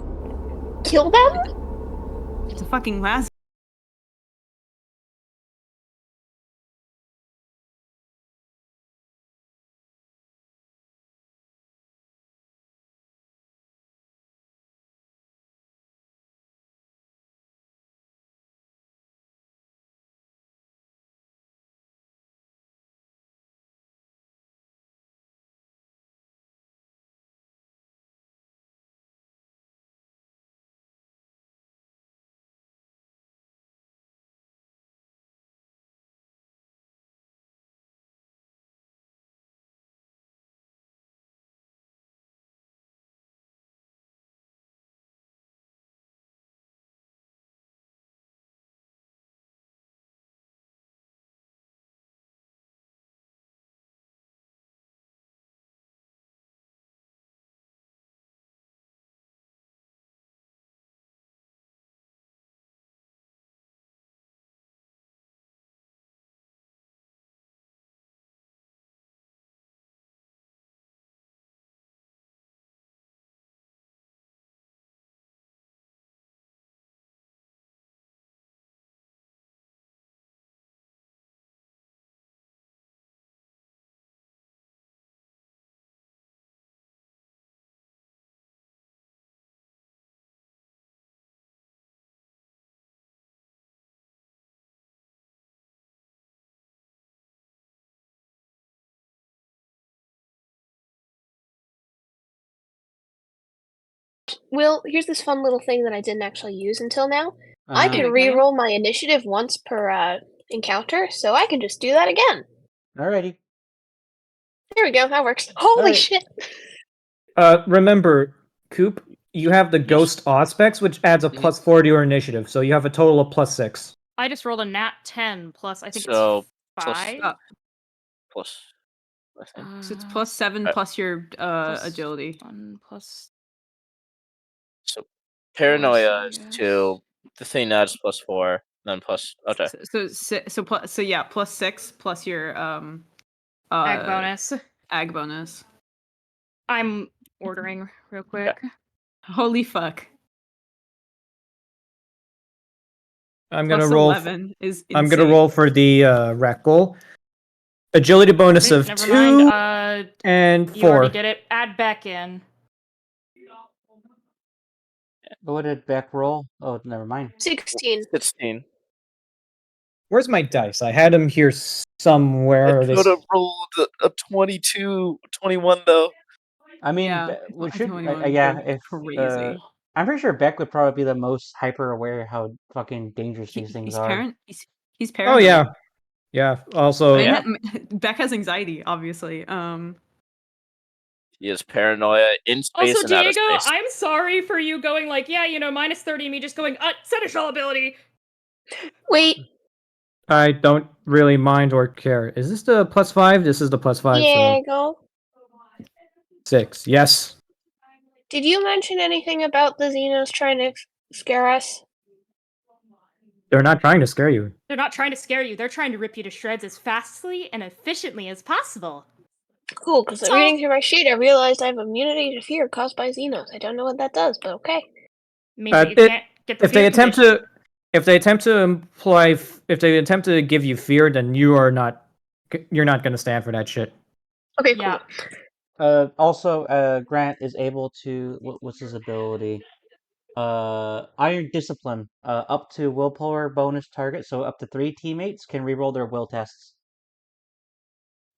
kill them? it's a fucking las. Will, here's this fun little thing that I didn't actually use until now. I Uh-huh. can Okay. re-roll my initiative once per encounter, so I can just do that again. Alrighty. There we go, that works. Holy Alright. shit! Remember, Coop, you have the Yes. ghost aspects, which adds a Mhm. +4 to your initiative, so you have a total of +6. I just rolled a nat 10 plus I think So, it's plus- 5. plus, I think. So it's +7 plus your plus agility. 1 plus So paranoia Plus, is yes. 2. The thing adds +4, then plus. Okay. So yeah, +6 plus your ag bonus. ag bonus. I'm ordering real quick. Holy fuck. I'm gonna Plus roll. 11 is insane. I'm gonna roll for the Rak'gol. Agility bonus Wait, of never 2 mind. and You already 4. did it. Add Beck in. What did Beck roll? Oh, never mind. 16. 16. Where's my dice? I had them here somewhere. I could have rolled a 22, 21 though. I mean, Yeah, we I should. think anyone Yeah, would go if crazy. I'm pretty sure Beck would probably be the most hyper aware how fucking dangerous these things He's are. he's Oh paranoid. yeah, yeah. Also, I mean, Yeah. Beck has anxiety, obviously. He is paranoia in space Also, and out of Diego, space. I'm sorry for you going like, yeah, minus 30, and me just going, seneschal ability. Wait, I don't really mind or care. Is this the +5? This is the +5, so Diego, 6. Yes. did you mention anything about the Xenos trying to scare us? They're not trying to scare you. They're not trying to scare you. They're trying to rip you to shreds as fastly and efficiently as possible. Cool, because So- reading through my sheet, I realized I have immunity to fear caused by Xenos. I don't know what that does, but okay. Means that you can't get the If they fear attempt condition. if they attempt to give you fear, then you're not going to stand for that shit. Okay, cool. Yeah. Also, Grant is able to. What's his ability? Iron Discipline. Up to willpower bonus target, so up to 3 teammates can reroll their will tests.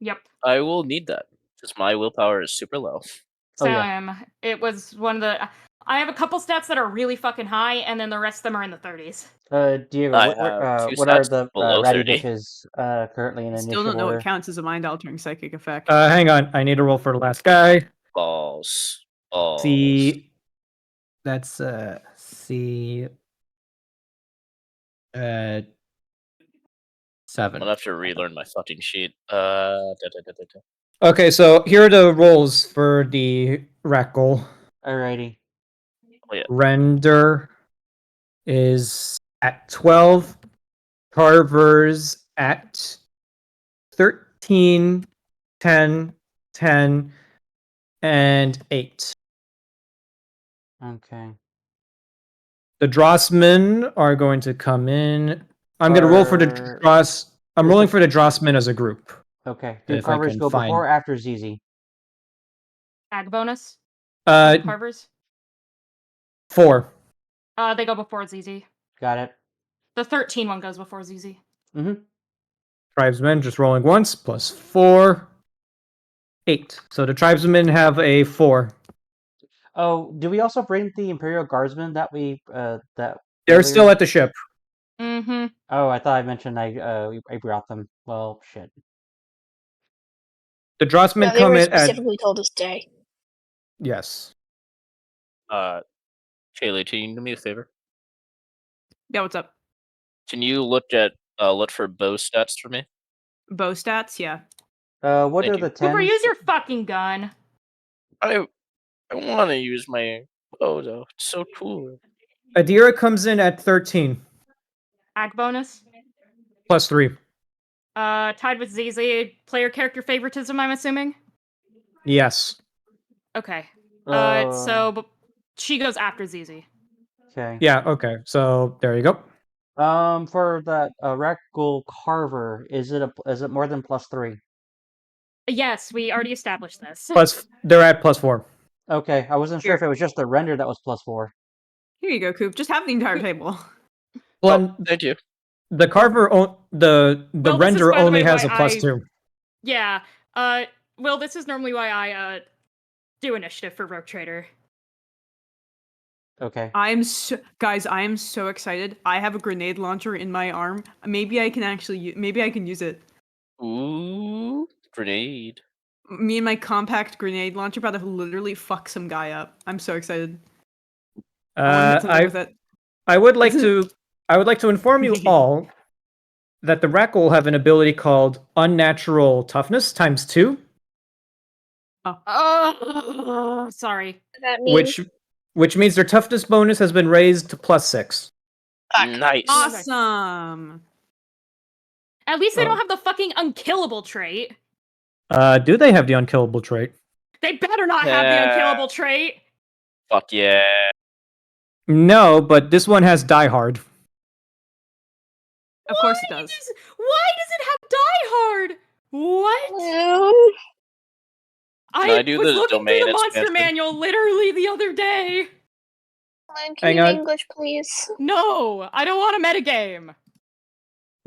Yep. I will need that because my willpower is super low. Oh, yeah. Same. It was one of the. I have a couple stats that are really fucking high, and then the rest of them are in the 30s. Diego, I what have 2 what are stats the below ratty 30. bitches currently in I still initiative don't know order? what counts as a mind-altering psychic effect. Hang on. I need to roll for the last guy. Balls. See. That's C. 7. I'm gonna have to relearn my fucking sheet. Da. Okay, so here are the rolls for the Rak'gol. Alrighty. Oh yeah. Render is at 12. Carver's at 13, 10, 10, and 8. Okay. The Drossmen are going to come in. I'm going to roll for the Dross. I'm rolling for the Drossmen as a group. Okay. Do If I carvers can go find. before or after ZZ? Ag bonus. Uh, Carvers. 4. They go before ZZ. Got it. The 13 one goes before ZZ. Mm-hmm. Tribesmen just rolling once, plus 4. 8. So the Tribesmen have a 4. Oh, do we also bring the Imperial Guardsmen that we that? They're earlier? still at the ship. Mm-hmm. Oh, I thought I mentioned I brought them. Well, shit. The Drossmen No, they come were in at. specifically told to stay. Yes. Kaylee, can you do me a favor? Yeah, what's up? Can you look for bow stats for me? Bow stats? Yeah. What Thank are you. the Cooper, 10s? use your fucking gun. I want to use my bow though. It's so cool. Adira comes in at 13, Ag bonus. plus 3. Tied with ZZ. Player character favoritism, I'm assuming? Yes. Okay. Uh, But she goes after ZZ. Okay. Yeah, okay. So there you go. For that Rak'gol Carver, is it more than +3? Yes, we already established this. They're at plus 4. Okay, I wasn't sure Here. if it was just the render that was +4. Here you go, Coop. Just have the entire table. Well, Thank you. the Carver, the Well, this is, render by the only way, has a why plus I- 2. Yeah. Well, this is normally why I do initiative for Rogue Trader. Okay. I am so excited. I have a grenade launcher in my arm. Maybe I can use it. Ooh, grenade. Me and my compact grenade launcher about to literally fuck some guy up. I'm so excited. I want to hit something with it. I would like to inform you all that the Rak'gol have an ability called Unnatural Toughness times 2, Oh, sorry. That means which means their toughness bonus has been raised to plus 6. Nice. Awesome. At least they Oh. don't have the fucking unkillable trait. Do they have the unkillable trait? They better not have the unkillable trait. Fuck yeah. No, but this one has Die Hard. Of course it does. Why does it have Die Hard? What? well, I do was the looking domain through the monster expansion? manual literally the other day. can Hang you on. English, please? No, I don't want a metagame.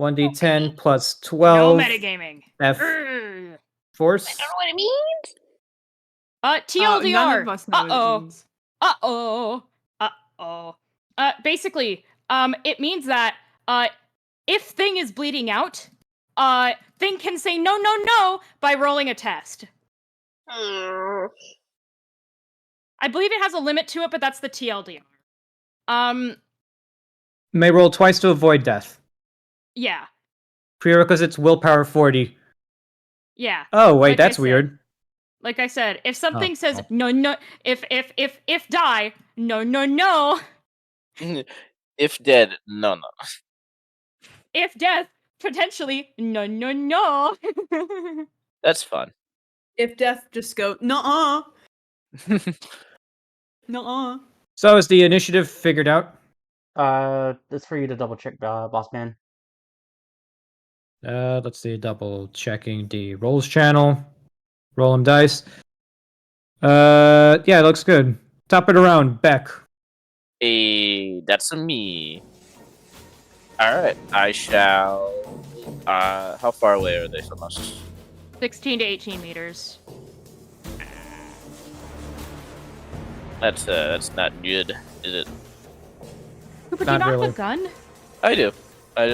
1d10 plus No 12. metagaming. F Urgh. force. I don't know what it means. TLDR. None of us know what it means. Basically, it means that, if Thing is bleeding out, Thing can say no by rolling a test. Hmm. I believe it has a limit to it, but that's the TLDR. May roll twice to avoid death. Yeah. Prerequisites willpower 40. Yeah. Oh, wait, Like that's I said. weird. Like I said, if something Oh, says oh. no, if die, no. If dead, no. If death, potentially no. That's fun. If death, just go, nuh-uh. Nuh-uh. So is the initiative figured out? It's for you to double check, boss man. Let's see, double checking the rolls channel. Roll 'em dice. Yeah, it looks good. Top it around, Beck. Hey, that's a me. Alright, I shall... how far away are they from us? 16 to 18 meters. That's not good, is it? Cooper, do Not you not really. have a gun? I do.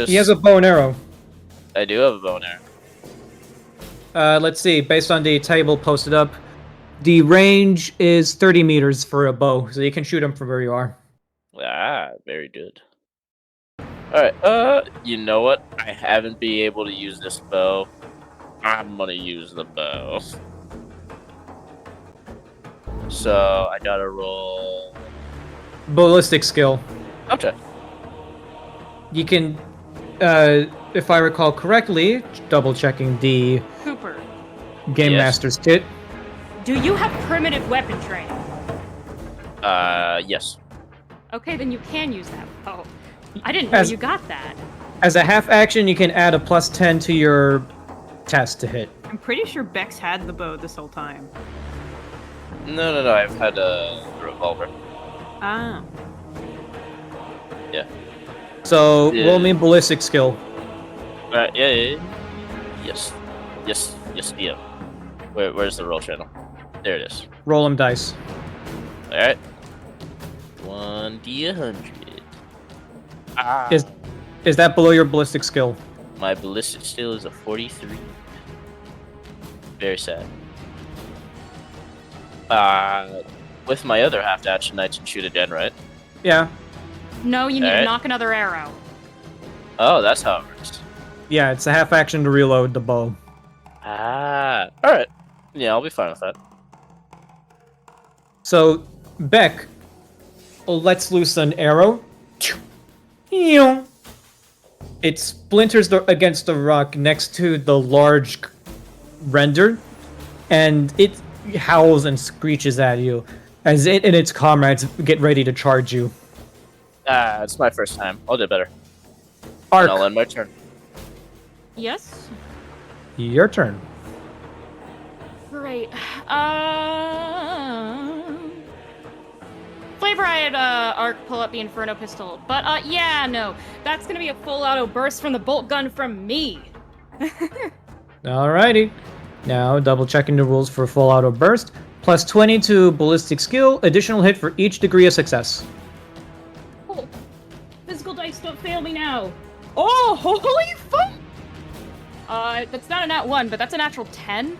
He has a bow and arrow. I do have a bow and arrow. Let's see, based on the table posted up, The range is 30 meters for a bow, so you can shoot him from where you are. Ah, very good. Alright, you know what? I haven't been able to use this bow. I'm gonna use the bow. So, I gotta roll... Ballistic skill. Okay. You can, if I recall correctly, double checking the Cooper, Game Yes. Master's kit. do you have primitive weapon training? Yes. Okay, then you can use that bow. I didn't know As- you got that. As a half action, you can add a +10 to your test to hit. I'm pretty sure Bex had the bow this whole time. No, I've had a revolver. Ah. Yeah. So Yeah. roll me ballistic skill. Yeah. Yes, yeah. Where's the roll channel? There it is. Roll them dice. Alright. 1d100. Ah. Is that below your ballistic skill? My ballistic skill is a 43. Very sad. With my other half action, I can shoot again, right? Yeah. No, you need to Alright. knock another arrow. Oh, that's how it works. Yeah, it's a half action to reload the bow. Alright. Yeah, I'll be fine with that. So, Beck lets loose an arrow. It splinters against the rock next to the large render, and it howls and screeches at you as it and its comrades get ready to charge you. It's my first time. I'll do better. Ark, And I'll end my turn. Yes? your turn. Great. Flavor, I had Arc pull up the Inferno pistol, but yeah, no, that's gonna be a full auto burst from the bolt gun from me. Alrighty. Now, double checking the rules for full auto burst. +20 to ballistic skill, additional hit for each degree of success. Oh, physical dice don't fail me now. Oh, holy fuck! That's not a nat 1, but that's a natural 10.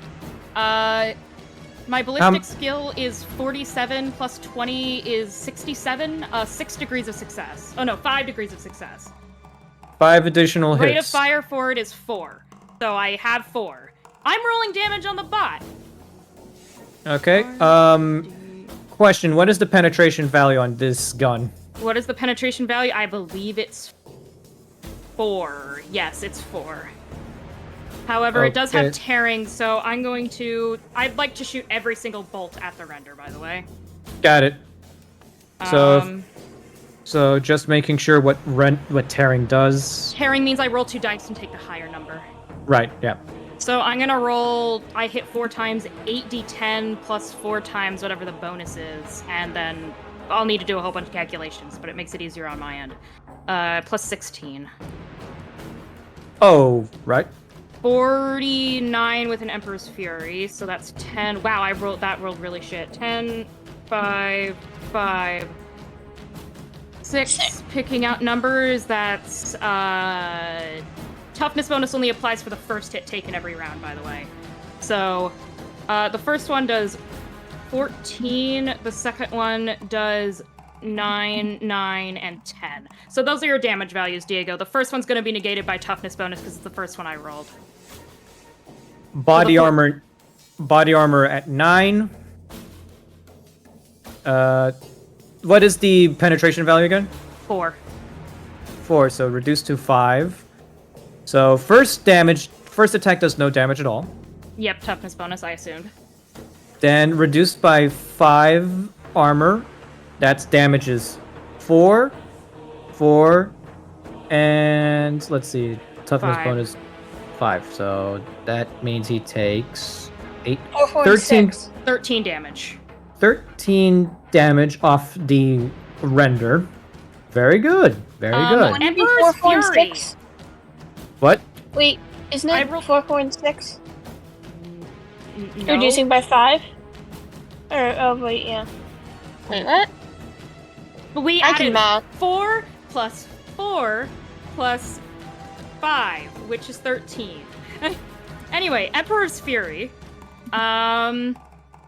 My ballistic skill is 47 plus 20 is 67. 6 degrees of success. Oh no, 5 degrees of success. 5 additional hits. Rate of fire for it is 4. So I have 4. I'm rolling damage on the bot. Okay. Question: what is the penetration value on this gun? What is the penetration value? I believe it's 4. Yes, it's 4. However, it does have Okay. tearing, so I'd like to shoot every single bolt at the render, by the way. Got it. So, Um, so just making sure what tearing does. tearing means I roll 2 dice and take the higher number. Right. Yeah. So I'm gonna roll, I hit 4 times 8d10 plus 4 times whatever the bonus is, and then I'll need to do a whole bunch of calculations, but it makes it easier on my end. Plus 16. Oh, right. 49 with an Emperor's Fury, so that's 10. Wow, that rolled really shit. 10, 5, 5, 6. Picking out numbers, that's toughness bonus only applies for the first hit taken every round, by the way. So the first one does 14, the second one does 9, 9, and 10. So those are your damage values, Diego. The first one's going to be negated by toughness bonus because it's the first one I rolled. Body armor at 9. What is the penetration value again? 4. 4. So reduced to 5. So first attack does no damage at all. Yep, toughness bonus, I assumed. Then reduced by 5 armor. That's damages 4, 4, and let's see, toughness 5. bonus 5. So that means he takes 8, 4, 4, 13, 6. 13 damage. 13 damage off the render. Very good. Very good. Wouldn't it be Emperor's 4, 4, and Fury. 6? What? Wait, isn't I it rolled- 4, 4, and 6? No. Reducing by 5? Or, oh, wait, yeah. Wait, what? But we I can added math. 4 plus 4 plus 5, which is 13. Anyway, Emperor's Fury.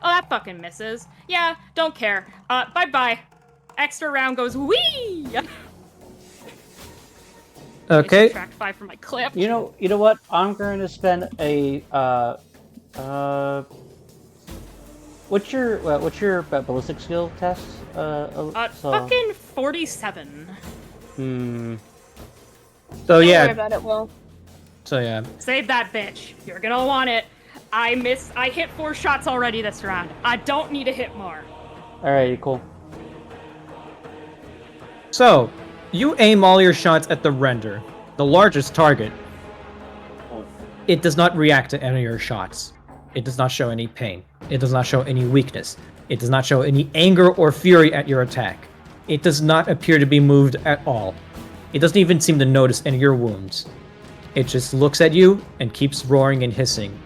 Oh, that fucking misses. Yeah, don't care. Bye-bye. Extra round goes whee! Okay. Subtract 5 from my clip. You know what? I'm going to spend a what's your ballistic skill test? Fucking 47. So Don't worry yeah. about it, Will. So yeah. Save that bitch. You're gonna want it. I hit 4 shots already this round. I don't need to hit more. Alright, cool. So, you aim all your shots at the render, the largest target. It does not react to any of your shots. It does not show any pain. It does not show any weakness. It does not show any anger or fury at your attack. It does not appear to be moved at all. It doesn't even seem to notice any of your wounds. It just looks at you and keeps roaring and hissing.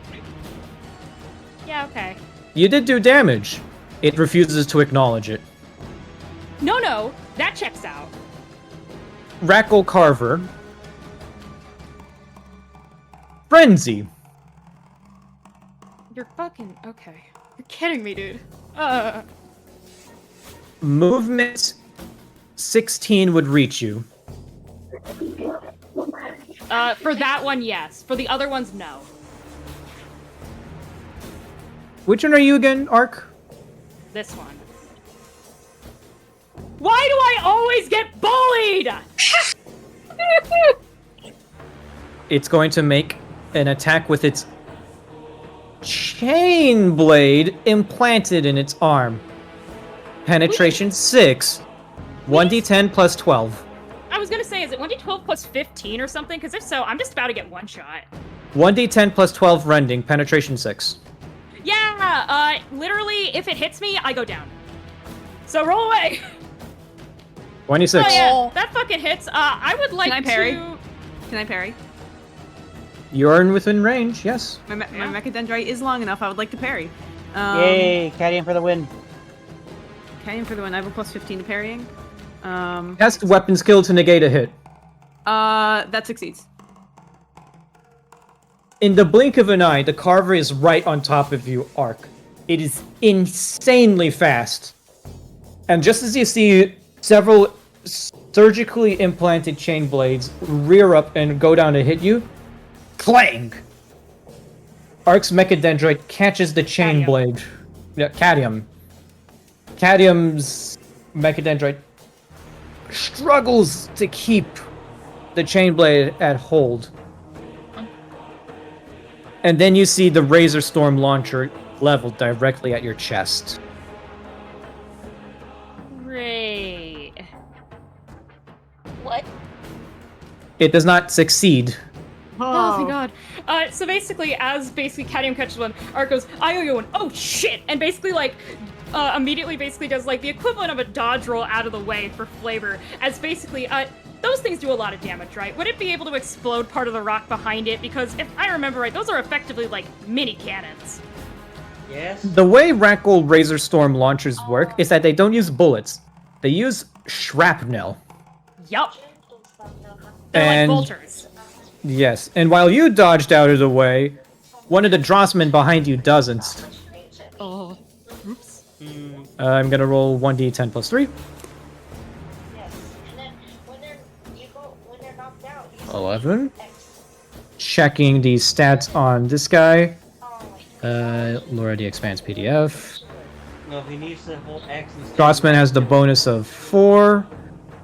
Yeah, okay. You did do damage. It refuses to acknowledge it. No, that checks out. Rak'gol Carver. Frenzy. You're fucking okay. You're kidding me, dude. Movement 16 would reach you. For that one, yes. For the other ones, no. Which one are you again, Ark? This one. Why do I always get bullied? It's going to make an attack with its chain blade implanted in its arm. Penetration 6. 1d10 plus 12. I was gonna say, is it 1d12 plus 15 or something? Because if so, I'm just about to get one shot. 1d10 plus 12 rending. Penetration 6. Yeah, literally, if it hits me, I go down. So roll away. 26. Oh yeah, that fucking hits. I would like Can I parry? to... Can I parry? You're within range, yes. My Mechadendrite is long enough. I would like to parry. Yay, Cadian for the win. Okay, and for the win, I have a plus 15 to parrying. Cast weapon skill to negate a hit. That succeeds. In the blink of an eye, the Carver is right on top of you, Ark. It is insanely fast. And just as you see several surgically implanted chain blades rear up and go down to hit you, clang! Ark's Mechadendrite catches the chain Cadium. blade. Yeah, Cadium. Cadium's Mechadendrite struggles to keep the chain blade at hold. And then you see the Razor Storm launcher leveled directly at your chest. Great. What? It does not succeed. Oh my god. So basically, as Cadium catches one, Ark goes, I owe you one. Oh shit! And basically, immediately does, the equivalent of a dodge roll out of the way for flavor. As basically, those things do a lot of damage, right? Would it be able to explode part of the rock behind it? Because if I remember right, those are effectively, mini cannons. Yes. The way Rak'gol Razor Storm launchers work is that they don't use bullets. They use shrapnel. Yup. They're And- like bolters. Yes, and while you dodged out of the way, one of the Drossmen behind you doesn't. Oh. Oops. I'm gonna roll 1d10 plus 3. Yes, and then when they're knocked out, 11. Checking the stats on this guy. Laura the Expanse PDF. No, he needs to hold X and Drossman has the bonus of 4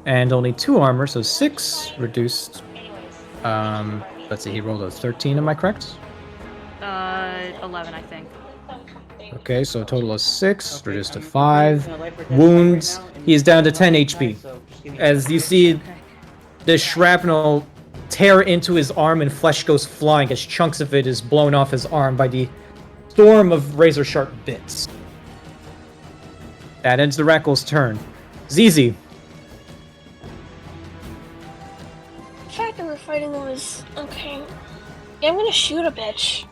and only 2 armor, so 6 reduced. Let's see, he rolled a 13, am I correct? 11, I think. Okay, so a total of 6, reduced to 5. Wounds, he's down to 10 HP. As you see the shrapnel tear into his arm and flesh goes flying as chunks of it is blown off his arm by the storm of razor-sharp bits. That ends the Rak'gol's turn. ZZ. The fact that we're fighting was okay. Yeah, I'm gonna shoot a bitch.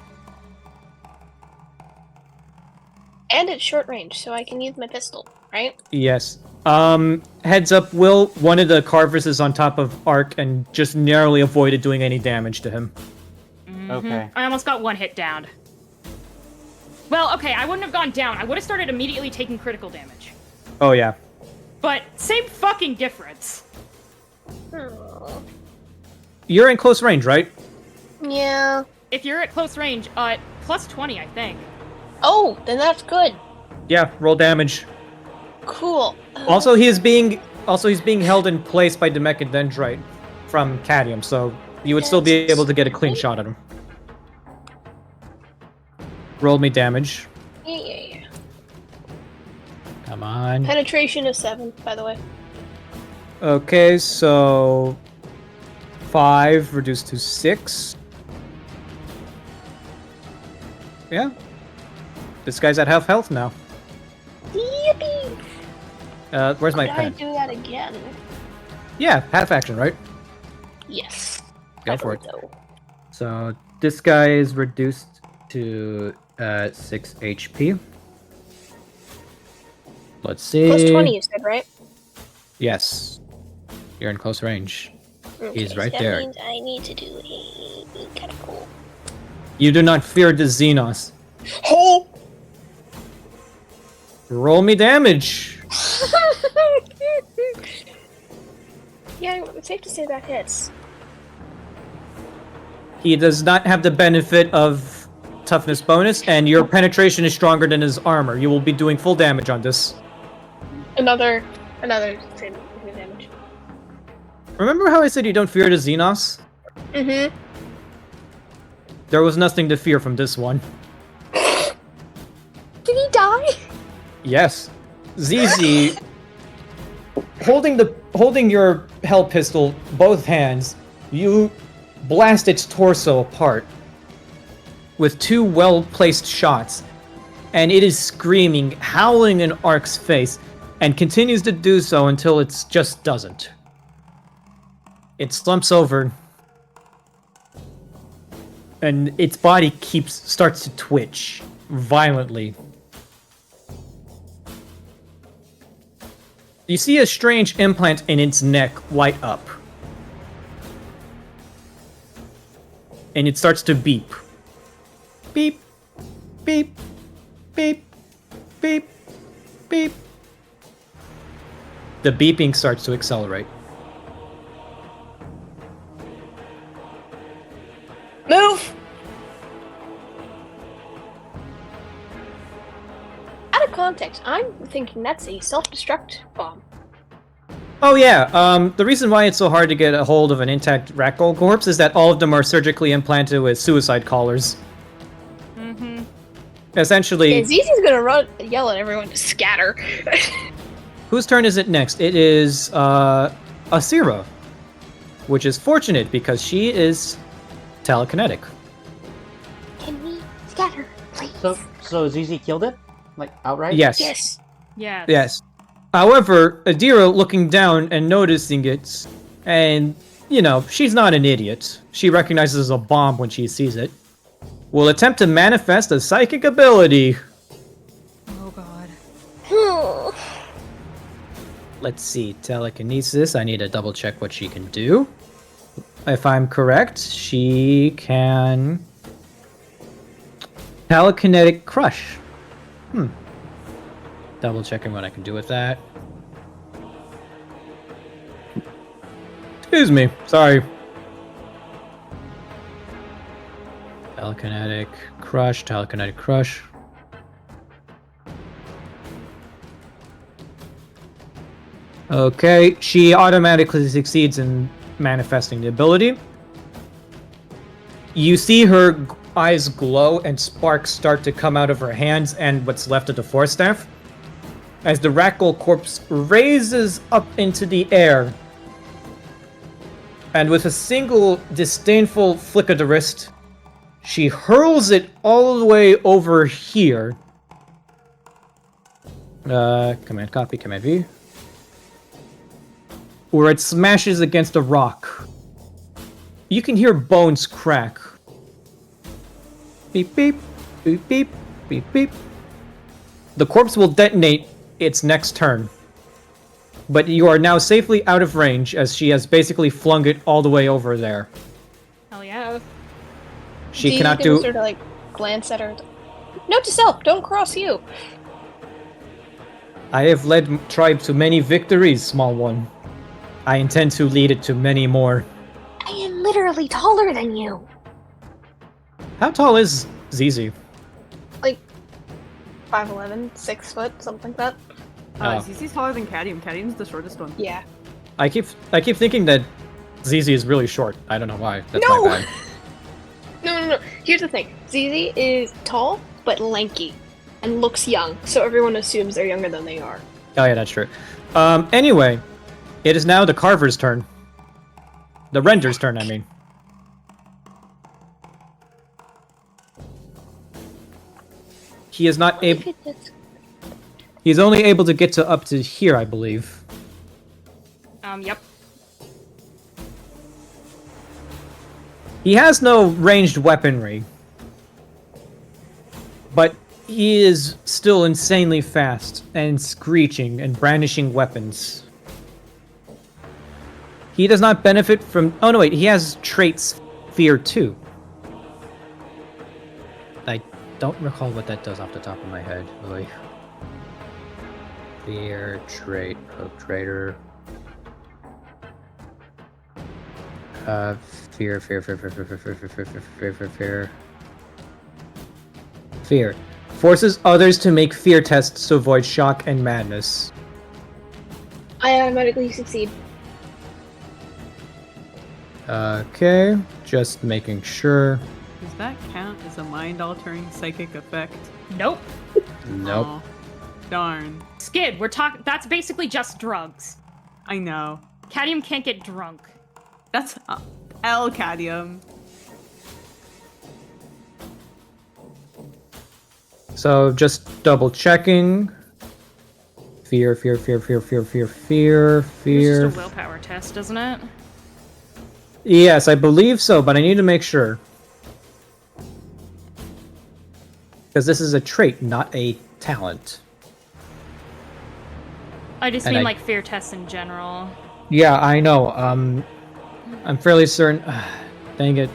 And it's short range, so I can use my pistol, right? Yes. Heads up, Will, one of the Carvers is on top of Ark and just narrowly avoided doing any damage to him. Okay. I almost got one hit down. Well, okay, I wouldn't have gone down. I would have started immediately taking critical damage. Oh yeah. But same fucking difference. Oh. You're in close range, right? Yeah. If you're at close range, plus 20, I think. Oh, then that's good. Yeah, roll damage. Cool. Also, he's being held in place by Demek and Dendrite from Cadmium, so you would still be able to get a clean shot at him. Roll me damage. Yeah. Come on. Penetration is 7, by the way. Okay, so 5 reduced to 6. Yeah. This guy's at half health now. Yippee! Where's my Could I pen? do that again? Yeah, half action, right? Yes. Go I for it. don't know. So this guy is reduced to 6 HP. Let's see. Plus 20, you said, right? Yes. You're in close range. He's right so there. That means I need to do a catapult. You do not fear the Xenos. Oh! Roll me damage. Yeah, it's safe to say that hits. He does not have the benefit of toughness bonus, and your penetration is stronger than his armor. You will be doing full damage on this. Another same damage. Remember how I said you don't fear the Xenos? Mm-hmm. There was nothing to fear from this one. Did he die? Yes. ZZ, holding your hell pistol, both hands, you blast its torso apart with 2 well-placed shots, and it is screaming, howling in Ark's face, and continues to do so until it just doesn't. It slumps over, and its body starts to twitch violently. You see a strange implant in its neck light up. And it starts to beep. Beep, beep, beep, beep, beep. The beeping starts to accelerate. Move! Out of context, I'm thinking that's a self-destruct bomb. Oh yeah, the reason why it's so hard to get a hold of an intact Rak'gol corpse is that all of them are surgically implanted with suicide collars. Mm-hmm. Essentially... Yeah, Zizi's gonna yell at everyone to scatter. Whose turn is it next? It is, Asira. Which is fortunate, because she is telekinetic. Can we scatter, please? So ZZ killed it? Like, outright? Yes. Yes. Yes. Yes. However, Adira, looking down and noticing it, and, you know, she's not an idiot. She recognizes a bomb when she sees it. Will attempt to manifest a psychic ability. Oh god. Let's see, telekinesis. I need to double check what she can do. If I'm correct, she can... Telekinetic crush. Double checking what I can do with that. Excuse me, sorry. Telekinetic crush, telekinetic crush. Okay, she automatically succeeds in manifesting the ability. You see her eyes glow and sparks start to come out of her hands and what's left of the Force Staff. As the Rak'gol corpse raises up into the air, and with a single disdainful flick of the wrist, she hurls it all the way over here. Command copy, command V. Where it smashes against a rock. You can hear bones crack. Beep beep, beep beep, beep beep. The corpse will detonate its next turn. But you are now safely out of range as she has basically flung it all the way over there. Hell yeah. She cannot do... sort of like glance at her. Note to self: don't cross you. I have led tribe to many victories, small one. I intend to lead it to many more. I am literally taller than you. How tall is ZZ? Like 5'11", 6 foot, something like that. Oh. ZZ's taller than Cadium. Cadium's the shortest one. Yeah. I keep thinking that ZZ is really short. I don't know why. That's No! my bad. No. Here's the thing. ZZ is tall but lanky and looks young, so everyone assumes they're younger than they are. Oh yeah, that's true. Anyway, it is now the Carver's turn. The Render's turn, I mean. He is not able. He's only able to get to up to here, I believe. Yep. He has no ranged weaponry, but he is still insanely fast and screeching and brandishing weapons. He does not benefit from... Oh, no, wait. He has traits Fear 2. I don't recall what that does off the top of my head. Really. Fear, trait, Rogue Trader. Fear. Fear. Forces others to make fear tests to avoid shock and madness. I automatically succeed. Okay, just making sure. Does that count as a mind-altering psychic effect? Nope. Nope. Aw, darn. Skid, we're talking. That's basically just drugs. I know. Cadium can't get drunk. That's L Cadium. So just double checking. Fear. It's just a willpower test, isn't it? Yes, I believe so, but I need to make sure. Because this is a trait, not a talent. I just And mean I- like fear tests in general. Yeah, I know. I'm fairly certain. Dang it.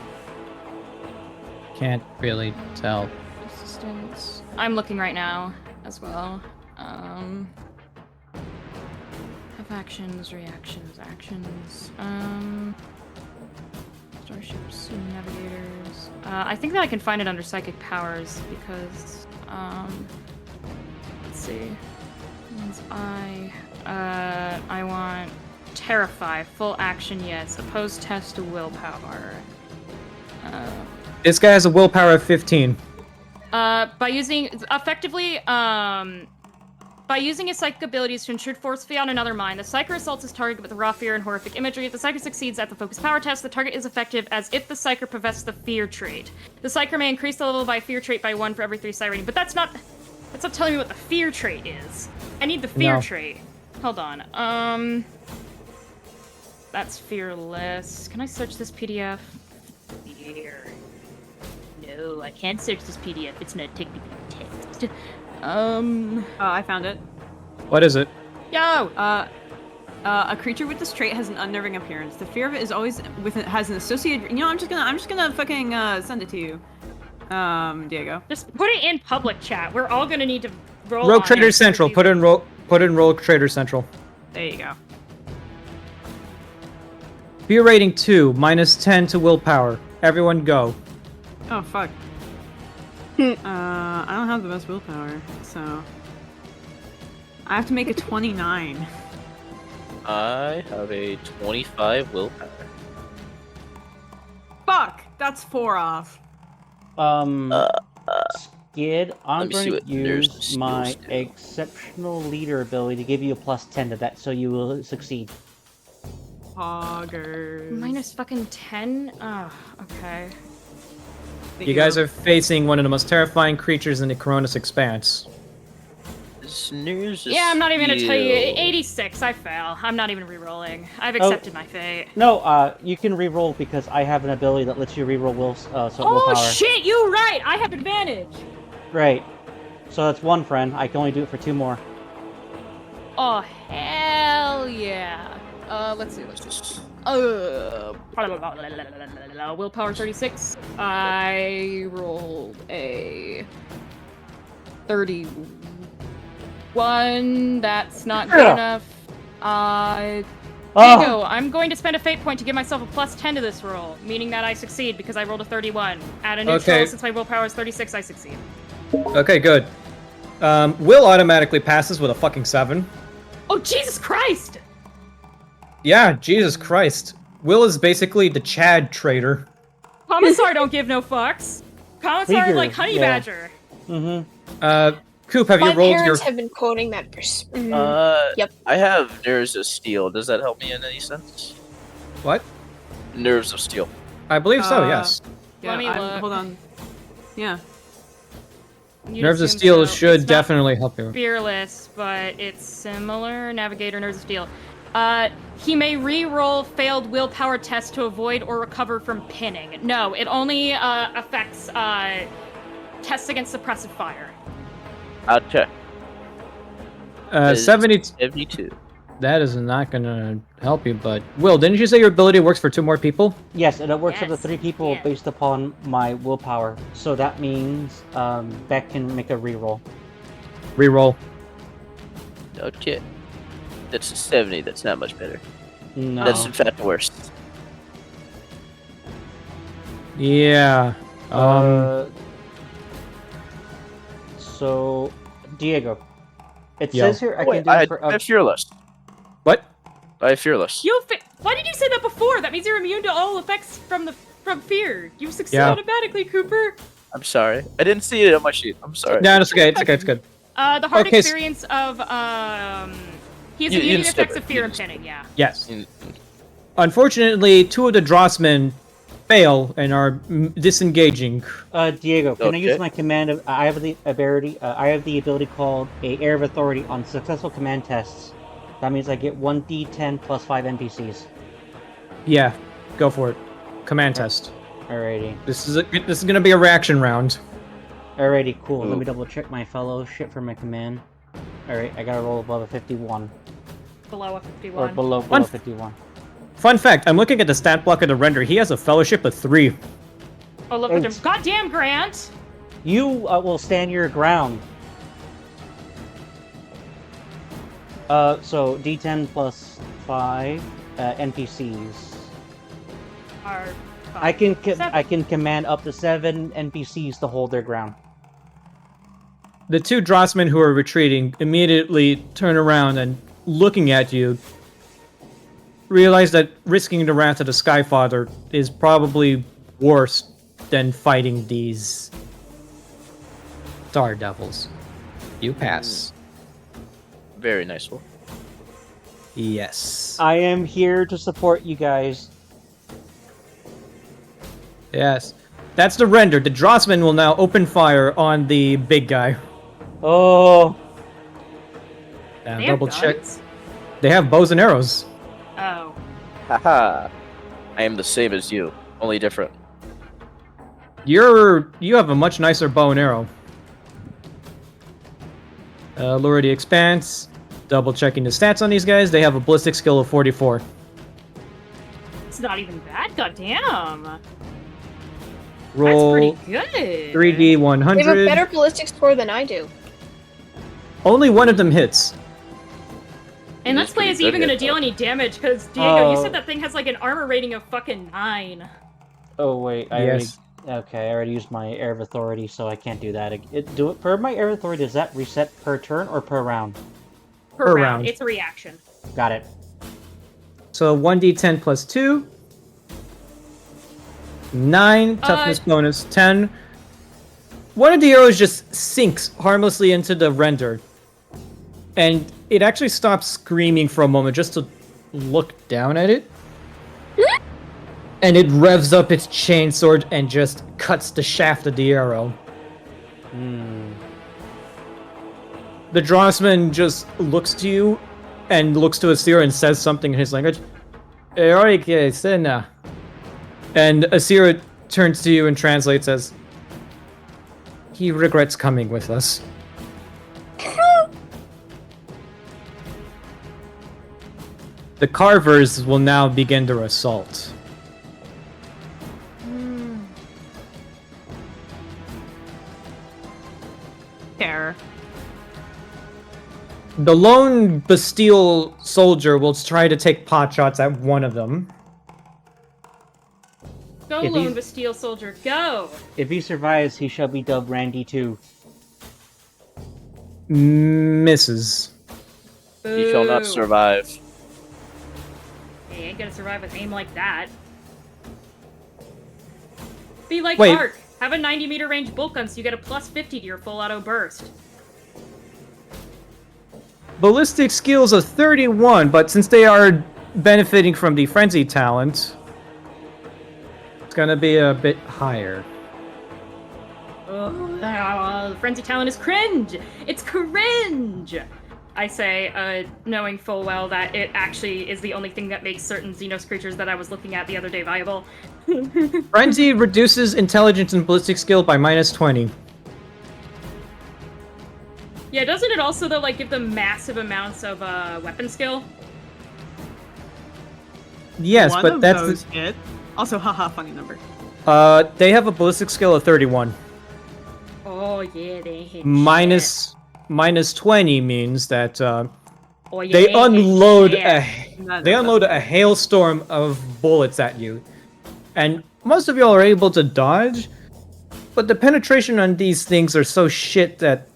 Can't really tell. Resistance. I'm looking right now as well. Have actions, reactions, actions. Starships, navigators. I think that I can find it under psychic powers because, let's see. Means I want terrify, full action, yes. Opposed test to willpower. This guy has a willpower of 15. By using his psychic abilities to intrude forcefully on another mind, the psyker assaults his target with raw fear and horrific imagery. If the psyker succeeds at the focus power test, the target is effective as if the psyker possessed the fear trait. The psyker may increase the level by fear trait by 1 for every 3 psi rating, but that's not telling me what the fear trait is. I need the fear No. trait. Hold on. That's fearless. Can I search this PDF? Fear. No, I can't search this PDF. It's not technically text. I found it. What is it? Yo! A creature with this trait has an unnerving appearance. The fear of it is always has an associated. You know, I'm just gonna fucking send it to you, Diego. Just put it in public chat. We're all gonna need to roll. Rogue on Trader it. Central. Put in Rogue Trader Central. There you go. Fear rating 2, minus 10 to willpower. Everyone go. Oh fuck. I don't have the best willpower, so I have to make a 29. I have a 25 willpower. Fuck! That's 4 off. Skid, I'm Let me see going what to there's use skills my do. exceptional leader ability to give you a plus 10 to that, so you will succeed. Poggers. Minus fucking 10? Oh, okay. You guys are facing one of the most terrifying creatures in the Coronis Expanse. Snooze. Yeah, I'm not even gonna tell you. 86, I fail. I'm not even re-rolling. I've accepted my fate. No, you can reroll because I have an ability that lets you reroll willpower. Oh shit, you right! I have advantage! Right. So that's 1 friend. I can only do it for 2 more. Oh, hell yeah. Let's see. Willpower 36. I rolled a 31. That's not good Yeah. enough. Diego, I'm going to spend a fate point to give myself a +10 to this roll, meaning that I succeed because I rolled a 31. At a neutral, Okay. since my willpower is 36, I succeed. Okay, good. Will automatically passes with a fucking 7. Oh, Jesus Christ! Yeah, Jesus Christ. Will is basically the Chad traitor. Commissar don't give no fucks. Commissar Figure, like Honey yeah. Badger. Mm-hmm. Coop, have My you rolled your... parents have been quoting that. Yep. I have nerves of steel. Does that help me in any sense? What? Nerves of steel. I believe so, yes. Yeah, Let me look. hold on. Yeah. You'd Nerves of assume Steel so. should It's not definitely help you. Fearless, but it's similar. Navigator, Nerves of Steel. He may re-roll failed willpower tests to avoid or recover from pinning. No, it only affects tests against suppressive fire. Okay. 72. That is not gonna help you, but... Will, didn't you say your ability works for 2 more people? Yes, and it works for the Yes, 3 people yeah. based upon my willpower. So that means Beck can make a reroll. Reroll. Okay. That's a 70. That's not much better. No. That's in fact worse. Yeah. So, Diego, it Yo. says here I Wait, can do it for I up. have fearless. What? I have fearless. Why did you say that before? That means you're immune to all effects from fear. You succeed Yeah. automatically, Cooper. I'm sorry. I didn't see it on my sheet. I'm sorry. No, it's okay. It's okay. It's good. The hard Okay, experience of he's You- immune you to skip effects it. of fear You and just- pinning. Yeah. Yes. Mm, Unfortunately, 2 of the Drossmen fail and are disengaging. Diego, can I use Okay. my command of? I have the ability called a Air of Authority on successful command tests. That means I get 1d10 plus 5 NPCs. Yeah, go for it. Command test. Alrighty. This is gonna be a reaction round. Alrighty, cool. Let Ooh. me double check my fellowship for my command. Alright, I gotta roll above a 51. Below a Or 51. below One- 51. Fun fact, I'm looking at the stat block of the render. He has a fellowship of 3. Oh, look at him. Thanks. Goddamn, Grant! You will stand your ground. So D10 plus 5 NPCs. Are I can Seven. I can command up to 7 NPCs to hold their ground. The 2 Drossmen who are retreating immediately turn around and, looking at you, realize that risking the wrath of the Skyfather is probably worse than fighting these Star Devils. You pass. Very nice one. Yes. I am here to support you guys. Yes. That's the render. The Drossmen will now open fire on the big guy. Oh, And They have double check. guns? They have bows and arrows. Oh. Haha. I am the same as you, only different. You have a much nicer bow and arrow. Lure the Expanse. Double checking the stats on these guys. They have a ballistic skill of 44. It's not even bad, goddamn. Roll That's pretty good. 3d They have a 100. better ballistic score than I do. Only one of them hits. And It let's is play pretty is he even good gonna hit, deal though. any damage? Because Diego, you Oh. said that thing has like an armor rating of fucking 9. oh wait, Yes. I already used my Air of Authority, so I can't do that. For my Air of Authority, does that reset per turn or per round? Per Per round. round. It's a reaction. Got it. So 1d10 plus 2. 9 toughness bonus, 10. One of the arrows just sinks harmlessly into the render. And it actually stops screaming for a moment just to look down at it. And it revs up its chainsword and just cuts the shaft of the arrow. The Drossman just looks to you and looks to Asir and says something in his language. "Eroike Sena." And Asir turns to you and translates as, "He regrets coming with us." The Carvers will now begin their assault. Fair. The lone Bastille soldier will try to take pot shots at one of them. Go, If lone he's- Bastille soldier, go! If he survives, he shall be dubbed Randy too. Misses. He shall not Boo. survive. He ain't gonna survive with aim like that. Be like Wait. Ark. Have a 90-meter range bolt gun so you get a plus 50 to your full auto burst. Ballistic skills of 31, but since they are benefiting from the frenzy talent, it's gonna be a bit higher. The frenzy talent is cringe! It's cringe! I say, knowing full well that it actually is the only thing that makes certain Xenos creatures that I was looking at the other day viable. Frenzy reduces intelligence and ballistic skill by minus 20. Yeah, doesn't it also, though, like, give them massive amounts of, weapon skill? Yes, One but of that's those hit. Also, haha, funny number. they have a ballistic skill of 31. Oh, yeah, they hit Minus 20 means that Oh, yeah, they hit unload shit. a hailstorm of bullets at you, and most of y'all are able to dodge, but the penetration on these things are so shit that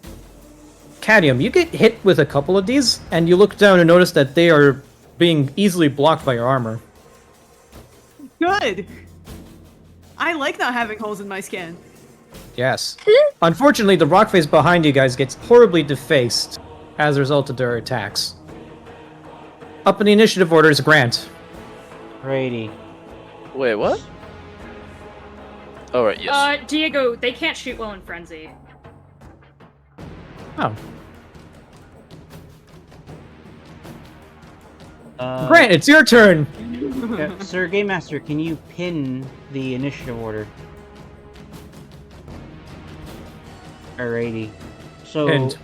Cadmium, you get hit with a couple of these, and you look down and notice that they are being easily blocked by your armor. Good! I like not having holes in my skin. Yes. Unfortunately, the rock face behind you guys gets horribly defaced as a result of their attacks. Up in the initiative order is Grant. Alrighty. Wait, what? Oh, right, yes. Diego, they can't shoot well in Frenzy. Oh. Grant, it's your turn! Sir Game Master, can you pin the initiative order? Alrighty. So, Pinned.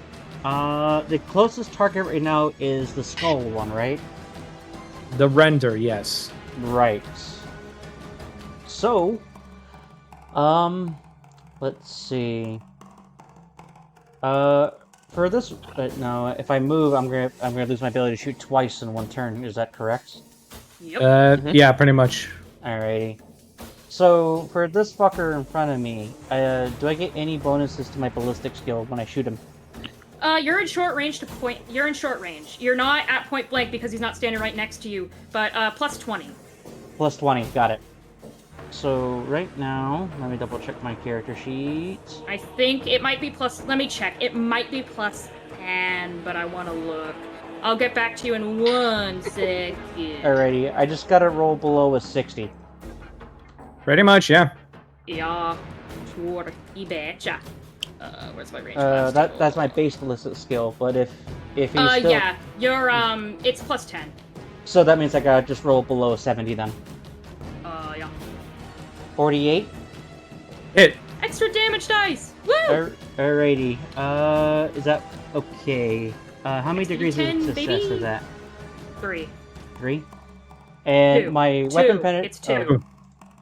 the closest target right now is the skull one, right? The render, yes. Right. So, let's see. For this, no, if I move, I'm gonna lose my ability to shoot twice in one turn. Is that correct? Yep. Yeah, pretty much. Alrighty. So, for this fucker in front of me, do I get any bonuses to my ballistic skill when I shoot him? You're in short range to point. You're in short range. You're not at point blank because he's not standing right next to you, but, plus 20. Plus 20, got it. So, right now, let me double check my character sheet. I think it might be plus. Let me check. It might be plus 10, but I want to look. I'll get back to you in 1 second. Alrighty, I just gotta roll below a 60. Pretty much, yeah. Yeah. Sure. You betcha. Where's my range? That's my base ballistic skill, but if he's still... Yeah. You're, it's plus 10. So that means I gotta just roll below 70 then. Yeah. 48? Hit. Extra damage dice! Woo! Alrighty, is that... okay. How many degrees of D10, success baby. is that? 3. 3? And 2. my weapon 2. penetration... It's 2.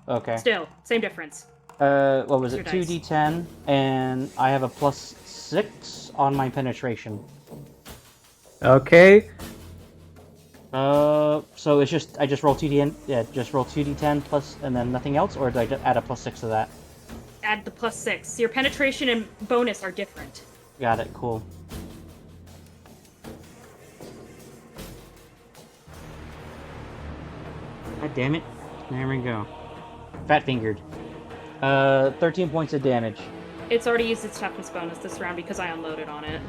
Okay. Still, same difference. What was it? Your dice. 2d10, and I have a plus 6 on my penetration. Okay. So it's just, I just roll 2d10, yeah, just roll 2d10 plus, and then nothing else, or do I just add a plus 6 to that? Add the plus 6. Your penetration and bonus are different. Got it, cool. God damn it. There we go. Fat fingered. 13 points of damage. It's already used its toughness bonus this round because I unloaded on it.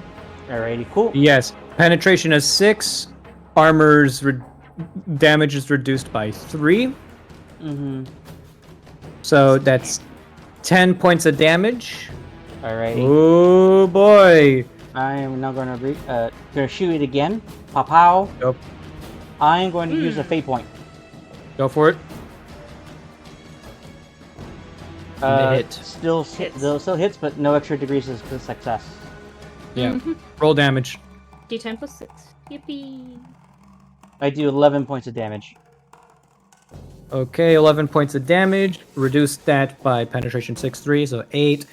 Alrighty, cool. Yes. Penetration is 6. Armor's damage is reduced by 3. Mm-hmm. So that's 10 points of damage. Alrighty. Oh boy. I am now gonna shoot it again. Pow pow. Yep. I am going to use a fate point. Go for it. Hit. Still hits, but no extra degrees of success. Yeah. Roll damage. D10 plus 6. Yippee. I do 11 points of damage. Okay, 11 points of damage. Reduce that by penetration 6-3, so 8.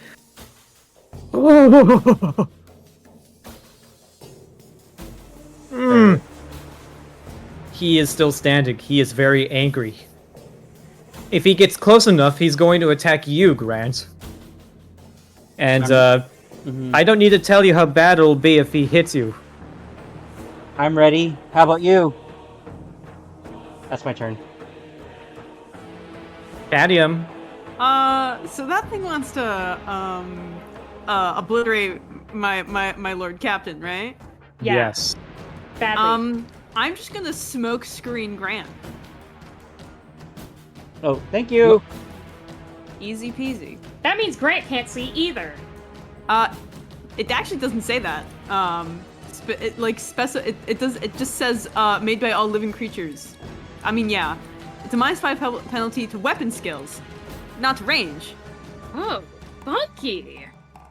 he is still standing. He is very angry. If he gets close enough, he's going to attack you, Grant. And I don't need to tell you how bad it'll be if he hits you. I'm ready. How about you? That's my turn. Cadium. So that thing wants to obliterate my Lord Captain, right? Yeah. Yes. Badly. I'm just gonna smoke screen Grant. Oh, thank you. Easy peasy. That means Grant can't see either. It actually doesn't say that. It just says made by all living creatures. I mean, yeah, it's a -5 penalty to weapon skills, not to range. Oh, funky.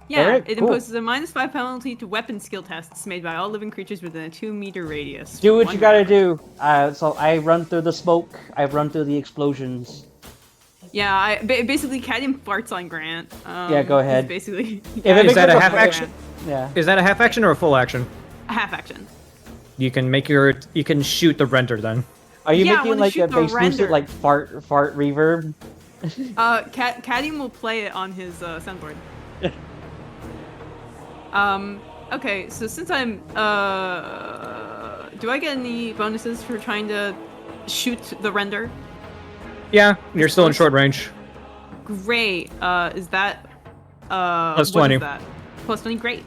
Yeah, Alright, it cool. imposes a -5 penalty to weapon skill tests made by all living creatures within a 2-meter radius. Do what One you gotta round. do. So I run through the smoke. I run through the explosions. Yeah, basically Cadium farts on Grant. Yeah, go ahead. Basically, If it Is that a becomes half action? Yeah. Is that a half action or a full action? a half action. You can shoot the render then. Are you Yeah, I making wanna like a shoot the bass boosted render. like fart reverb? Cadium will play it on his soundboard. Okay, so since I'm do I get any bonuses for trying to shoot the render? Yeah, you're still in short range. Great. Is that Plus what 20. is that? Plus 20, great.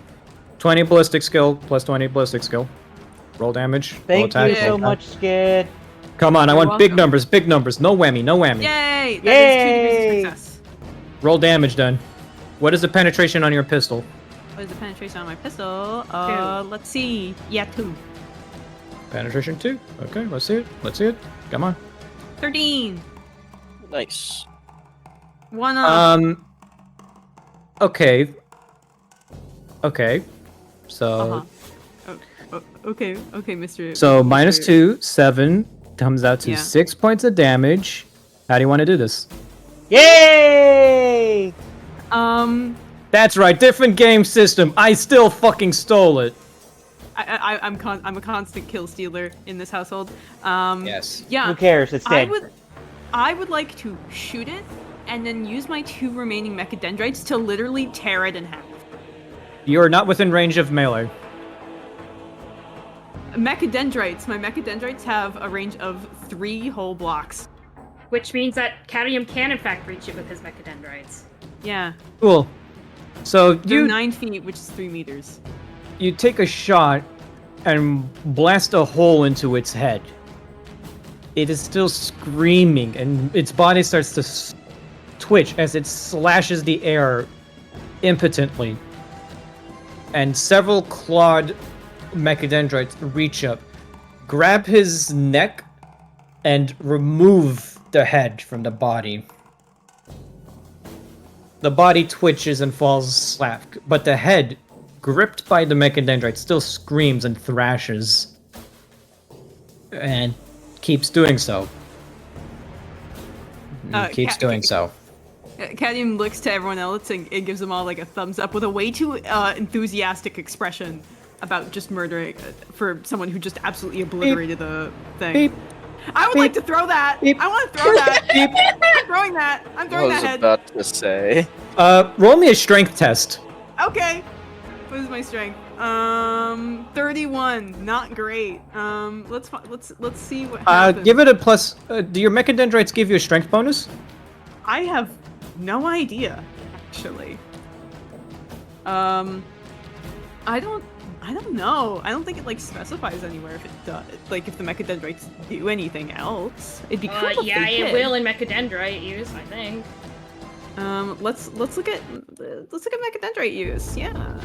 20 ballistic skill, plus 20 ballistic skill. Roll damage. roll Thank attack, you roll so attack. much, Skid. Come on, I You're want big welcome. numbers, big numbers. No whammy, no whammy. Yay! That is 2 Yay! degrees of success. Roll damage then. What is the penetration on your pistol? What is the penetration on my pistol? 2. Let's see. Yeah, 2. Penetration 2. Okay, let's see it. Let's see it. Come on. 13. Nice. 1 up. Okay. Okay. So Uh-huh. Okay, Mr. so Mr. -2, 7 comes out to Yeah. 6 points of damage. How do you want to do this? Yay! That's right, different game system. I still fucking stole it. I'm a constant kill stealer in this household. Yes. Yeah. Who cares? It's dead. I would like to shoot it and then use my 2 remaining mechadendrites to literally tear it in half. You're not within range of melee. My mechadendrites have a range of 3 whole blocks. Which means that Cadium can in fact reach it with his mechadendrites. Yeah. Cool. So They're 9 feet, which is 3 meters. you take a shot and blast a hole into its head. It is still screaming, and its body starts to twitch as it slashes the air impotently. And several clawed mechadendrites reach up, grab his neck, and remove the head from the body. The body twitches and falls slack, but the head, gripped by the mechadendrite, still screams and thrashes. And keeps doing so. Keeps doing so. Cadium looks to everyone else and gives them all like a thumbs up with a way too enthusiastic expression about just murdering for someone who just absolutely obliterated the thing. Beep. I would like to throw that. Beep. I want to throw that. I'm throwing that. I'm I throwing was that head. about to say. Roll me a strength test. Okay. What is my strength? 31. Not great. Let's see what happens. Give it a plus. Do your mechadendrites give you a strength bonus? I have no idea, actually. I don't know. I don't think it like specifies anywhere if it does. Like if the mechadendrites do anything else. It'd be cool if Yeah, they it did. will in mechadendrite use, I think. Let's look at mechadendrite use. Yeah.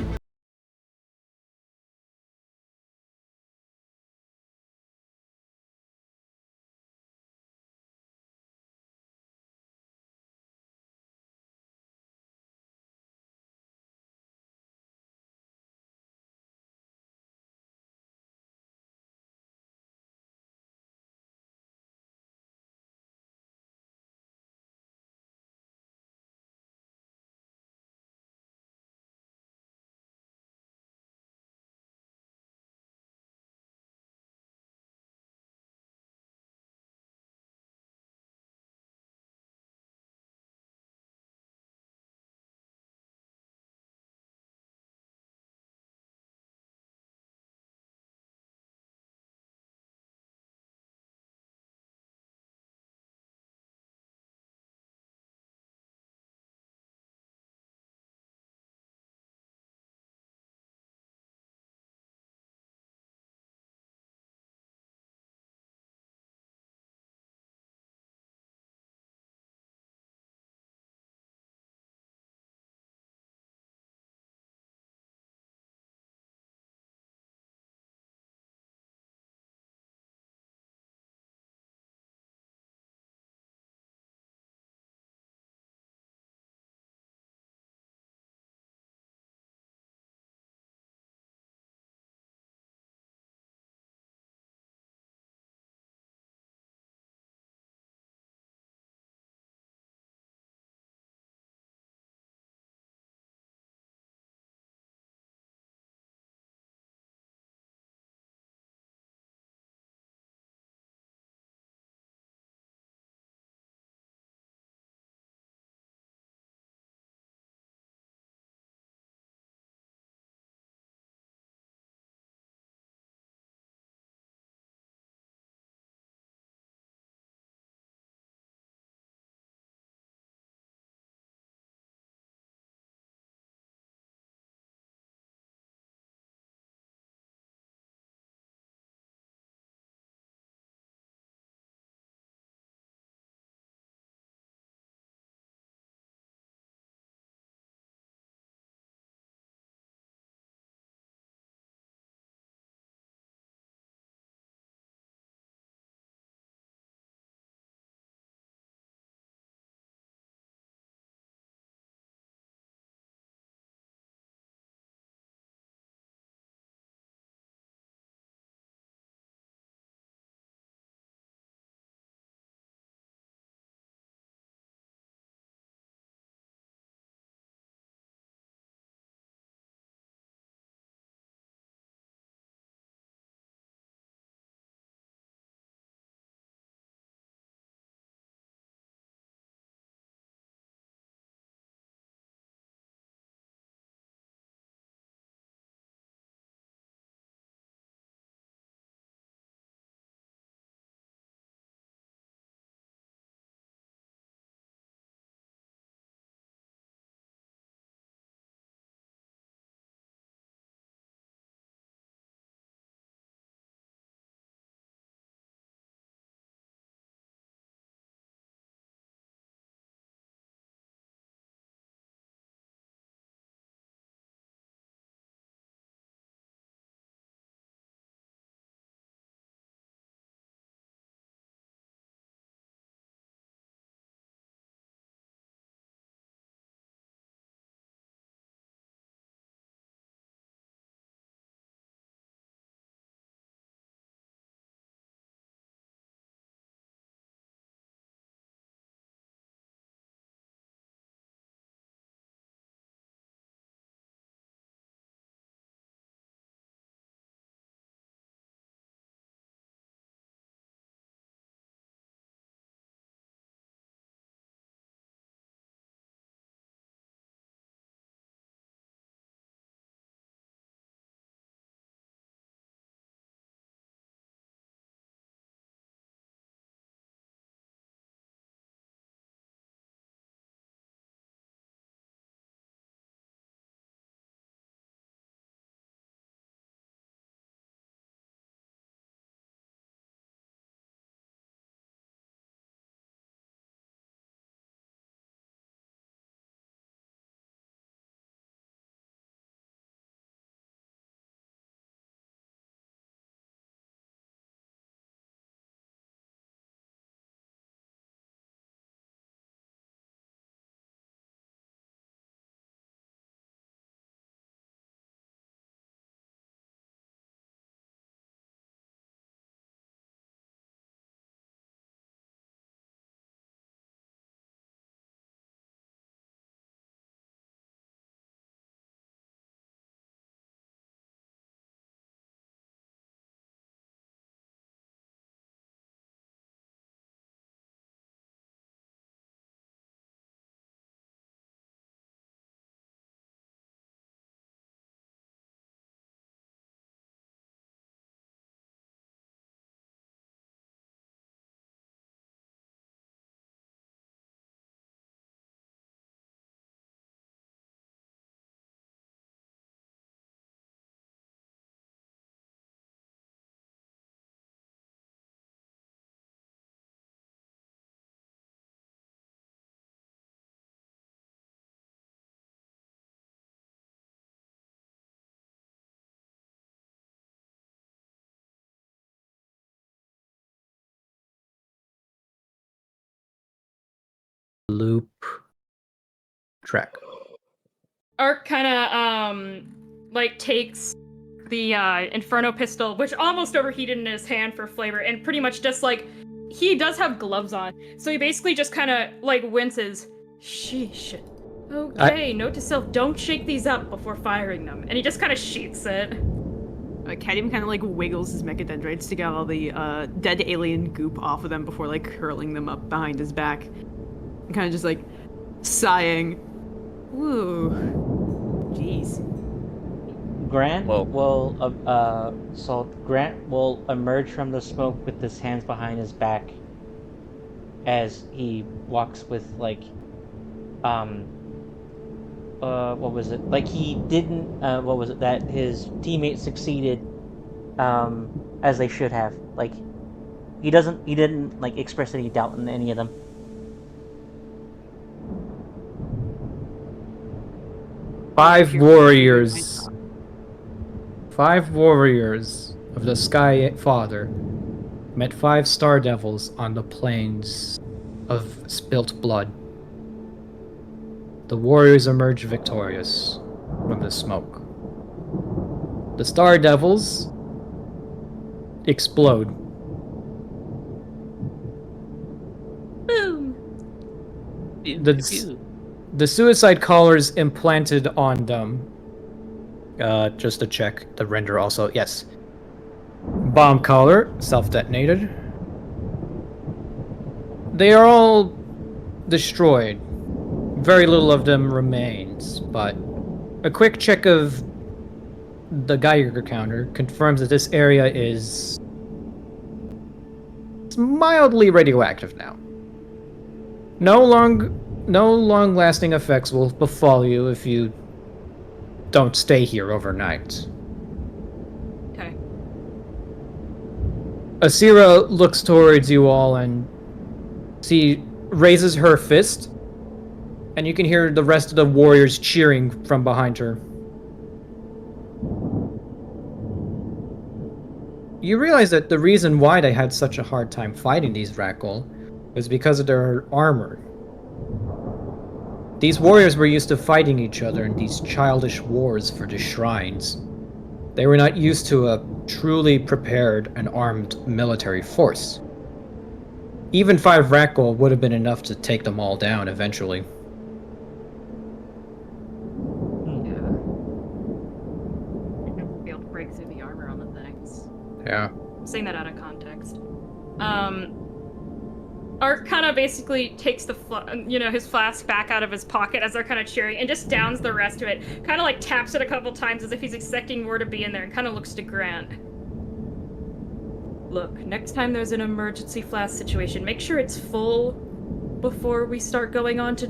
loop track. Ark kind of like takes the Inferno pistol, which almost overheated in his hand for flavor, and pretty much just like he does have gloves on, so he basically just kind of like winces. Sheesh. Okay, note to self: don't shake these up before firing them. And he just kind of sheaths it. Cadium kind of like wiggles his mechadendrites to get all the dead alien goop off of them before like curling them up behind his back, and kind of just like sighing. Woo. Jeez. Grant Whoa. Grant will emerge from the smoke with his hands behind his back as he walks with like what was it? Like he didn't what was it that his teammates succeeded as they should have. Like he didn't like express any doubt in any of them. Five warriors of the Sky Father met 5 Star Devils on the plains of spilt blood. The warriors emerged victorious from the smoke. The Star Devils explode. Boom. The suicide collars implanted on them. Just to check the render also. Yes. Bomb collar, self-detonated. They are all destroyed. Very little of them remains, but a quick check of the Geiger counter confirms that this area is mildly radioactive now. No long-lasting effects will befall you if you don't stay here overnight. Okay. Asira looks towards you all and raises her fist, and you can hear the rest of the warriors cheering from behind her. You realize that the reason why they had such a hard time fighting these Rak'gol was because of their armor. These warriors were used to fighting each other in these childish wars for the shrines. They were not used to a truly prepared and armed military force. Even 5 Rak'gol would have been enough to take them all down eventually. Be able to break through the armor on the things. Yeah. I'm saying that out of context. Art kind of basically takes his flask back out of his pocket as they're kind of cheering and just downs the rest of it. Kind of like taps it a couple times as if he's expecting more to be in there, and kind of looks to Grant. Look, next time there's an emergency flask situation, make sure it's full before we start going on to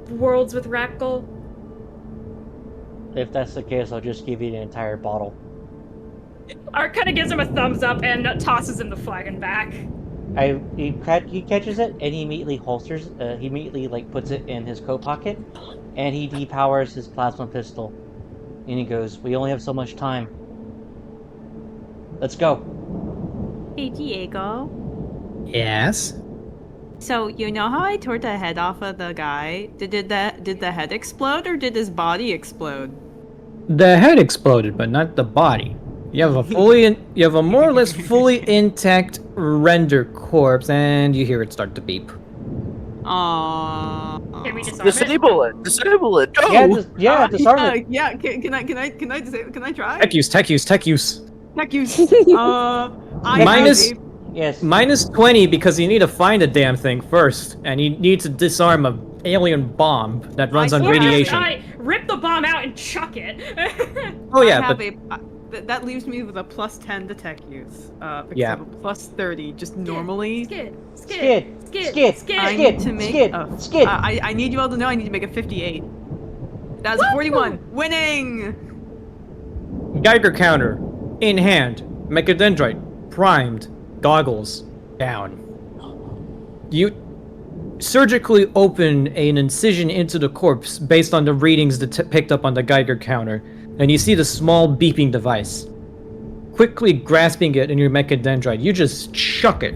worlds with Rak'gol. If that's the case, I'll just give you the entire bottle. Art kind of gives him a thumbs up and tosses him the flagon back. He catches it and he immediately holsters. He immediately like puts it in his coat pocket, and he depowers his plasma pistol. And he goes, "We only have so much time. Let's go." Hey Diego. Yes? So you know how I tore the head off of the guy? Did the head explode or did his body explode? The head exploded, but not the body. You have a more or less fully intact render corpse, and you hear it start to beep. Aww. Can we disarm it? Disable it! Disable it! Go! Disarm it. Yeah. Can I try? Tech use. Tech use. Yes. Minus 20 because you need to find a damn thing first, and you need to disarm a alien bomb that runs on radiation. I rip the bomb out and chuck it. Oh yeah, that leaves me with a plus 10 to tech use. Because Yeah. I have a plus 30 just normally. Skid. I need to make I need you all to know I need to make a 58. That was a 41. Winning! Geiger counter in hand, mechadendrite primed, goggles down. You surgically open an incision into the corpse based on the readings that picked up on the Geiger counter, and you see the small beeping device. Quickly grasping it in your mechadendrite, you just chuck it.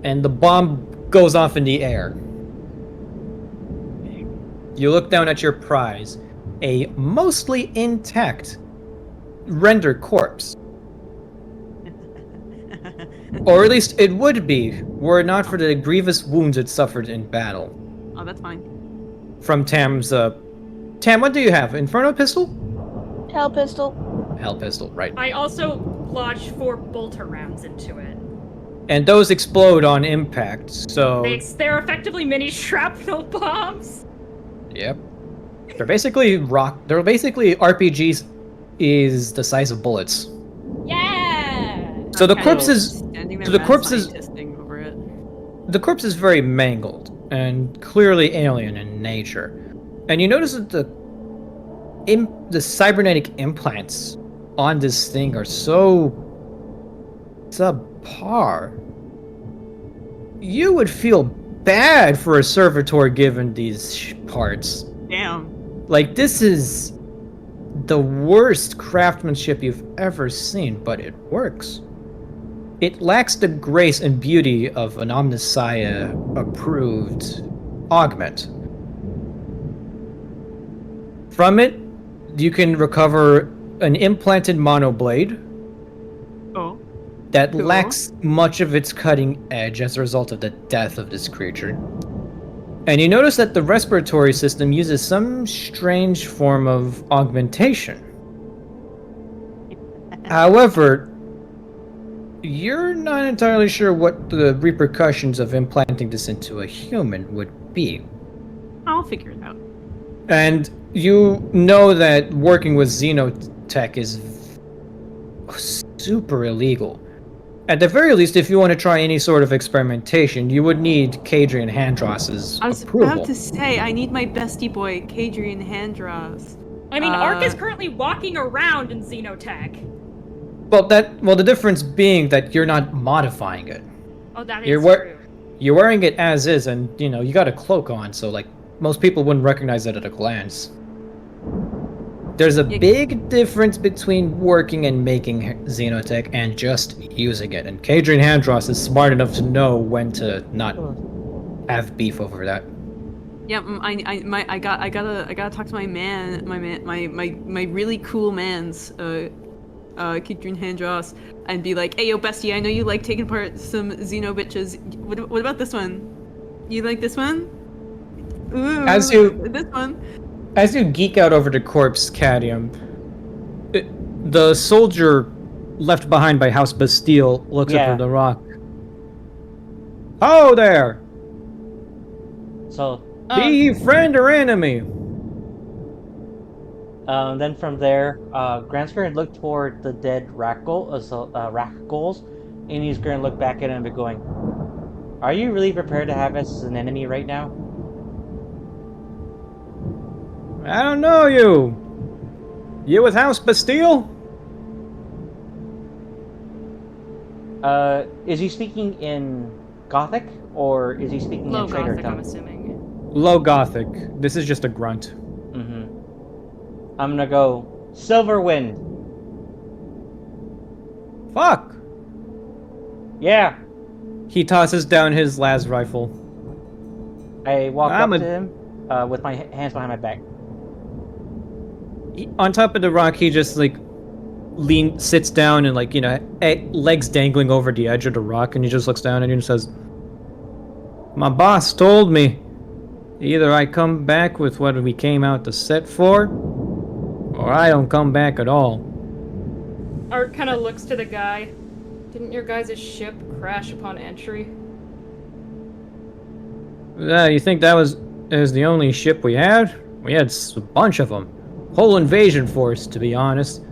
And the bomb goes off in the air. You look down at your prize, a mostly intact render corpse. Or at least it would be, were it not for the grievous wounds it suffered in battle. Oh, that's fine. From Tam's, Tam, what do you have? Inferno pistol? Hell pistol. Hell pistol, right. I also lodged 4 bolter rounds into it. And those explode on impact, so... They're effectively mini shrapnel bombs. Yep. They're basically RPGs is the size of bullets. Yeah! So the Kind corpse of is... standing there so the mad corpse is- scientisting over it. The corpse is very mangled and clearly alien in nature. And you notice that the cybernetic implants on this thing are so subpar. You would feel bad for a servitor given these parts. Damn. Like, this is the worst craftsmanship you've ever seen, but it works. It lacks the grace and beauty of an Omnissiah approved augment. From it, you can recover an implanted monoblade Oh. that Cool. lacks much of its cutting edge as a result of the death of this creature. And you notice that the respiratory system uses some strange form of augmentation. However, you're not entirely sure what the repercussions of implanting this into a human would be. I'll figure it out. And you know that working with xenotech is super illegal. At the very least, if you want to try any sort of experimentation, you would need Kadrian Handross's I was approval. about to say, I need my bestie boy, Kadrian Handros. I mean, Ark is currently walking around in Xenotech. Well, the difference being that you're not modifying it. Oh, that is You're true. You're wearing it as is, and you got a cloak on, so like most people wouldn't recognize it at a glance. There's a big difference between working and making Xenotech and just using it, and Kadrian Handros is smart enough to know when to not have beef over that. Yeah, I gotta talk to my really cool man's Kadrian Handros and be like, hey yo bestie, I know you like taking apart some Xeno bitches. What about this one? You like this one? Ooh, this one. As you geek out over the corpse, Cadium, the soldier left behind by House Bastille looks up from the rock. Oh there! So, be ye friend or enemy? then from there, Grant's going to look toward the dead Rak'gols, and he's going to look back at him and going, "Are you really prepared to have us as an enemy right now?" I don't know you. You with House Bastille? Is he speaking in Gothic, or is he speaking Low in Trader Gothic, tongue? I'm assuming. Low Gothic. This is just a grunt. I'm gonna go Silverwind. Fuck! Yeah. He tosses down his las rifle. I walk up to him with my hands behind my back. On top of the rock, he just like sits down and like legs dangling over the edge of the rock, and he just looks down at you and says, "My boss told me either I come back with what we came out to set for, or I don't come back at all." Art kind of looks to the guy. Didn't your guys' ship crash upon entry? You think that was the only ship we had? We had a bunch of them. Whole invasion force, to be honest.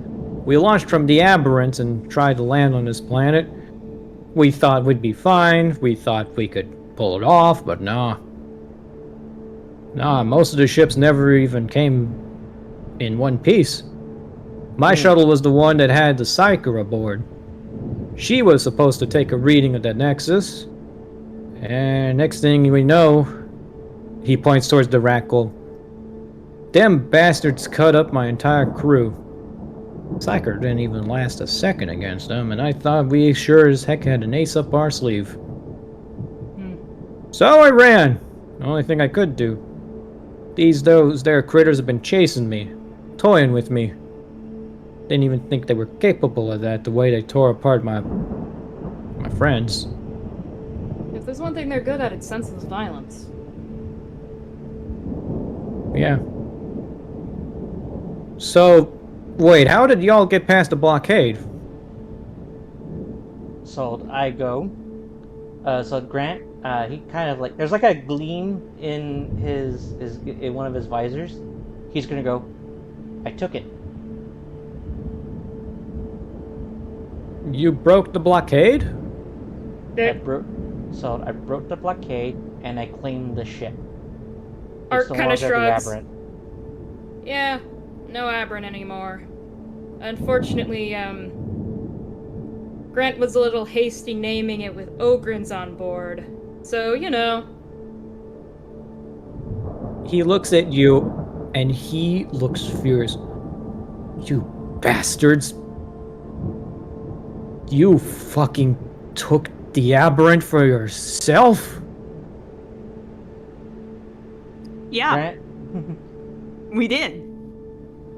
We launched from the Aberrant and tried to land on this planet. We thought we'd be fine. We thought we could pull it off, but nah. Nah, most of the ships never even came in one piece. My shuttle was the one that had the Psyker aboard. She was supposed to take a reading of the Nexus. And next thing we know, he points towards the Rak'gol. Them bastards cut up my entire crew. Psyker didn't even last a second against them, and I thought we sure as heck had an ace up our sleeve. So I ran. The only thing I could do. Those there critters have been chasing me, toying with me. Didn't even think they were capable of that, the way they tore apart my friends. If there's one thing they're good at, it's senseless violence. Yeah. So, wait, how did y'all get past the blockade? So I go. So Grant, he kind of like there's like a gleam in his in one of his visors. He's gonna go. I took it. You broke the blockade? I broke the blockade and I claimed the ship. Art kind of shrugs. Aberrant. Yeah, no Aberrant anymore. Unfortunately, Grant was a little hasty naming it with Ogrins on board. So, you know. He looks at you, and he looks furious. You bastards. You fucking took the Aberrant for yourself? Yeah, Grant, we did.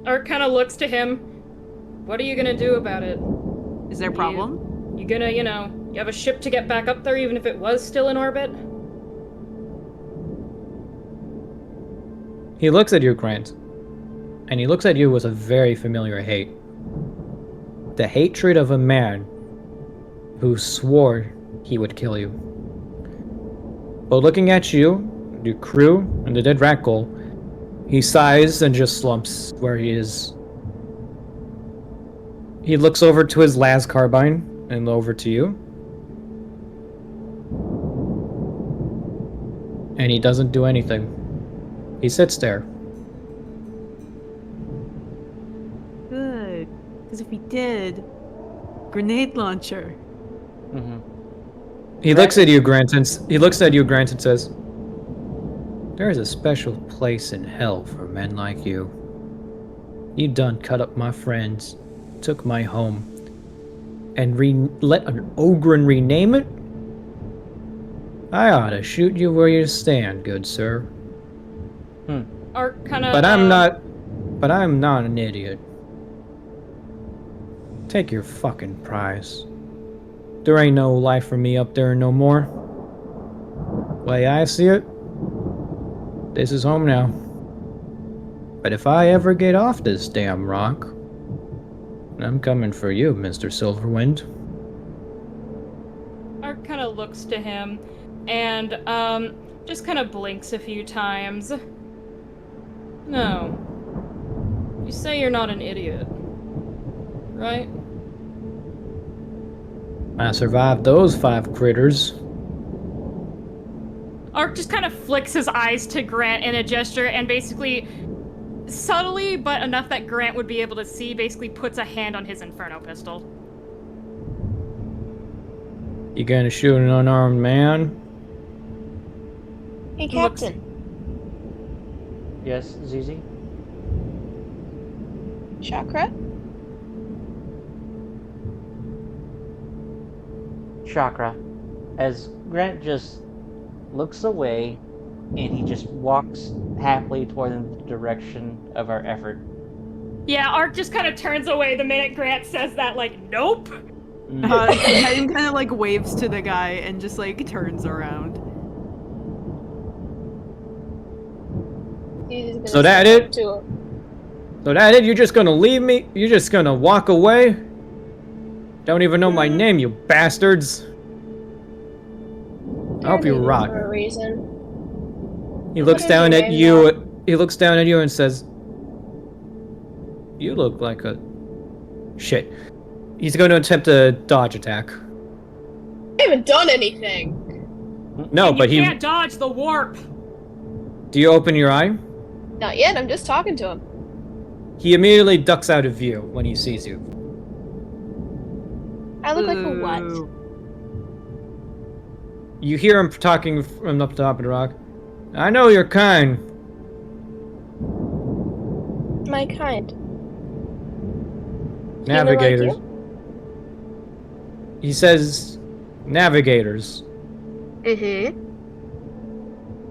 Art kind of looks to him. What are you gonna do about it? Is there a problem? You gonna, you have a ship to get back up there even if it was still in orbit? He looks at you, Grant, and he looks at you with a very familiar hate. The hatred of a man who swore he would kill you. But looking at you, your crew, and the dead Rak'gol, he sighs and just slumps where he is. He looks over to his las carbine and over to you. And he doesn't do anything. He sits there. Good. Because if we did, grenade launcher. mm-hmm. He looks at you, Grant, and says, "There is a special place in hell for men like you. You done cut up my friends, took my home, and let an Ogren rename it? I ought to shoot you where you stand, good sir. Art kind of. But I'm not an idiot. Take your fucking prize. There ain't no life for me up there no more. Way I see it, this is home now. But if I ever get off this damn rock, I'm coming for you, Mr. Silverwind." Art kind of looks to him and just kind of blinks a few times. No. You say you're not an idiot, right? I survived those 5 critters. Ark just kind of flicks his eyes to Grant in a gesture and basically, subtly, but enough that Grant would be able to see, basically puts a hand on his Inferno pistol. You gonna shoot an unarmed man? Hey, Captain. Yes, ZZ? Chakra? Chakra. As Grant just looks away and he just walks happily toward the direction of our effort. Yeah, Ark just kind of turns away the minute Grant says that, like, nope. Him kind of like waves to the guy and just like turns around. So that it? So that it? You're just gonna leave me? You're just gonna walk away? Don't even know my name, you bastards. I hope you rot. For a reason. He looks down at you. He looks down at you and says, "You look like a shit." He's going to attempt a dodge attack. I haven't done anything. No, but You can't dodge the warp. Do you open your eye? Not yet. I'm just talking to him. He immediately ducks out of view when he sees you. I look like a what? Ooh. You hear him talking from up top of the rock. "I know you're kind. My kind. Navigators." Like He says, "Navigators. Mm-hmm.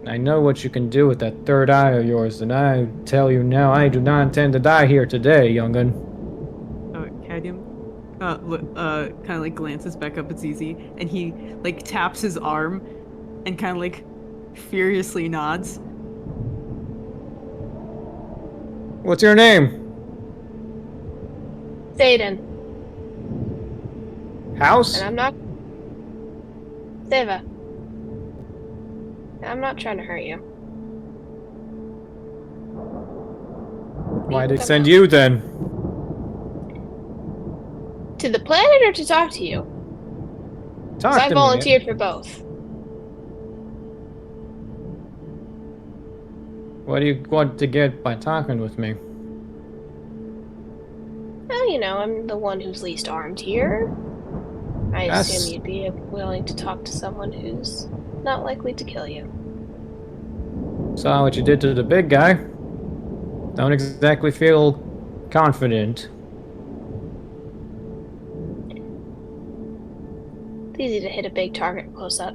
I know what you can do with that third eye of yours, and I tell you now, I do not intend to die here today, young'un. Cadium, kind of like glances back up at ZZ, and he like taps his arm, and kind of like furiously nods. What's your name? Zayden. House? And I'm not. Seva. I'm not trying to hurt you. Why'd they send you then? To the planet or to talk to you? Talk 'Cause to I me. volunteered for both. What do you want to get by talking with me? Well, you know, I'm the one who's least armed here. I That's- assume you'd be willing to talk to someone who's not likely to kill you. Saw what you did to the big guy. Don't exactly feel confident. It's easy to hit a big target close up.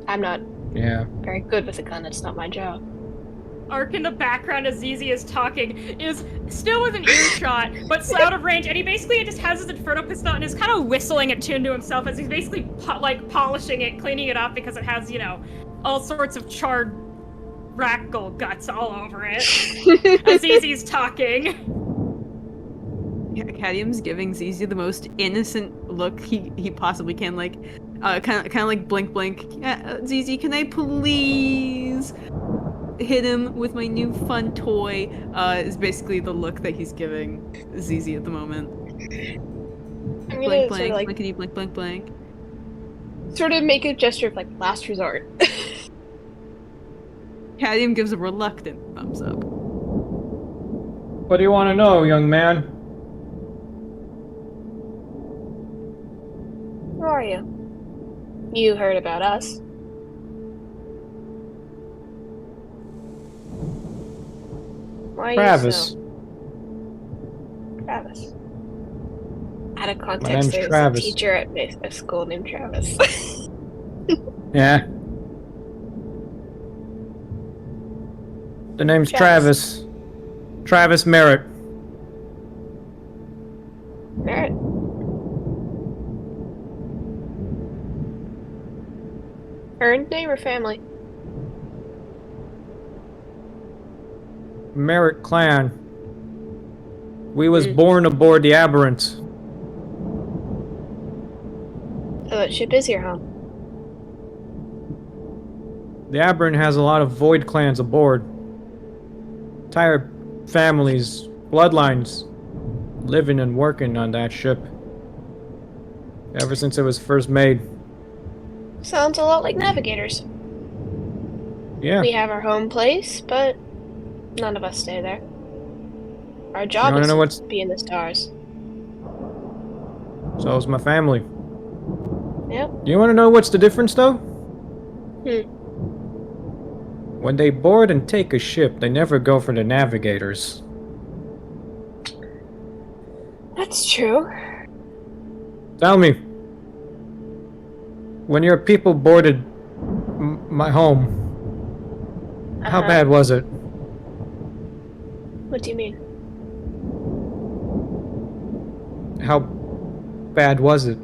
I'm not Yeah. very good with a gun, it's not my job. Ark in the background as ZZ is talking is still within earshot, but out of range, and he basically just has his Inferno pistol and is kind of whistling a tune to himself as he's basically polishing it, cleaning it up because it has, you know, all sorts of charred Rak'gol guts all over it. As ZZ's talking. Cadium's giving ZZ the most innocent look he possibly can, like, kind of like blink. ZZ, can I please hit him with my new fun toy? Is basically the look that he's giving ZZ at the moment. I'm Blank, gonna sort of like blankety, blank. sort of make a gesture of like last resort. Cadium gives a reluctant thumbs up. What do you want to know, young man? Who are you? You heard about us. Why are Travis. you so... Travis. Out of name's context, there's Travis. a teacher at a school named Travis. Yeah. The name's Travis. Travis Merritt. Merritt. Earned name or family? Merritt clan. We was born aboard the Aberrant. So that ship is your home. The Aberrant has a lot of Void clans aboard. Entire families, bloodlines, living and working on that ship. Ever since it was first made. Sounds a lot like navigators. Yeah. We have our home place, but none of us stay there. Our job wanna is know to what's- be in the stars. So is my family. Yep. You want to know what's the difference, though? When they board and take a ship, they never go for the navigators. That's true. Tell me, when your people boarded my home, how Uh-huh. bad was it? What do you mean? How bad was it?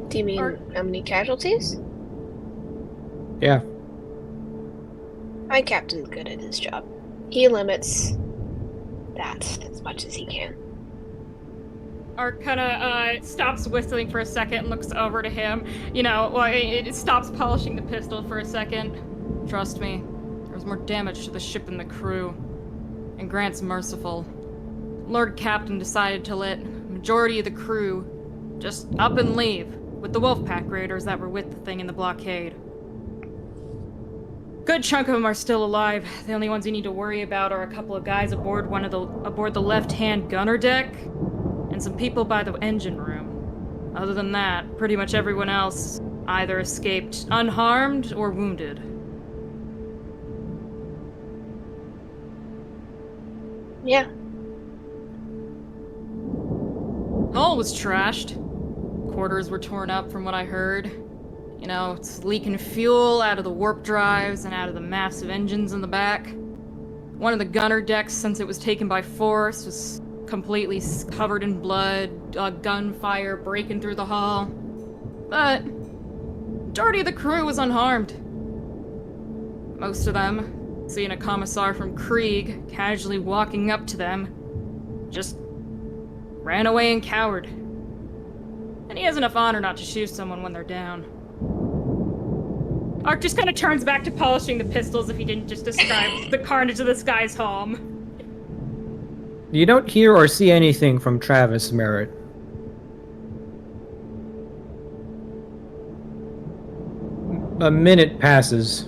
Do you mean how many casualties? Yeah. My captain's good at his job. He limits that as much as he can. Ark kind of stops whistling for a second and looks over to him. You know, well, it stops polishing the pistol for a second. Trust me, there's more damage to the ship and the crew. And Grant's merciful. Lord Captain decided to let majority of the crew just up and leave with the Wolfpack raiders that were with the thing in the blockade. Good chunk of them are still alive. The only ones you need to worry about are a couple of guys aboard aboard the left-hand gunner deck, and some people by the engine room. Other than that, pretty much everyone else either escaped unharmed or wounded. Yeah. Hull was trashed. Quarters were torn up from what I heard. You know, it's leaking fuel out of the warp drives and out of the massive engines in the back. One of the gunner decks, since it was taken by force, was completely covered in blood, gunfire breaking through the hull. But majority of the crew was unharmed. Most of them, seeing a commissar from Krieg casually walking up to them, just ran away and cowered. And he has enough honor not to shoot someone when they're down. Ark just kind of turns back to polishing the pistols if he didn't just describe the carnage of this guy's home. You don't hear or see anything from Travis Merritt. A minute passes.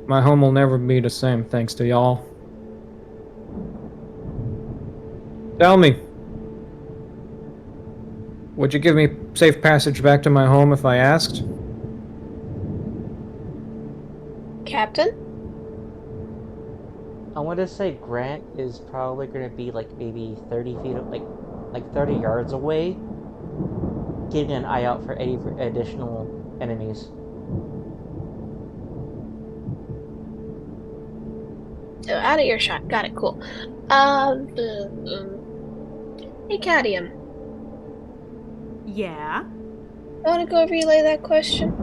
My home will never be the same thanks to y'all. Tell me, would you give me safe passage back to my home if I asked? Captain? I want to say Grant is probably going to be like maybe 30 feet, like 30 yards away, keeping an eye out for any additional enemies. So out of earshot. Got it. Cool. Hey, Cadium. Yeah. I want to go relay that question.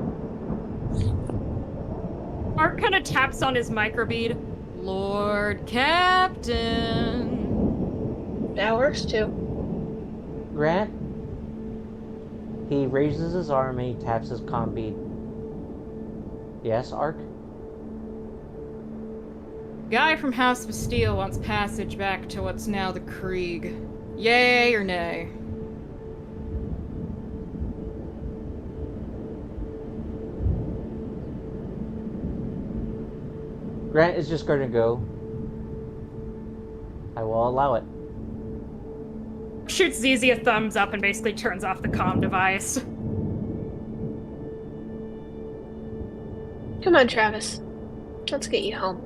Ark kind of taps on his microbead. Lord Captain. That works too. Grant, he raises his arm and he taps his comm bead. Yes, Ark? Guy from House Bastille wants passage back to what's now the Krieg. Yay or nay? Grant is just going to go. I will allow it. Shoots ZZ a thumbs up and basically turns off the comm device. Come on, Travis. Let's get you home.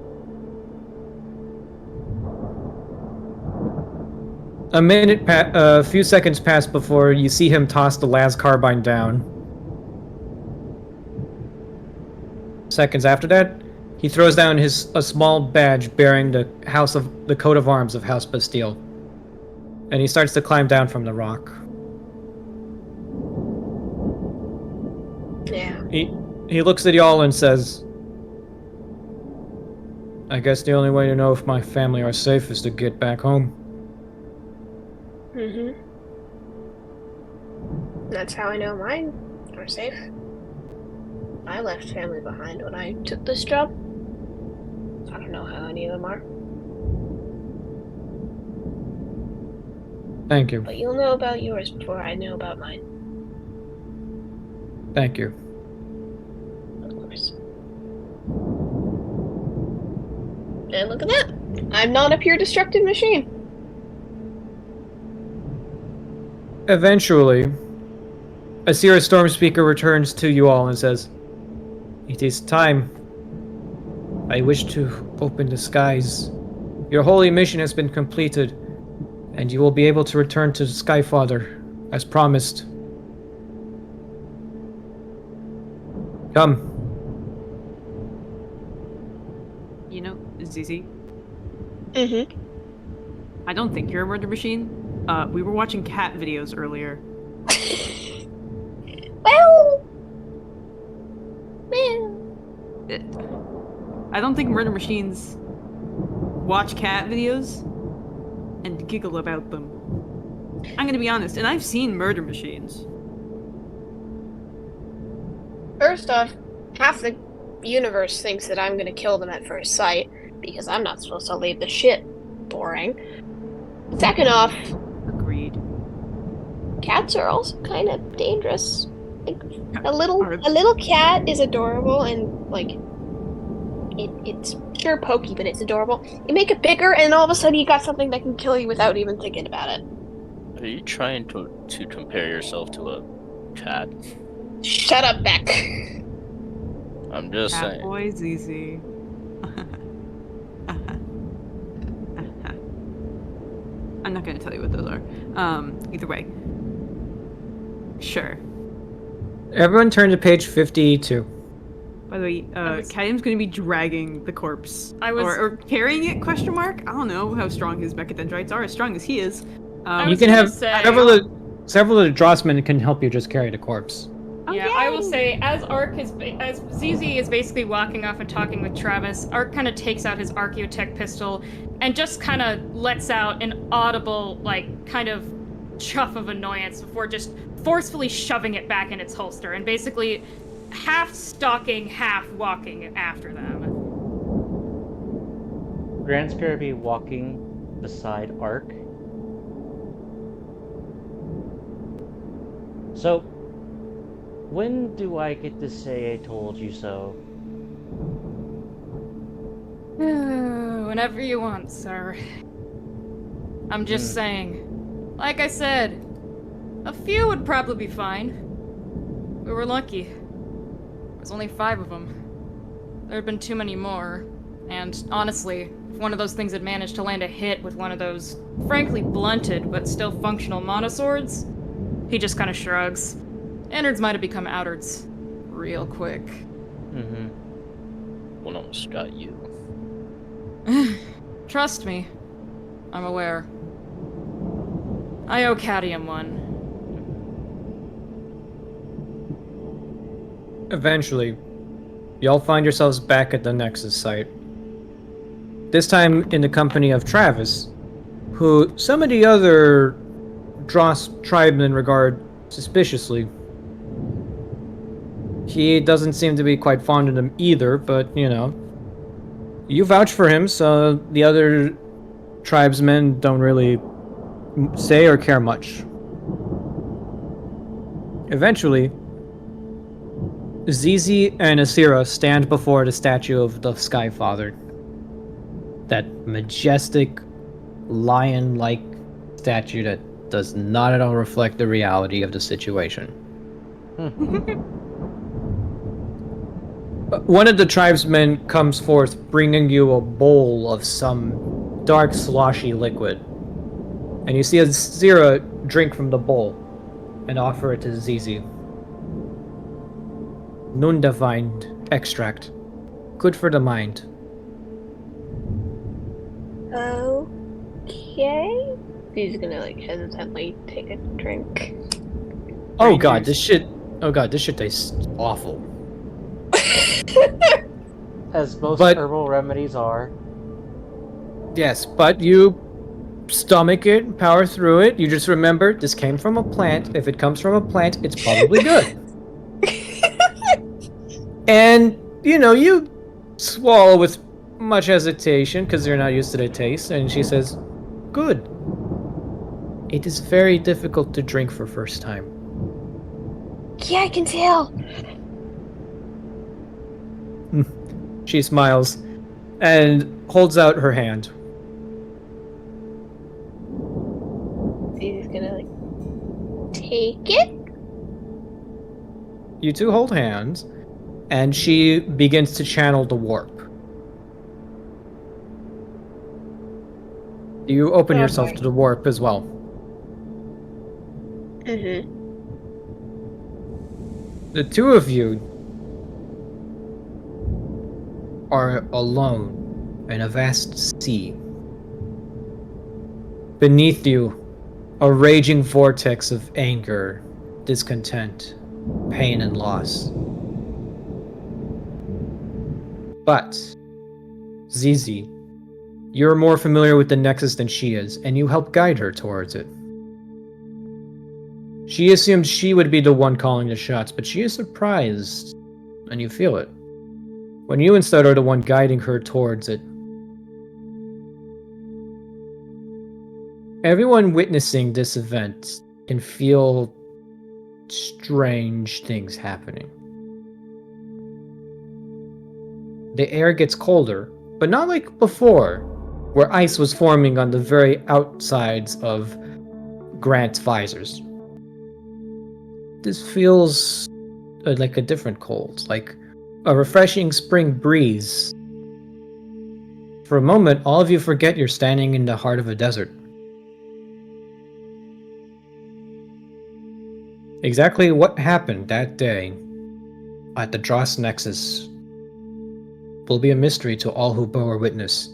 A few seconds pass before you see him toss the las carbine down. Seconds after that, he throws down a small badge bearing the coat of arms of House Bastille, and he starts to climb down from the rock. Yeah. He looks at y'all and says, "I guess the only way to know if my family are safe is to get back home." Mm-hmm. That's how I know mine are safe. I left family behind when I took this job. I don't know how any of them are. Thank you. But you'll know about yours before I know about mine. Thank you. Of course. And look at that! I'm not a pure destructive machine. Eventually, a Sierra Storm Speaker returns to you all and says, "It is time. I wish to open the skies. Your holy mission has been completed, and you will be able to return to Skyfather, as promised. Come." You know, ZZ, Mm-hmm. I don't think you're a murder machine. We were watching cat videos earlier. Well... I don't think murder machines watch cat videos and giggle about them. I'm gonna be honest, and I've seen murder machines. First off, half the universe thinks that I'm gonna kill them at first sight, because I'm not supposed to leave the shit. Boring. Second off, Agreed. cats are also kind of dangerous. Like, a little cat is adorable and like it's sure pokey, but it's adorable. You make it bigger, and all of a sudden you got something that can kill you without even thinking about it. Are you trying to compare yourself to a cat? Shut up, Beck. I'm just Cat saying. boy ZZ. I'm not going to tell you what those are. Either way. Sure. Everyone turn to page 52. By the way, Cadmium's going to be dragging the corpse. I was- Or carrying it, question mark? I don't know how strong his mechadendrites are, as strong as he is. I You was can gonna have say- several of the Drossmen can help you just carry the corpse. Yeah, I will say, as ZZ is basically walking off and talking with Travis, Ark kind of takes out his Archaeotech pistol and just kind of lets out an audible, like, kind of chuff of annoyance before just forcefully shoving it back in its holster and basically half stalking, half walking after them. Grant's gonna be walking beside Ark. So, when do I get to say I told you so? Whenever you want, sir. I'm just saying. Like I said, a few would probably be fine. We were lucky. There was only 5 of them. There had been too many more. And honestly, if one of those things had managed to land a hit with one of those, frankly blunted but still functional monoswords, he just kind of shrugs. Innards might have become outards real quick. Mm-hmm. One almost got you. Trust me. I'm aware. I owe Cadmium one. Eventually, y'all find yourselves back at the Nexus site. This time in the company of Travis, who some of the other Dross tribesmen regard suspiciously. He doesn't seem to be quite fond of them either, but, you know, you vouch for him, so the other tribesmen don't really say or care much. Eventually, Zizi and Asira stand before the statue of the Sky Father. That majestic, lion-like statue that does not at all reflect the reality of the situation. One of the tribesmen comes forth bringing you a bowl of some dark, sloshy liquid. And you see Asira drink from the bowl and offer it to Zizi. Nundavind extract. Good for the mind. Okay. He's gonna like hesitantly take a drink. Oh god, this shit tastes awful. As most But- herbal remedies are. Yes, but you stomach it, power through it. You just remember, this came from a plant. If it comes from a plant, it's probably good. And, you know, you swallow with much hesitation because you're not used to the taste. And she says, good. It is very difficult to drink for first time. Yeah, I can tell. She smiles and holds out her hand. He's gonna like take it. You two hold hands, and she begins to channel the warp. You open yourself to the warp as well. Mm-hmm. The two of you are alone in a vast sea. Beneath you, a raging vortex of anger, discontent, pain, and loss. But, Zizi, you're more familiar with the Nexus than she is, and you help guide her towards it. She assumed she would be the one calling the shots, but she is surprised, and you feel it, when you instead are the one guiding her towards it. Everyone witnessing this event can feel strange things happening. The air gets colder, but not like before, where ice was forming on the very outsides of Grant's visors. This feels like a different cold, like a refreshing spring breeze. For a moment, all of you forget you're standing in the heart of a desert. Exactly what happened that day at the Dross Nexus will be a mystery to all who bore witness.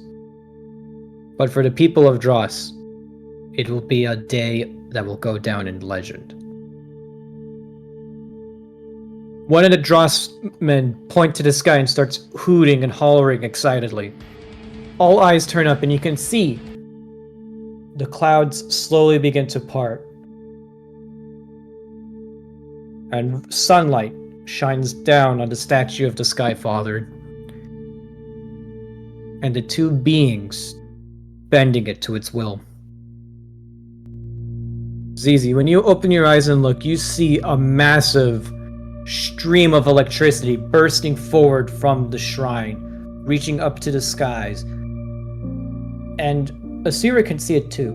But for the people of Dross, it will be a day that will go down in legend. One of the Dross men points to the sky and starts hooting and hollering excitedly. All eyes turn up and you can see the clouds slowly begin to part. And sunlight shines down on the statue of the Skyfather. And the two beings bending it to its will. Zizi, when you open your eyes and look, you see a massive stream of electricity bursting forward from the shrine, reaching up to the skies. And Asira can see it too.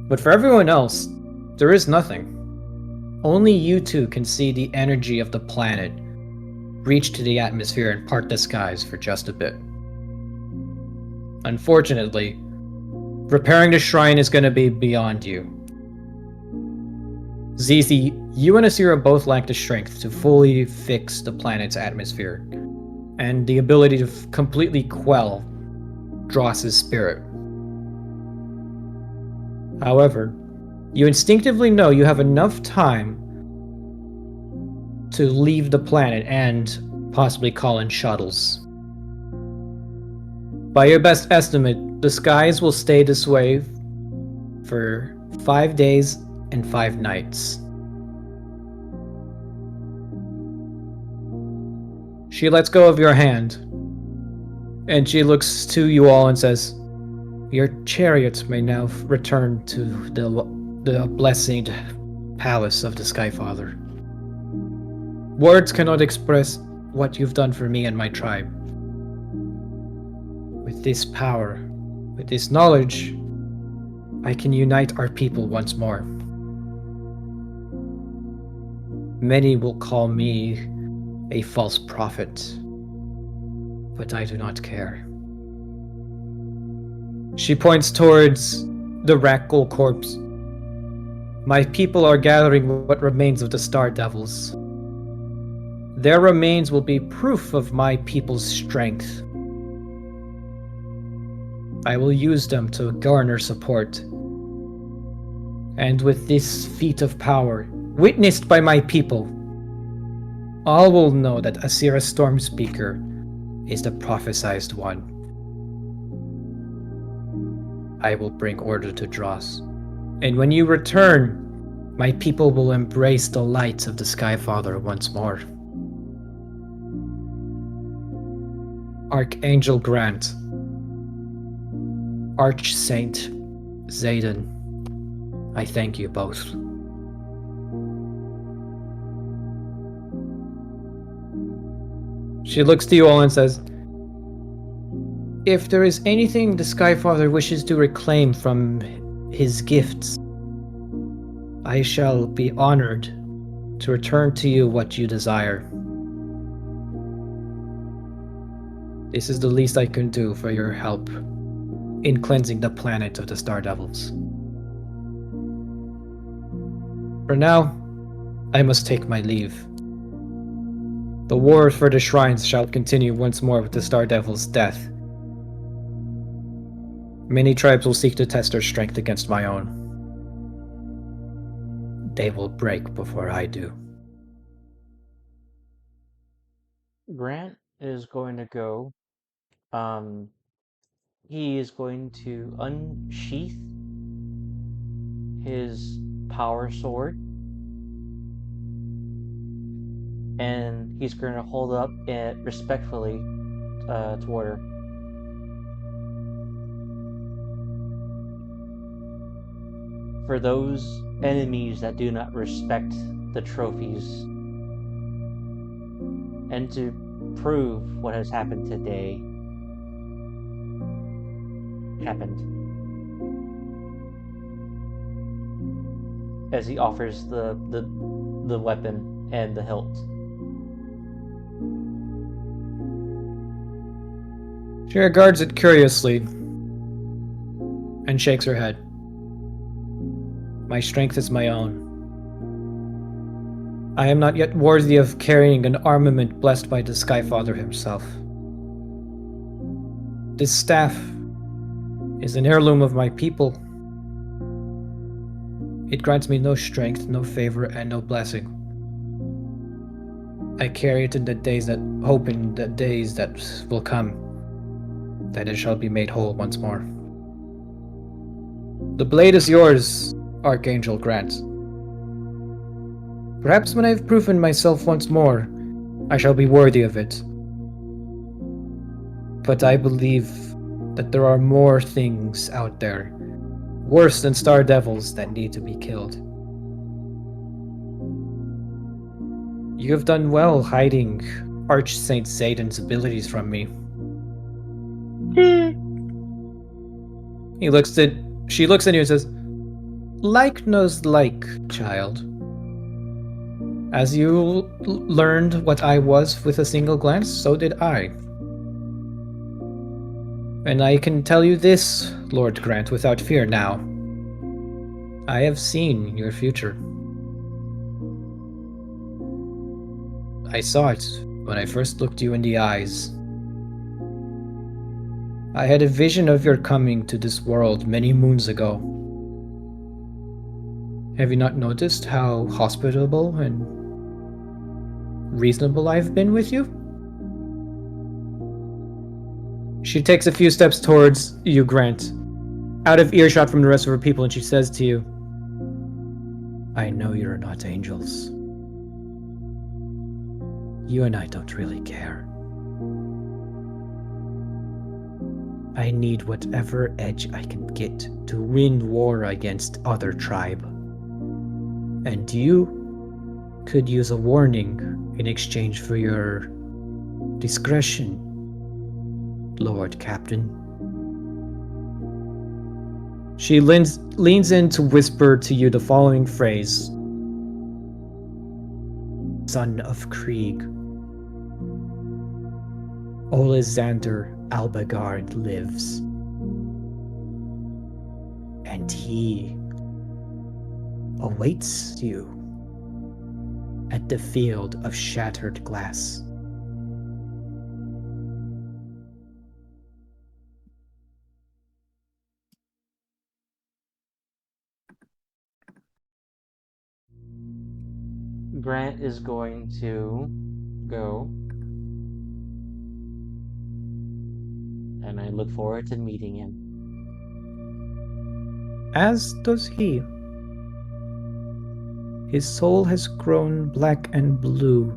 But for everyone else, there is nothing. Only you two can see the energy of the planet reach to the atmosphere and part the skies for just a bit. Unfortunately, repairing the shrine is going to be beyond you. Zizi, you and Asira both lack the strength to fully fix the planet's atmosphere, and the ability to completely quell Dross's spirit. However, you instinctively know you have enough time to leave the planet and possibly call in shuttles. By your best estimate, the skies will stay this way for 5 days and 5 nights. She lets go of your hand, and she looks to you all and says, "Your chariots may now return to the blessed palace of the Skyfather. Words cannot express what you've done for me and my tribe. With this power, with this knowledge, I can unite our people once more. Many will call me a false prophet, but I do not care." She points towards the Rak'gol corpse. "My people are gathering what remains of the Star Devils. Their remains will be proof of my people's strength. I will use them to garner support. And with this feat of power, witnessed by my people, all will know that Asira Stormspeaker is the prophesized one. I will bring order to Dross, and when you return, my people will embrace the light of the Skyfather once more. Archangel Grant, Archsaint Zayden, I thank you both." She looks to you all and says, "If there is anything the Skyfather wishes to reclaim from his gifts, I shall be honored to return to you what you desire. This is the least I can do for your help in cleansing the planet of the Star Devils. For now, I must take my leave. The war for the shrines shall continue once more with the Star Devil's death. Many tribes will seek to test their strength against my own. They will break before I do." Grant is going to go. He is going to unsheath his power sword, and he's going to hold up it respectfully toward her. For those enemies that do not respect the trophies, and to prove what has happened today happened. As he offers the weapon and the hilt. She regards it curiously and shakes her head. "My strength is my own. I am not yet worthy of carrying an armament blessed by the Skyfather himself. This staff is an heirloom of my people. It grants me no strength, no favor, and no blessing. I carry it in the days that hope in the days that will come, that it shall be made whole once more. The blade is yours, Archangel Grant. Perhaps when I've proven myself once more, I shall be worthy of it. But I believe that there are more things out there, worse than star devils, that need to be killed. You have done well hiding Arch Saint Zayden's abilities from me. She looks at you and says, like knows like, child. As you learned what I was with a single glance, so did I. And I can tell you this, Lord Grant, without fear now. I have seen your future. I saw it when I first looked you in the eyes. I had a vision of your coming to this world many moons ago. Have you not noticed how hospitable and reasonable I've been with you? She takes a few steps towards you, Grant, out of earshot from the rest of her people, and she says to you, I know you're not angels. You and I don't really care. I need whatever edge I can get to win war against other tribe. And you could use a warning in exchange for your discretion, Lord Captain. She leans in to whisper to you the following phrase. Son of Krieg. Olesander Albagard lives. And he awaits you at the field of shattered glass. Grant is going to go. And I look forward to meeting him. As does he. His soul has grown black and blue,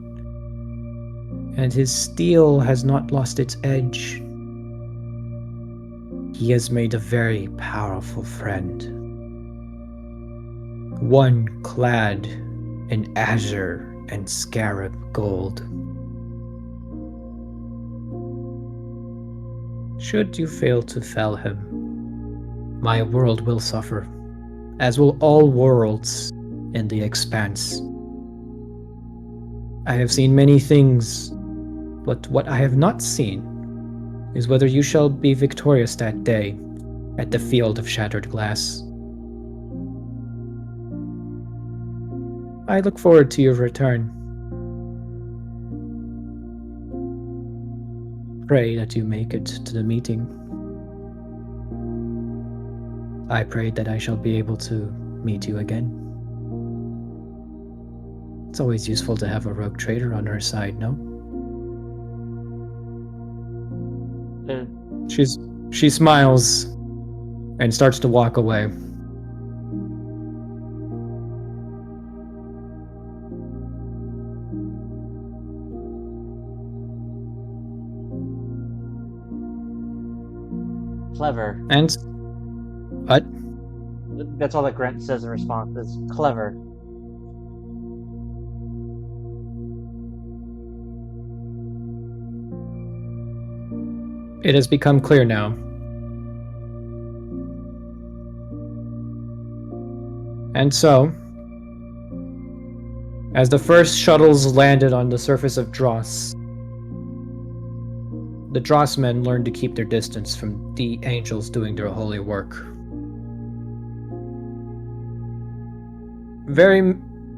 and his steel has not lost its edge. He has made a very powerful friend. One clad in azure and scarab gold. Should you fail to fell him, my world will suffer, as will all worlds in the expanse. I have seen many things, but what I have not seen is whether you shall be victorious that day at the field of shattered glass. I look forward to your return. Pray that you make it to the meeting. I pray that I shall be able to meet you again. It's always useful to have a rogue trader on our side, no? She smiles and starts to walk away. Clever. And what? That's all that Grant says in response. Is clever. It has become clear now. And so, as the first shuttles landed on the surface of Dross, the Dross men learned to keep their distance from the angels doing their holy work.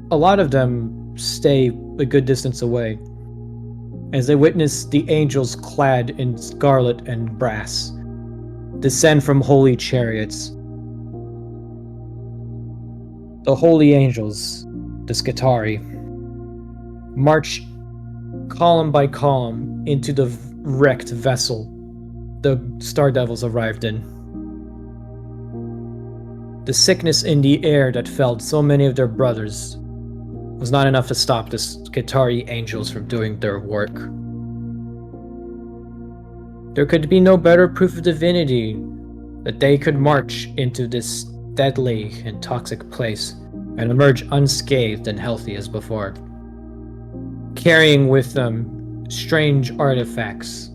A lot of them stay a good distance away as they witness the angels clad in scarlet and brass descend from holy chariots. The holy angels, the Skitarii, march column by column into the wrecked vessel the Star Devils arrived in. The sickness in the air that felled so many of their brothers was not enough to stop the Skitarii angels from doing their work. There could be no better proof of divinity that they could march into this deadly and toxic place and emerge unscathed and healthy as before, carrying with them strange artifacts,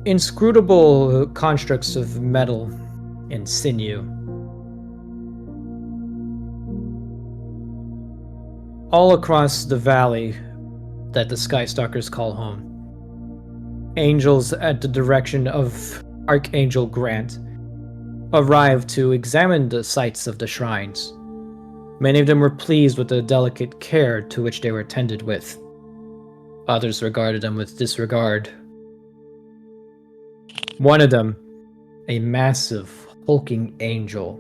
inscrutable constructs of metal and sinew. All across the valley that the Skystalkers call home, angels at the direction of Archangel Grant arrived to examine the sites of the shrines. Many of them were pleased with the delicate care to which they were tended with. Others regarded them with disregard. One of them, a massive, hulking angel,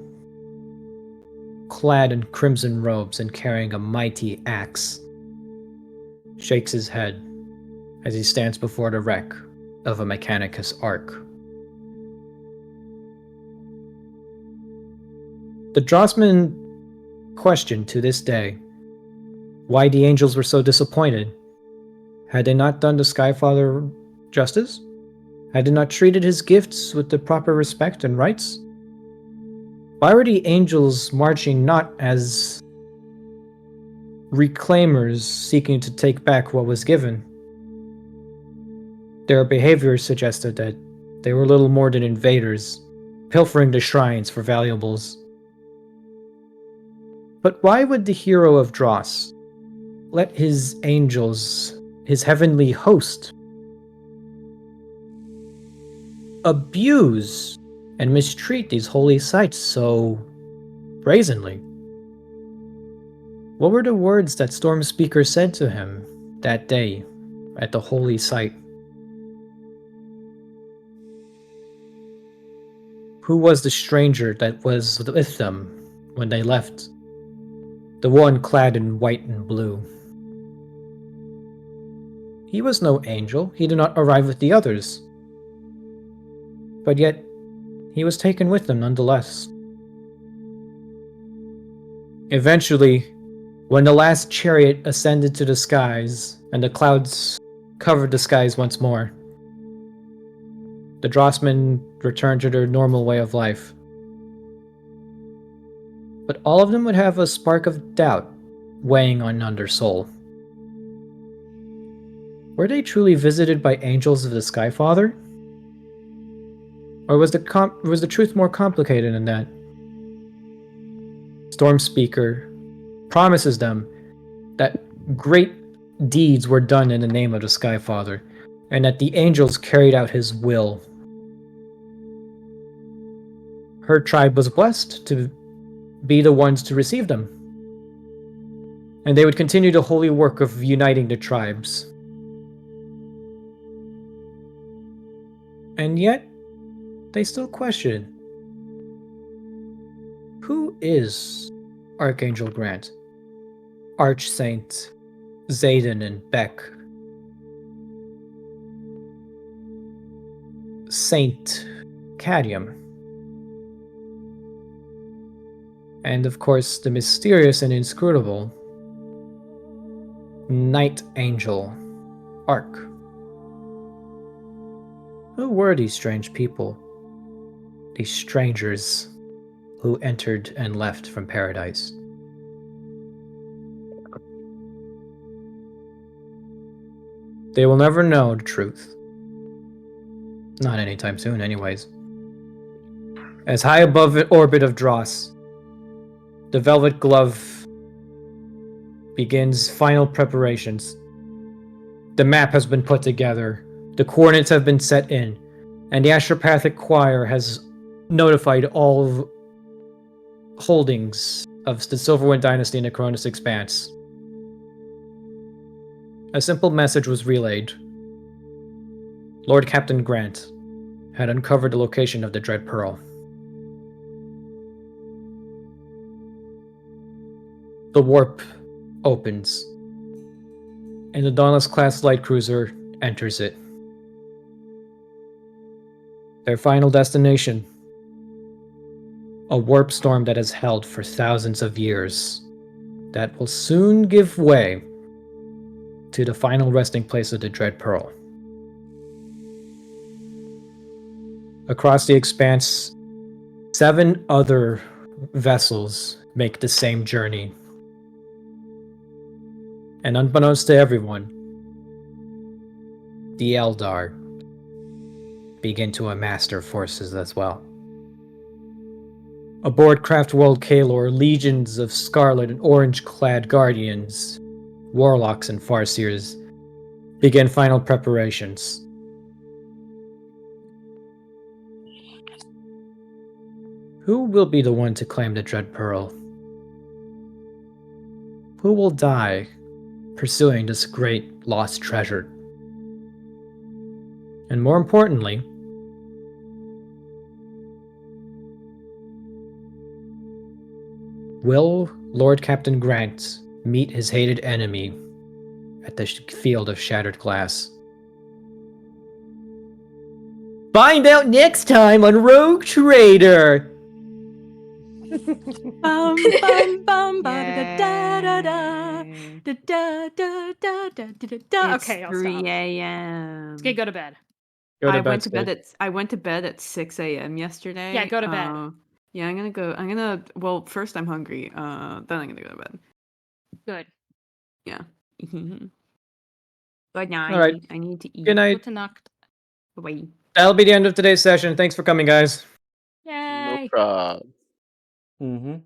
clad in crimson robes and carrying a mighty axe, shakes his head as he stands before the wreck of a Mechanicus Ark. The Drossman question to this day why the angels were so disappointed. Had they not done the Skyfather justice? Had they not treated his gifts with the proper respect and rights? Why were the angels marching not as reclaimers seeking to take back what was given? Their behavior suggested that they were little more than invaders, pilfering the shrines for valuables. But why would the hero of Dross let his angels, his heavenly host, abuse and mistreat these holy sites so brazenly? What were the words that Stormspeaker said to him that day at the holy site? Who was the stranger that was with them when they left? The one clad in white and blue. He was no angel. He did not arrive with the others. But yet, he was taken with them nonetheless. Eventually, when the last chariot ascended to the skies and the clouds covered the skies once more, the Drossmen returned to their normal way of life. But all of them would have a spark of doubt weighing on their soul. Were they truly visited by angels of the Skyfather? Or was the truth more complicated than that? Stormspeaker promises them that great deeds were done in the name of the Skyfather, and that the angels carried out his will. Her tribe was blessed to be the ones to receive them, and they would continue the holy work of uniting the tribes. And yet, they still question, who is Archangel Grant, Archsaint Zayden and Beck, Saint Cadium, and of course the mysterious and inscrutable Night Angel Ark. Who were these strange people? These strangers who entered and left from paradise? They will never know the truth. Not anytime soon, anyways. As high above the orbit of Dross, the Velvet Glove begins final preparations. The map has been put together, the coordinates have been set in, and the Astropathic Choir has notified all holdings of the Silverwind Dynasty in the Cronus Expanse a simple message was relayed. Lord Captain Grant had uncovered the location of the Dread Pearl. The warp opens, and the Dauntless-class light cruiser enters it. Their final destination, a warp storm that has held for thousands of years, that will soon give way to the final resting place of the Dread Pearl. Across the expanse, 7 other vessels make the same journey. And unbeknownst to everyone, the Eldar begin to amass their forces as well. Aboard Craft World Kalor, legions of scarlet and orange-clad guardians, warlocks and farseers begin final preparations. Who will be the one to claim the Dread Pearl? Who will die pursuing this great lost treasure? And more importantly, will Lord Captain Grant meet his hated enemy at the field of shattered glass? Find out next time on Rogue Trader! Bum, bum, bum, ba, da, da, da, Yay. da, da, da, da, da, da, da, da. Okay, It's I'll 3 stop. a.m. Okay, go to bed. Go to I bed, went to bed Steve. at 6 a.m. yesterday. Yeah, go to bed. Yeah, well, first I'm hungry. Then I'm gonna go to bed. Good. Yeah. But now All right. I need to eat. Good night. Gute Nacht. Bye. That'll be the end of today's session. Thanks for coming, guys. No Yay. problem. Mm-hmm.